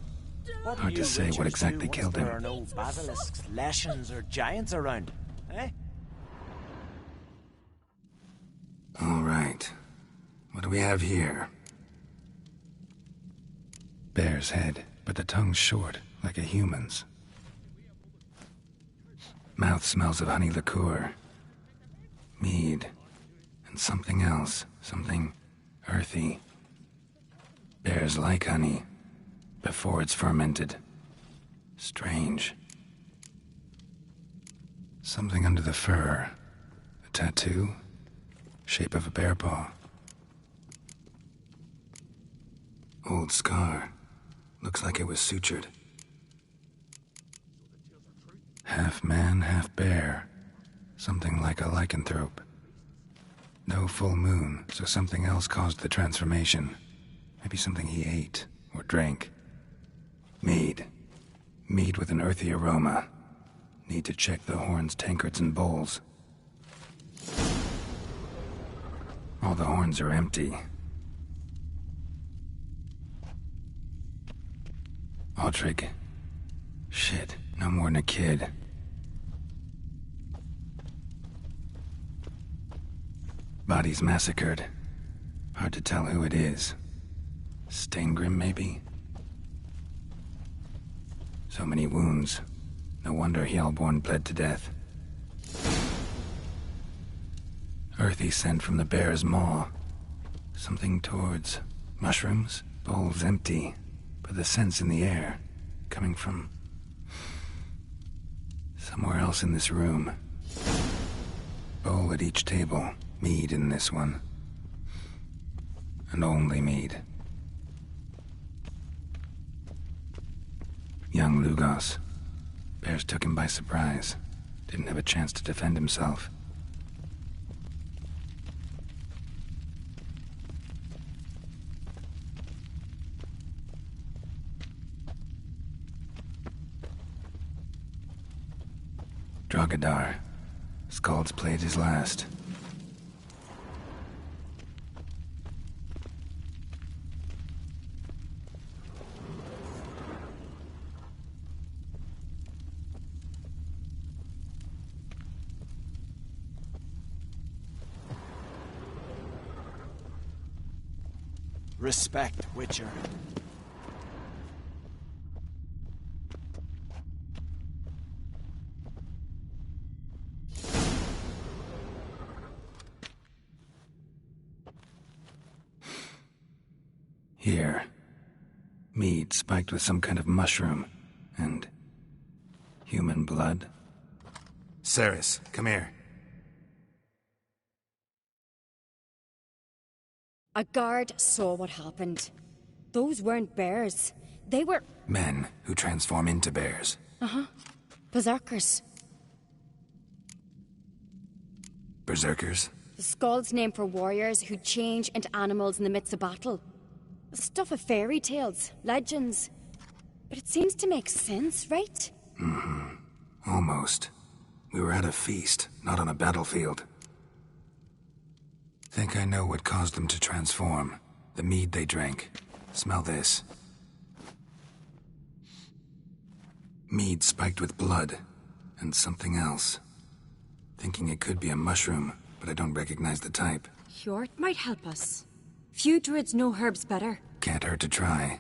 Speaker 9: Hard to say what exactly killed him.
Speaker 18: There are no basilisks, leshens, or giants around, eh?
Speaker 9: All right. What do we have here? Bear's head, but the tongue's short, like a human's. Mouth smells of honey liqueur. Mead. And something else. Something earthy. Bears like honey. Before it's fermented. Strange. Something under the fur. A tattoo? Shape of a bear paw. Old scar. Looks like it was sutured. Half man, half bear. Something like a lycanthrope. No full moon, so something else caused the transformation. Maybe something he ate or drank. Mead. Mead with an earthy aroma. Need to check the horns, tankards, and bowls. All the horns are empty. Ottrig. Shit, no more than a kid. Bodies massacred. Hard to tell who it is. Staingrim, maybe? So many wounds. No wonder Hellborn bled to death. Earthy scent from the bear's maw. Something towards mushrooms? Bowl's empty, but the scent's in the air. Coming from somewhere else in this room. Bowl at each table. Mead in this one. And only mead. Young Lugos. Bears took him by surprise. Didn't have a chance to defend himself. Drogadar. Skald's played his last.
Speaker 18: Respect, Witcher.
Speaker 9: Here. Mead spiked with some kind of mushroom. And human blood. Ceres, come here.
Speaker 11: A guard saw what happened. Those weren't bears. They were...
Speaker 9: Men who transform into bears.
Speaker 11: Uh-huh. Berserkers.
Speaker 9: Berserkers?
Speaker 11: The Skald's name for warriors who change into animals in the midst of battle. The stuff of fairy tales, legends. But it seems to make sense, right?
Speaker 9: Mm-hmm. Almost. We were at a feast, not on a battlefield. Think I know what caused them to transform. The mead they drank. Smell this. Mead spiked with blood. And something else. Thinking it could be a mushroom, but I don't recognize the type.
Speaker 11: Hjort might help us. Few druids know herbs better.
Speaker 9: Can't hurt to try.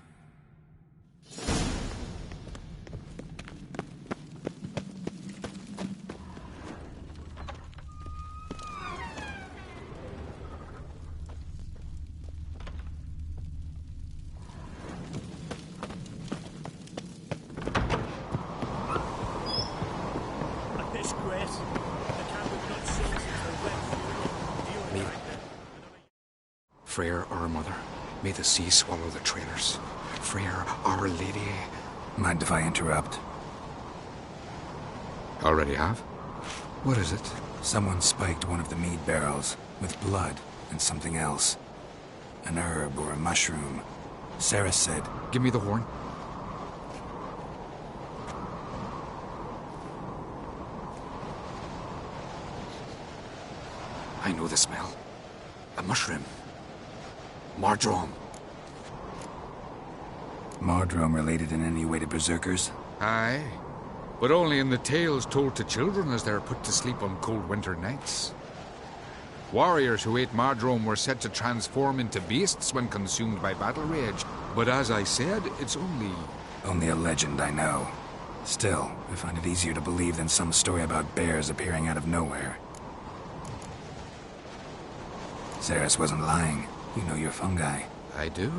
Speaker 5: Freyr, our mother, may the sea swallow the traitors. Freyr, our lady.
Speaker 9: Mind if I interrupt?
Speaker 5: Already have? What is it?
Speaker 9: Someone spiked one of the mead barrels with blood and something else. An herb or a mushroom. Sarah said...
Speaker 5: Give me the horn. I know the smell. A mushroom. Mardrome.
Speaker 9: Mardrome related in any way to berserkers?
Speaker 5: Aye. But only in the tales told to children as they're put to sleep on cold winter nights. Warriors who ate Mardrome were said to transform into beasts when consumed by battle rage. But as I said, it's only...
Speaker 9: Only a legend, I know. Still, I find it easier to believe than some story about bears appearing out of nowhere. Ceres wasn't lying. You know your fungi.
Speaker 5: I do.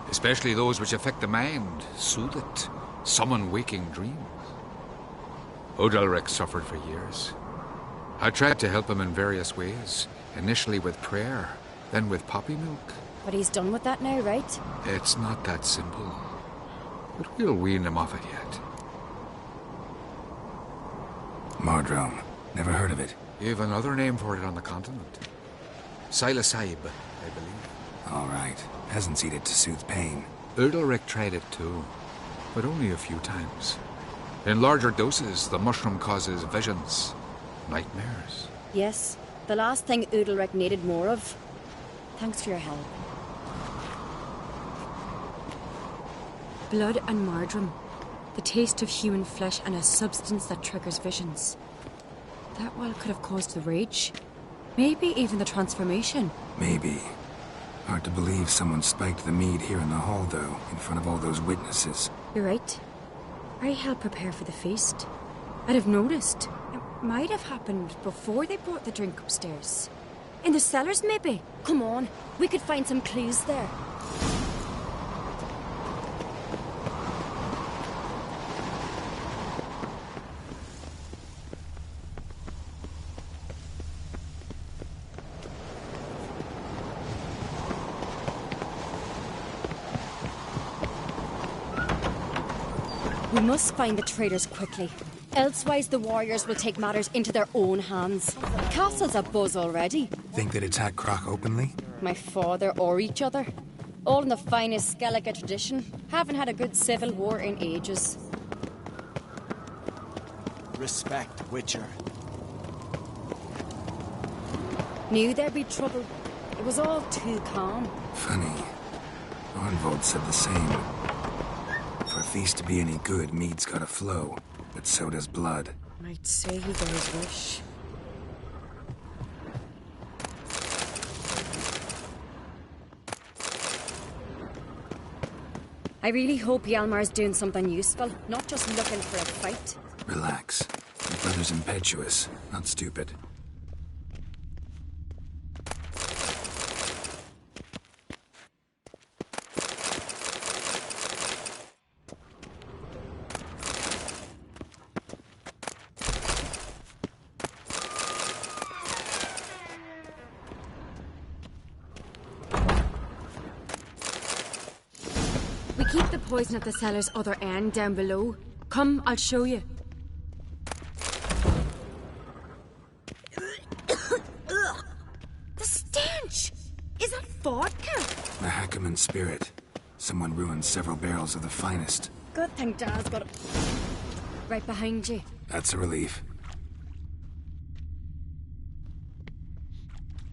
Speaker 5: Especially those which affect the mind, soothe it, summon waking dreams. Odalric suffered for years. I tried to help him in various ways, initially with prayer, then with poppy milk.
Speaker 11: But he's done with that now, right?
Speaker 5: It's not that simple. But we'll wean him off it yet.
Speaker 9: Mardrome. Never heard of it.
Speaker 5: You've another name for it on the continent. Silasaib, I believe.
Speaker 9: All right. Peasants eat it to soothe pain.
Speaker 5: Odalric tried it too, but only a few times. In larger doses, the mushroom causes visions, nightmares.
Speaker 11: Yes, the last thing Udalric needed more of. Thanks for your help. Blood and Mardrome. The taste of human flesh and a substance that triggers visions. That well could have caused the rage. Maybe even the transformation.
Speaker 9: Maybe. Hard to believe someone spiked the mead here in the hall, though, in front of all those witnesses.
Speaker 11: You're right. I helped prepare for the feast. I'd have noticed. It might have happened before they brought the drink upstairs. In the cellars, maybe?
Speaker 20: Come on, we could find some clues there. We must find the traitors quickly. Elsewise, the warriors will take matters into their own hands. The castle's abuzz already.
Speaker 9: Think they'd attack Croc openly?
Speaker 20: My father or each other. All in the finest Skellige tradition. Haven't had a good civil war in ages.
Speaker 18: Respect, Witcher.
Speaker 20: Knew there'd be trouble. It was all too calm.
Speaker 9: Funny. Arnvold said the same. For a feast to be any good, mead's gotta flow. But so does blood.
Speaker 11: Might say he got his wish.
Speaker 20: I really hope Hjalmar's doing something useful, not just looking for a fight.
Speaker 9: Relax. Your brother's impetuous, not stupid.
Speaker 11: Keep the poison at the cellar's other end, down below. Come, I'll show you. The stench! Is that vodka?
Speaker 9: The Hackerman spirit. Someone ruined several barrels of the finest.
Speaker 20: Good thing Dad's got it right behind you.
Speaker 9: That's a relief.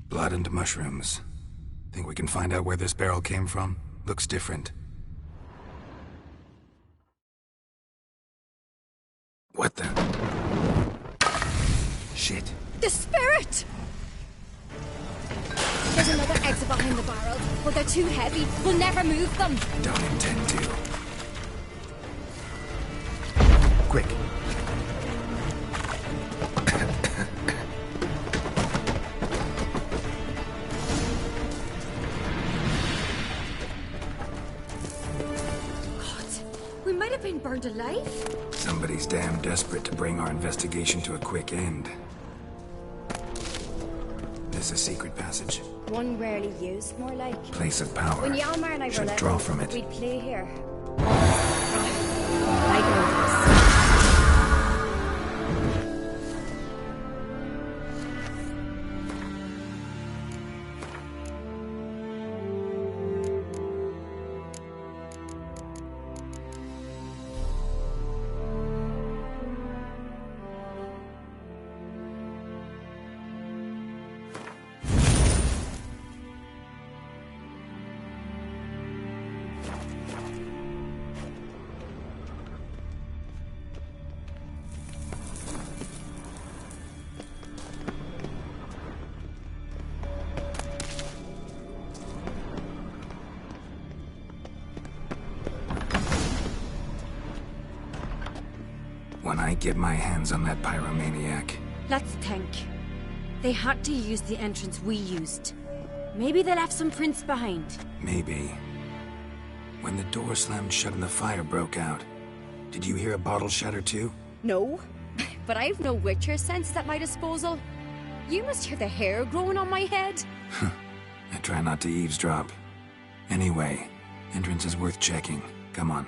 Speaker 9: Blood and mushrooms. Think we can find out where this barrel came from? Looks different. What the? Shit.
Speaker 20: The spirit! There's another exit behind the barrel, but they're too heavy. We'll never move them.
Speaker 9: Don't intend to. Quick.
Speaker 11: God, we might have been burned alive.
Speaker 9: Somebody's damn desperate to bring our investigation to a quick end. This a secret passage.
Speaker 20: One rarely used, more like.
Speaker 9: Place of power.
Speaker 20: When Hjalmar and I
Speaker 9: should
Speaker 20: were
Speaker 9: draw
Speaker 20: little,
Speaker 9: from it.
Speaker 20: we'd play here. I know this.
Speaker 9: When I get my hands on that pyromaniac.
Speaker 11: Let's think. They had to use the entrance we used. Maybe they left some prints behind.
Speaker 9: Maybe. When the door slammed shut and the fire broke out, did you hear a bottle shatter too?
Speaker 20: No, but I've no Witcher sense at my disposal. You must hear the hair growing on my head.
Speaker 9: I try not to eavesdrop. Anyway, entrance is worth checking. Come on.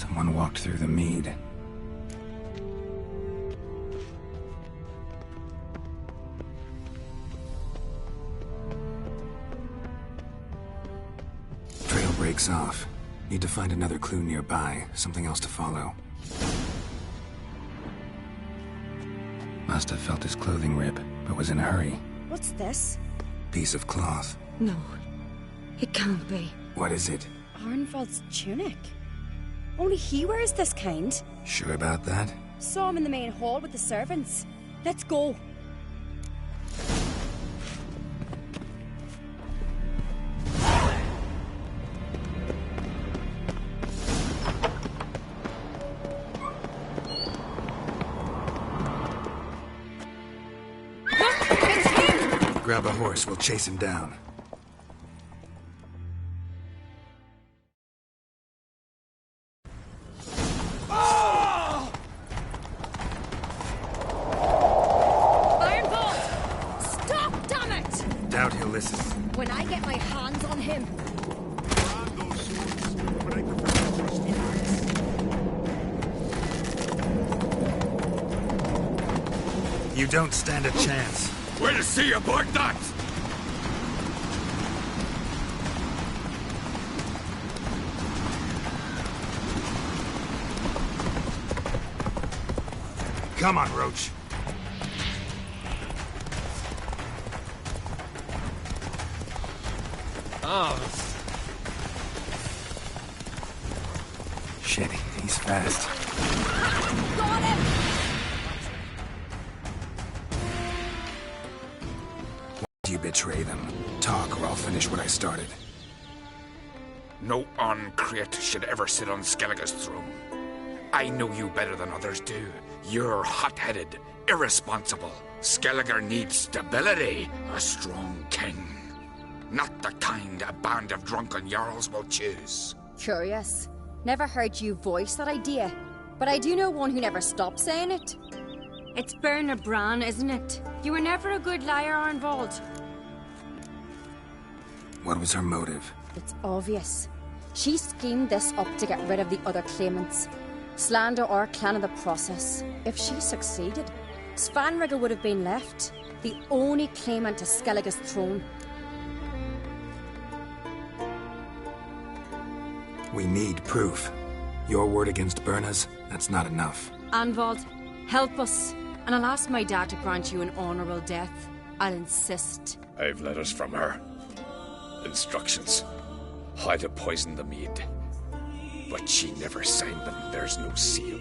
Speaker 9: Someone walked through the mead. Trail breaks off. Need to find another clue nearby, something else to follow. Must have felt his clothing rip, but was in a hurry.
Speaker 11: What's this?
Speaker 9: Piece of cloth.
Speaker 11: No. It can't be.
Speaker 9: What is it?
Speaker 11: Arnvald's tunic. Only he wears this kind.
Speaker 9: Sure about that?
Speaker 11: Saw him in the main hall with the servants. Let's go.
Speaker 9: Grab a horse, we'll chase him down.
Speaker 11: When I get my hands on him.
Speaker 9: You don't stand a chance.
Speaker 5: Where to see aboard that?
Speaker 9: Come on, Roach.
Speaker 16: Oh.
Speaker 9: Shit, he's fast.
Speaker 11: Got him!
Speaker 9: Why'd you betray them? Talk or I'll finish what I started.
Speaker 5: No on-crate should ever sit on Skellige's throne. I know you better than others do. You're hot-headed, irresponsible. Skellige needs stability, a strong king. Not the kind a band of drunken jarls will choose.
Speaker 20: Curious. Never heard you voice that idea. But I do know one who never stops saying it.
Speaker 11: It's Berna Bran, isn't it? You were never a good liar, Arnvald.
Speaker 9: What was her motive?
Speaker 20: It's obvious. She schemed this up to get rid of the other claimants. Slander our clan in the process. If she succeeded, Svanrige would have been left, the only claimant to Skellige's throne.
Speaker 9: We need proof. Your word against Berna's, that's not enough.
Speaker 11: Arnvald, help us. And I'll ask my dad to grant you an honourable death. I'll insist.
Speaker 5: I've letters from her. Instructions. How to poison the mead. But she never signed them. There's no seal.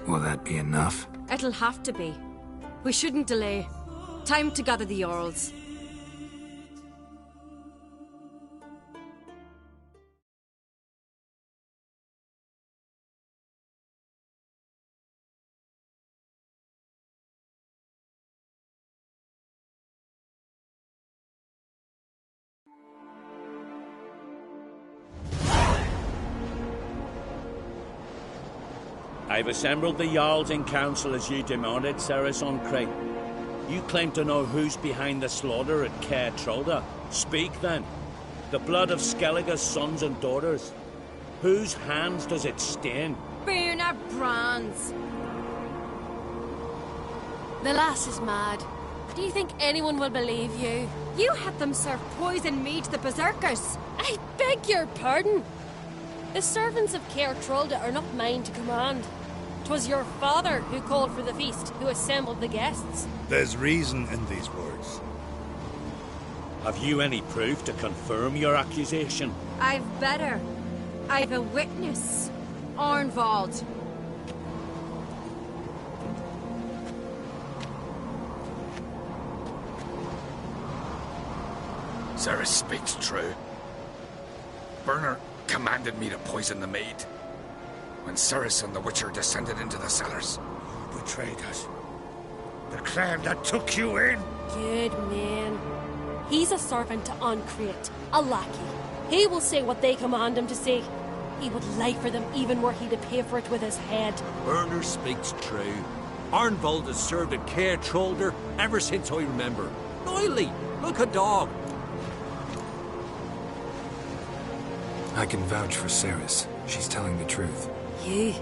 Speaker 9: Will that be enough?
Speaker 11: It'll have to be. We shouldn't delay. Time to gather the Jarls.
Speaker 21: I've assembled the Jarls in council as you demanded, Ceres on Crate. You claim to know who's behind the slaughter at Caer Trolda. Speak then. The blood of Skellige's sons and daughters. Whose hands does it stain?
Speaker 11: Berna Bran's.
Speaker 22: The lass is mad. Do you think anyone will believe you?
Speaker 11: You had them serve poison mead to the berserkers.
Speaker 22: I beg your pardon. The servants of Caer Trolda are not mine to command. 'Twas your father who called for the feast, who assembled the guests.
Speaker 10: There's reason in these words.
Speaker 21: Have you any proof to confirm your accusation?
Speaker 11: I've better. I've a witness. Arnvald.
Speaker 5: Ceres speaks true. Berna commanded me to poison the maid. When Ceres and the Witcher descended into the cellars.
Speaker 4: You betrayed us. The clan that took you in.
Speaker 22: Good man. He's a servant to Ancrate, a lackey. He will say what they command him to say. He would lie for them even were he to pay for it with his head.
Speaker 16: Berner speaks true. Arnvald has served at Caer Trolda ever since I remember. Noily, look a dog.
Speaker 9: I can vouch for Ceres. She's telling the truth.
Speaker 22: You?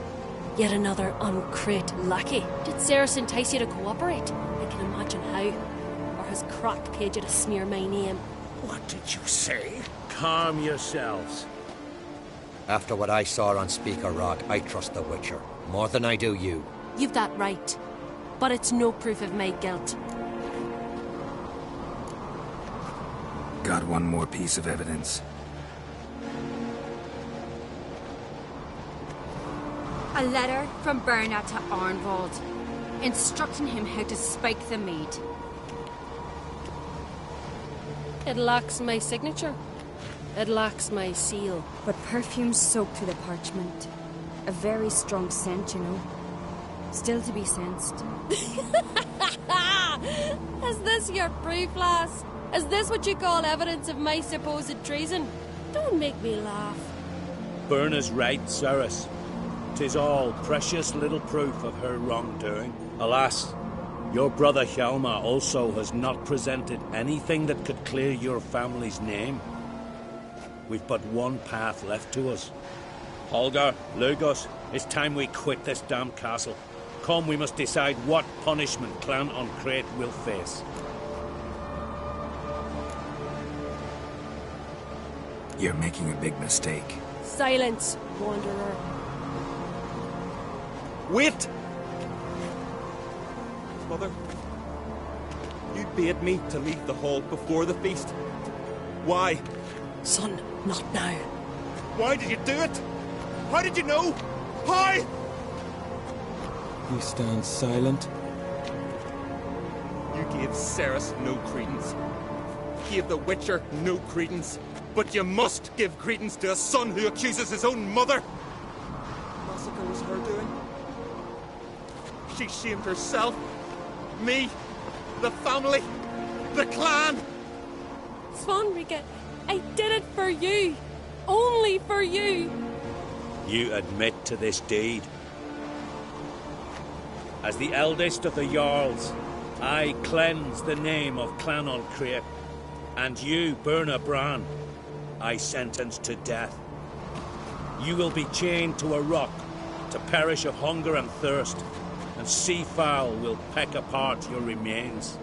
Speaker 22: Yet another uncrate lackey. Did Ceres entice you to cooperate? I can imagine how. Or has Crack paid you to smear my name?
Speaker 4: What did you say?
Speaker 21: Calm yourselves.
Speaker 8: After what I saw on Speaker Rock, I trust the Witcher. More than I do you.
Speaker 22: You've that right. But it's no proof of my guilt.
Speaker 9: Got one more piece of evidence.
Speaker 11: A letter from Berna to Arnvald, instructing him how to spike the mead.
Speaker 22: It lacks my signature. It lacks my seal.
Speaker 11: But perfume soaked through the parchment. A very strong scent, you know. Still to be sensed.
Speaker 22: Is this your proof, lass? Is this what you call evidence of my supposed treason? Don't make me laugh.
Speaker 21: Berna's right, Ceres. 'Tis all precious little proof of her wrongdoing. Alas, your brother Hjalmar also has not presented anything that could clear your family's name. We've but one path left to us. Holger, Lugos, it's time we quit this damn castle. Come, we must decide what punishment Clan on Crete will face.
Speaker 9: You're making a big mistake.
Speaker 22: Silence, wanderer.
Speaker 19: Wait! Mother, you bade me to leave the hall before the feast. Why?
Speaker 22: Son, not now.
Speaker 19: Why did you do it? How did you know? How?
Speaker 7: You stand silent.
Speaker 19: You gave Ceres no credence. Gave the Witcher no credence. But you must give credence to a son who accuses his own mother. Massacre was her doing. She shamed herself, me, the family, the clan.
Speaker 22: Svanrika, I did it for you. Only for you.
Speaker 21: You admit to this deed. As the eldest of the Jarls, I cleanse the name of Clan on Crete, and you, Berna Bran, I sentence to death. You will be chained to a rock to perish of hunger and thirst, and sea fowl will peck apart your remains.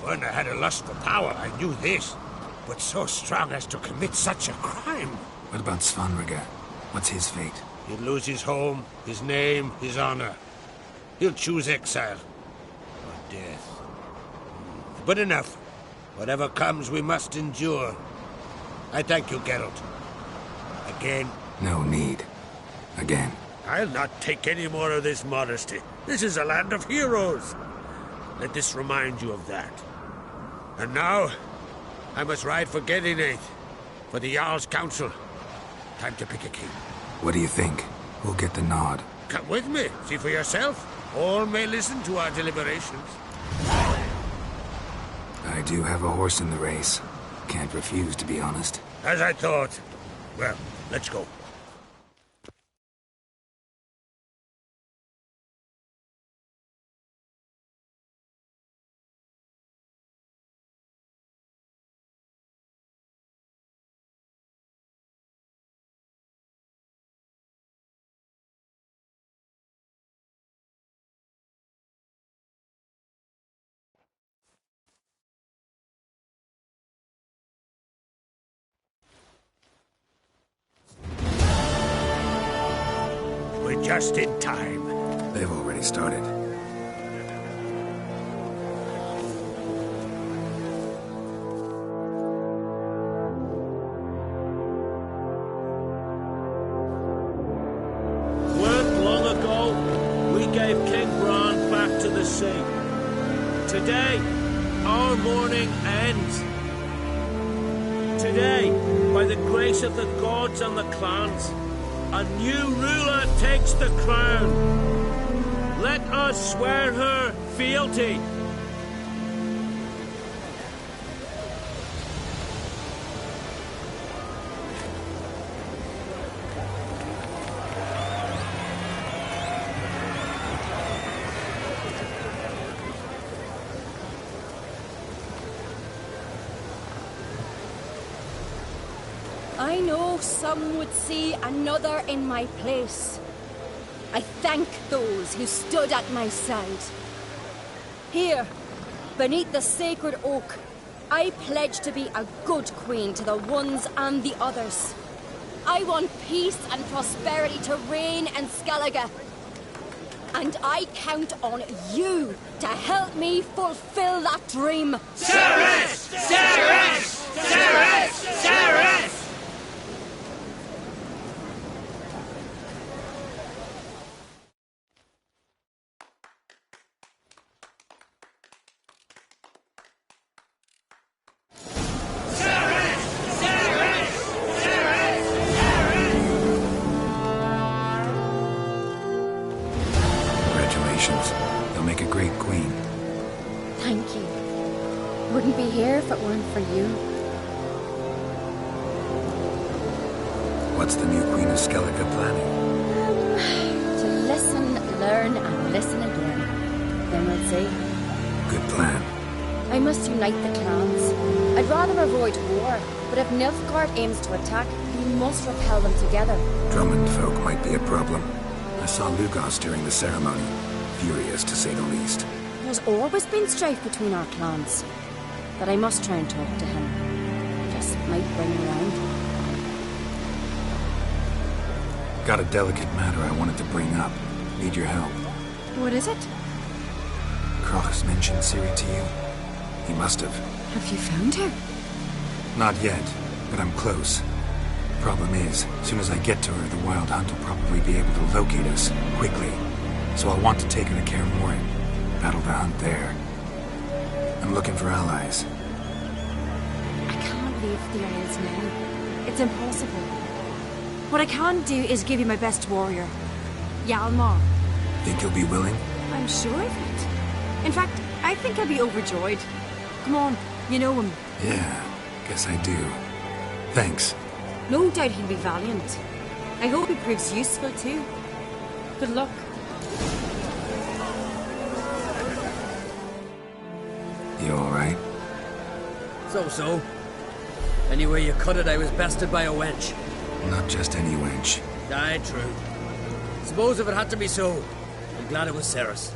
Speaker 4: Berna had a lust for power, I knew this. But so strong as to commit such a crime.
Speaker 9: What about Svanrika? What's his fate?
Speaker 4: He'll lose his home, his name, his honor. He'll choose exile. Or death. But enough. Whatever comes, we must endure. I thank you, Geralt. Again.
Speaker 9: No need. Again.
Speaker 4: I'll not take any more of this modesty. This is a land of heroes. Let this remind you of that. And now, I must ride for Gedinath, for the Jarl's Council. Time to pick a king.
Speaker 9: What do you think? Who'll get the nod?
Speaker 4: Come with me, see for yourself. All may listen to our deliberations.
Speaker 9: I do have a horse in the race. Can't refuse, to be honest.
Speaker 4: As I thought. Well, let's go. We're just in time.
Speaker 9: They've already started.
Speaker 21: Weren't long ago, we gave King Bran back to the sea. Today, our mourning ends. Today, by the grace of the gods and the clans, a new ruler takes the crown. Let us swear her fealty.
Speaker 20: I know some would see another in my place. I thank those who stood at my side. Here, beneath the sacred oak, I pledge to be a good queen to the ones and the others. I want peace and prosperity to reign in Skellige. And I count on you to help me fulfill that dream.
Speaker 12: Ceres! Ceres! Ceres! Ceres!
Speaker 9: Congratulations. You'll make a great queen.
Speaker 20: Thank you. Wouldn't be here if it weren't for you.
Speaker 9: What's the new Queen of Skellige planning?
Speaker 20: To listen, learn, and listen again. Then we'll see.
Speaker 9: Good plan.
Speaker 20: I must unite the clans. I'd rather avoid war, but if Nilfgaard aims to attack, we must repel them together.
Speaker 9: Drummond folk might be a problem. I saw Lugos during the ceremony. Furious, to say the least.
Speaker 20: There's always been strife between our clans. But I must try and talk to him. Just might bring around.
Speaker 9: Got a delicate matter I wanted to bring up. Need your help.
Speaker 20: What is it?
Speaker 9: Kroch's mentioned Ciri to you. He must have.
Speaker 20: Have you found her?
Speaker 9: Not yet, but I'm close. Problem is, as soon as I get to her, the Wild Hunt will probably be able to locate us, quickly. So I'll want to take her to Kaer Morhen. Battle the hunt there. I'm looking for allies.
Speaker 11: I can't leave the Isles now. It's impossible. What I can do is give you my best warrior, Hjalmar.
Speaker 9: Think you'll be willing?
Speaker 11: I'm sure of it. In fact, I think I'll be overjoyed. Come on, you know him.
Speaker 9: Yeah, guess I do. Thanks.
Speaker 11: No doubt he'll be valiant. I hope he proves useful too. Good luck.
Speaker 9: You alright?
Speaker 16: So. Any way you cut it, I was bested by a wench.
Speaker 9: Not just any wench.
Speaker 16: Aye, true. Suppose if it had to be so, I'm glad it was Ceres.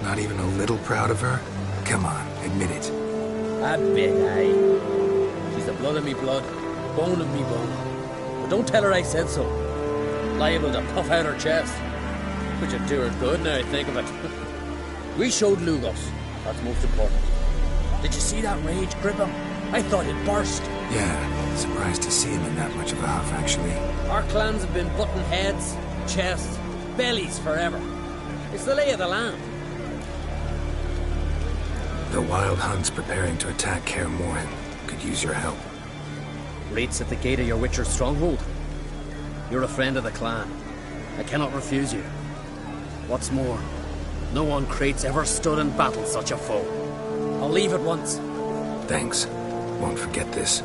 Speaker 9: Not even a little proud of her? Come on, admit it.
Speaker 16: A bit, aye. She's the blood of me blood, bone of me bone. But don't tell her I said so. Liable to puff out her chest. Which would do her good now I think of it. We showed Lugos. That's most important. Did you see that rage grip him? I thought it burst.
Speaker 9: Yeah, surprised to see him in that much of a huff, actually.
Speaker 16: Our clans have been butting heads, chests, bellies forever. It's the lay of the land.
Speaker 9: The Wild Hunt's preparing to attack Kaer Morhen. Could use your help.
Speaker 16: Rates at the gate of your Witcher's stronghold. You're a friend of the clan. I cannot refuse you. What's more, no one Crate's ever stood and battled such a foe. I'll leave at once.
Speaker 9: Thanks. Won't forget this.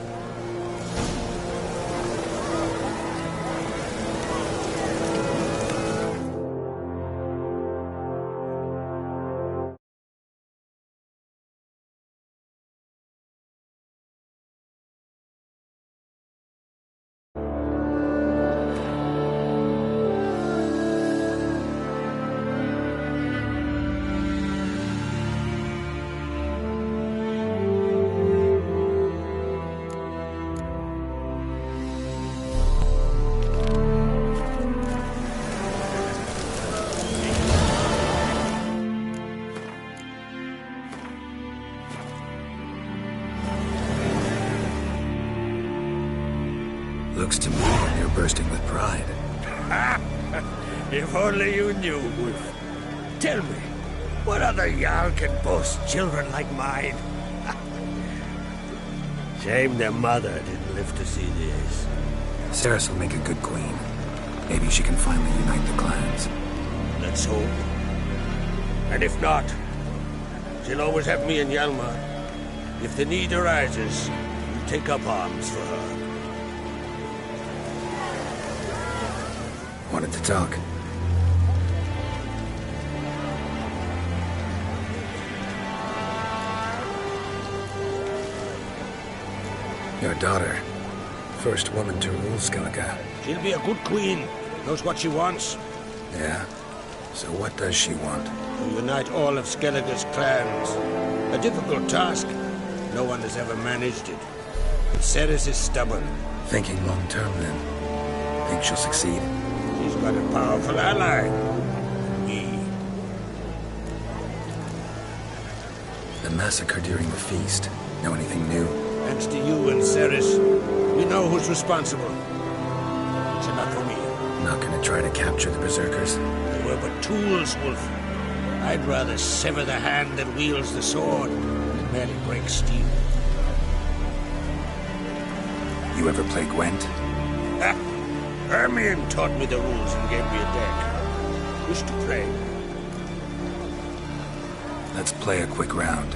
Speaker 9: Looks to me like you're bursting with pride.
Speaker 4: If only you knew, Wolf. Tell me, what other Jarl can boast children like mine? Shame their mother didn't live to see this.
Speaker 9: Ceres will make a good queen. Maybe she can finally unite the clans.
Speaker 4: Let's hope. And if not, she'll always have me and Hjalmar. If the need arises, we'll take up arms for her.
Speaker 9: Wanted to talk. You're our daughter. First woman to rule Skellige.
Speaker 4: She'll be a good queen. Knows what she wants.
Speaker 9: Yeah? So what does she want?
Speaker 4: To unite all of Skellige's clans. A difficult task. No one has ever managed it. But Ceres is stubborn.
Speaker 9: Thinking long-term, then. Think she'll succeed?
Speaker 4: She's got a powerful ally. Me.
Speaker 9: The massacre during the feast. Know anything new?
Speaker 4: Thanks to you and Ceres, we know who's responsible. It's enough for me.
Speaker 9: Not gonna try to capture the berserkers?
Speaker 4: They were but tools, Wolf. I'd rather sever the hand that wields the sword than merely break steel.
Speaker 9: You ever play Gwent?
Speaker 4: Ah, Hermione taught me the rules and gave me a deck. Wish to play.
Speaker 9: Let's play a quick round.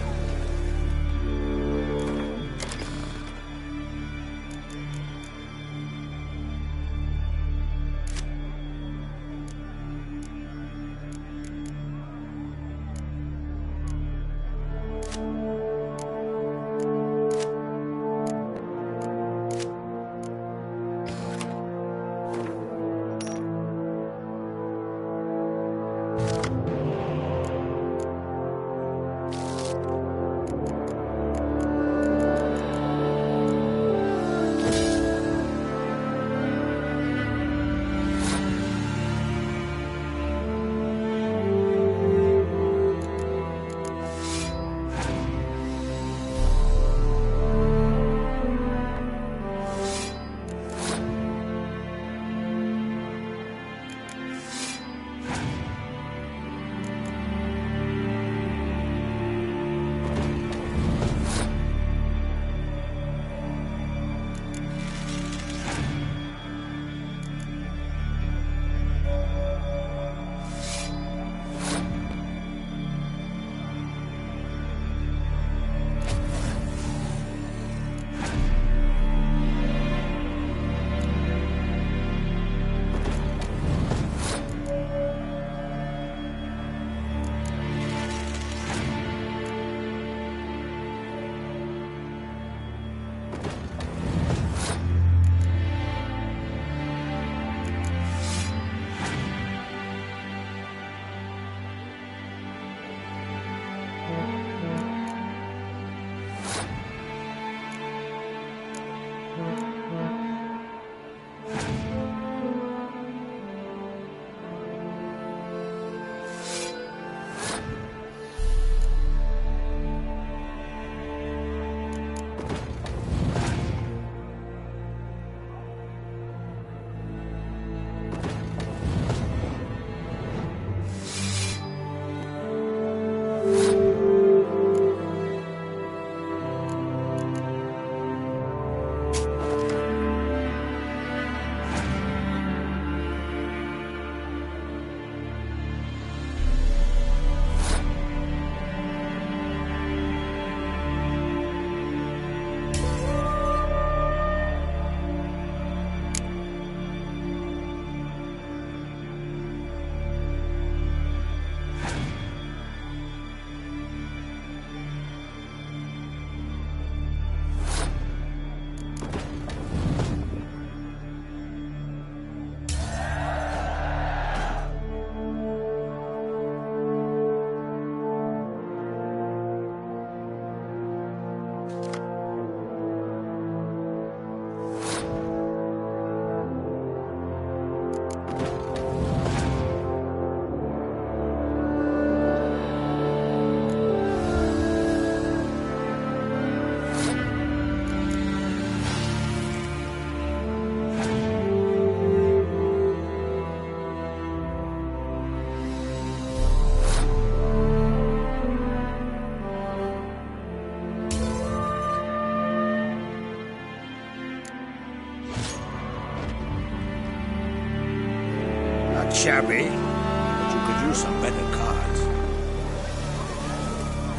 Speaker 4: Shabby, but you could use some better cards.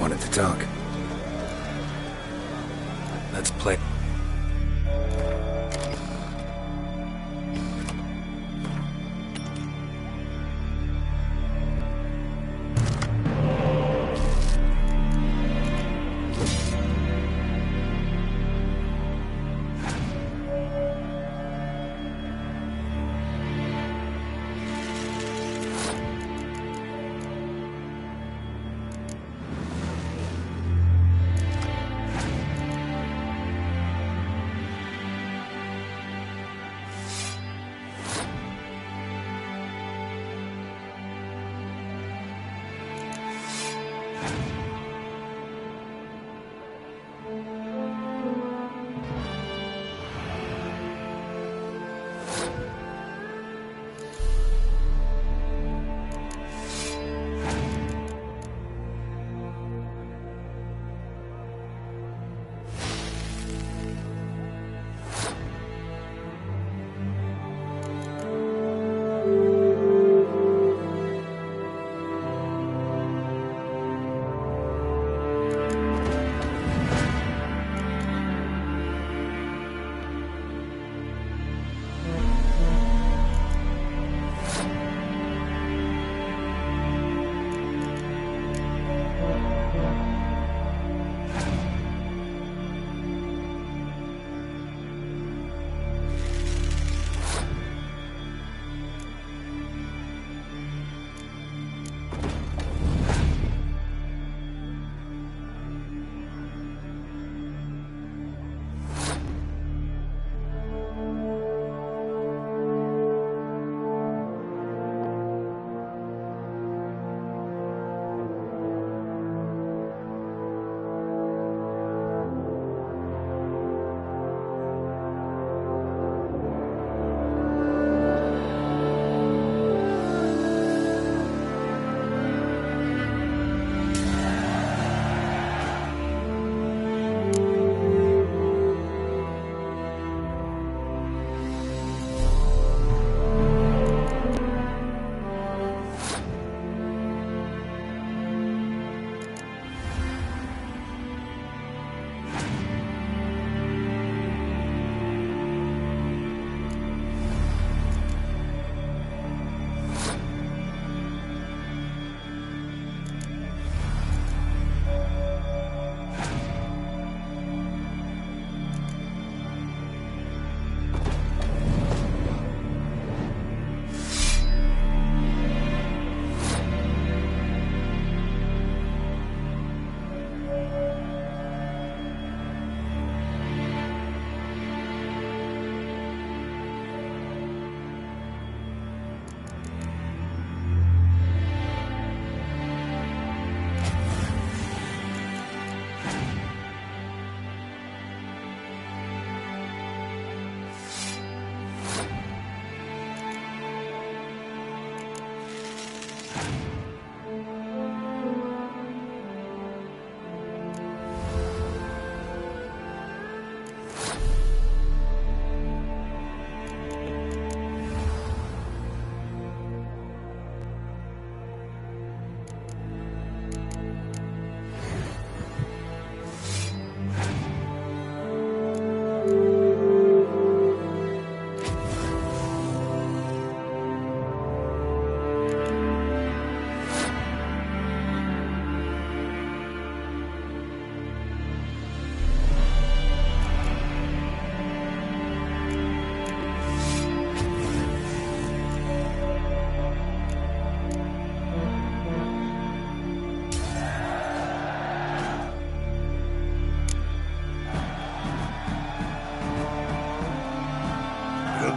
Speaker 9: Wanted to talk. Let's play.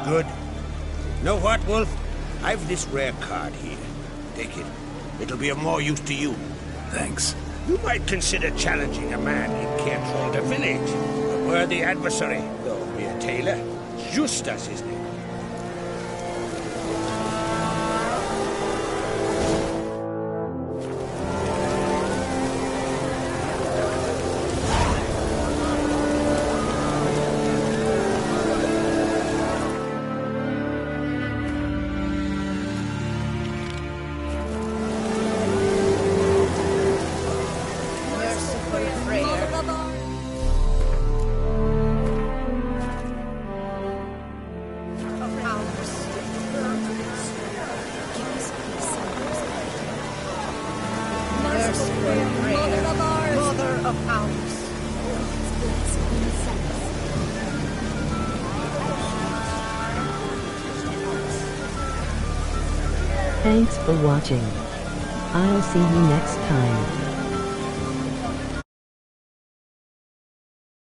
Speaker 4: Good. Know what, Wolf? I've this rare card here. Take it. It'll be of more use to you.
Speaker 9: Thanks.
Speaker 4: You might consider challenging a man in Cairtrolda village. A worthy adversary, though be a tailor. Just as his name.
Speaker 6: Thanks for watching. I'll see you next time.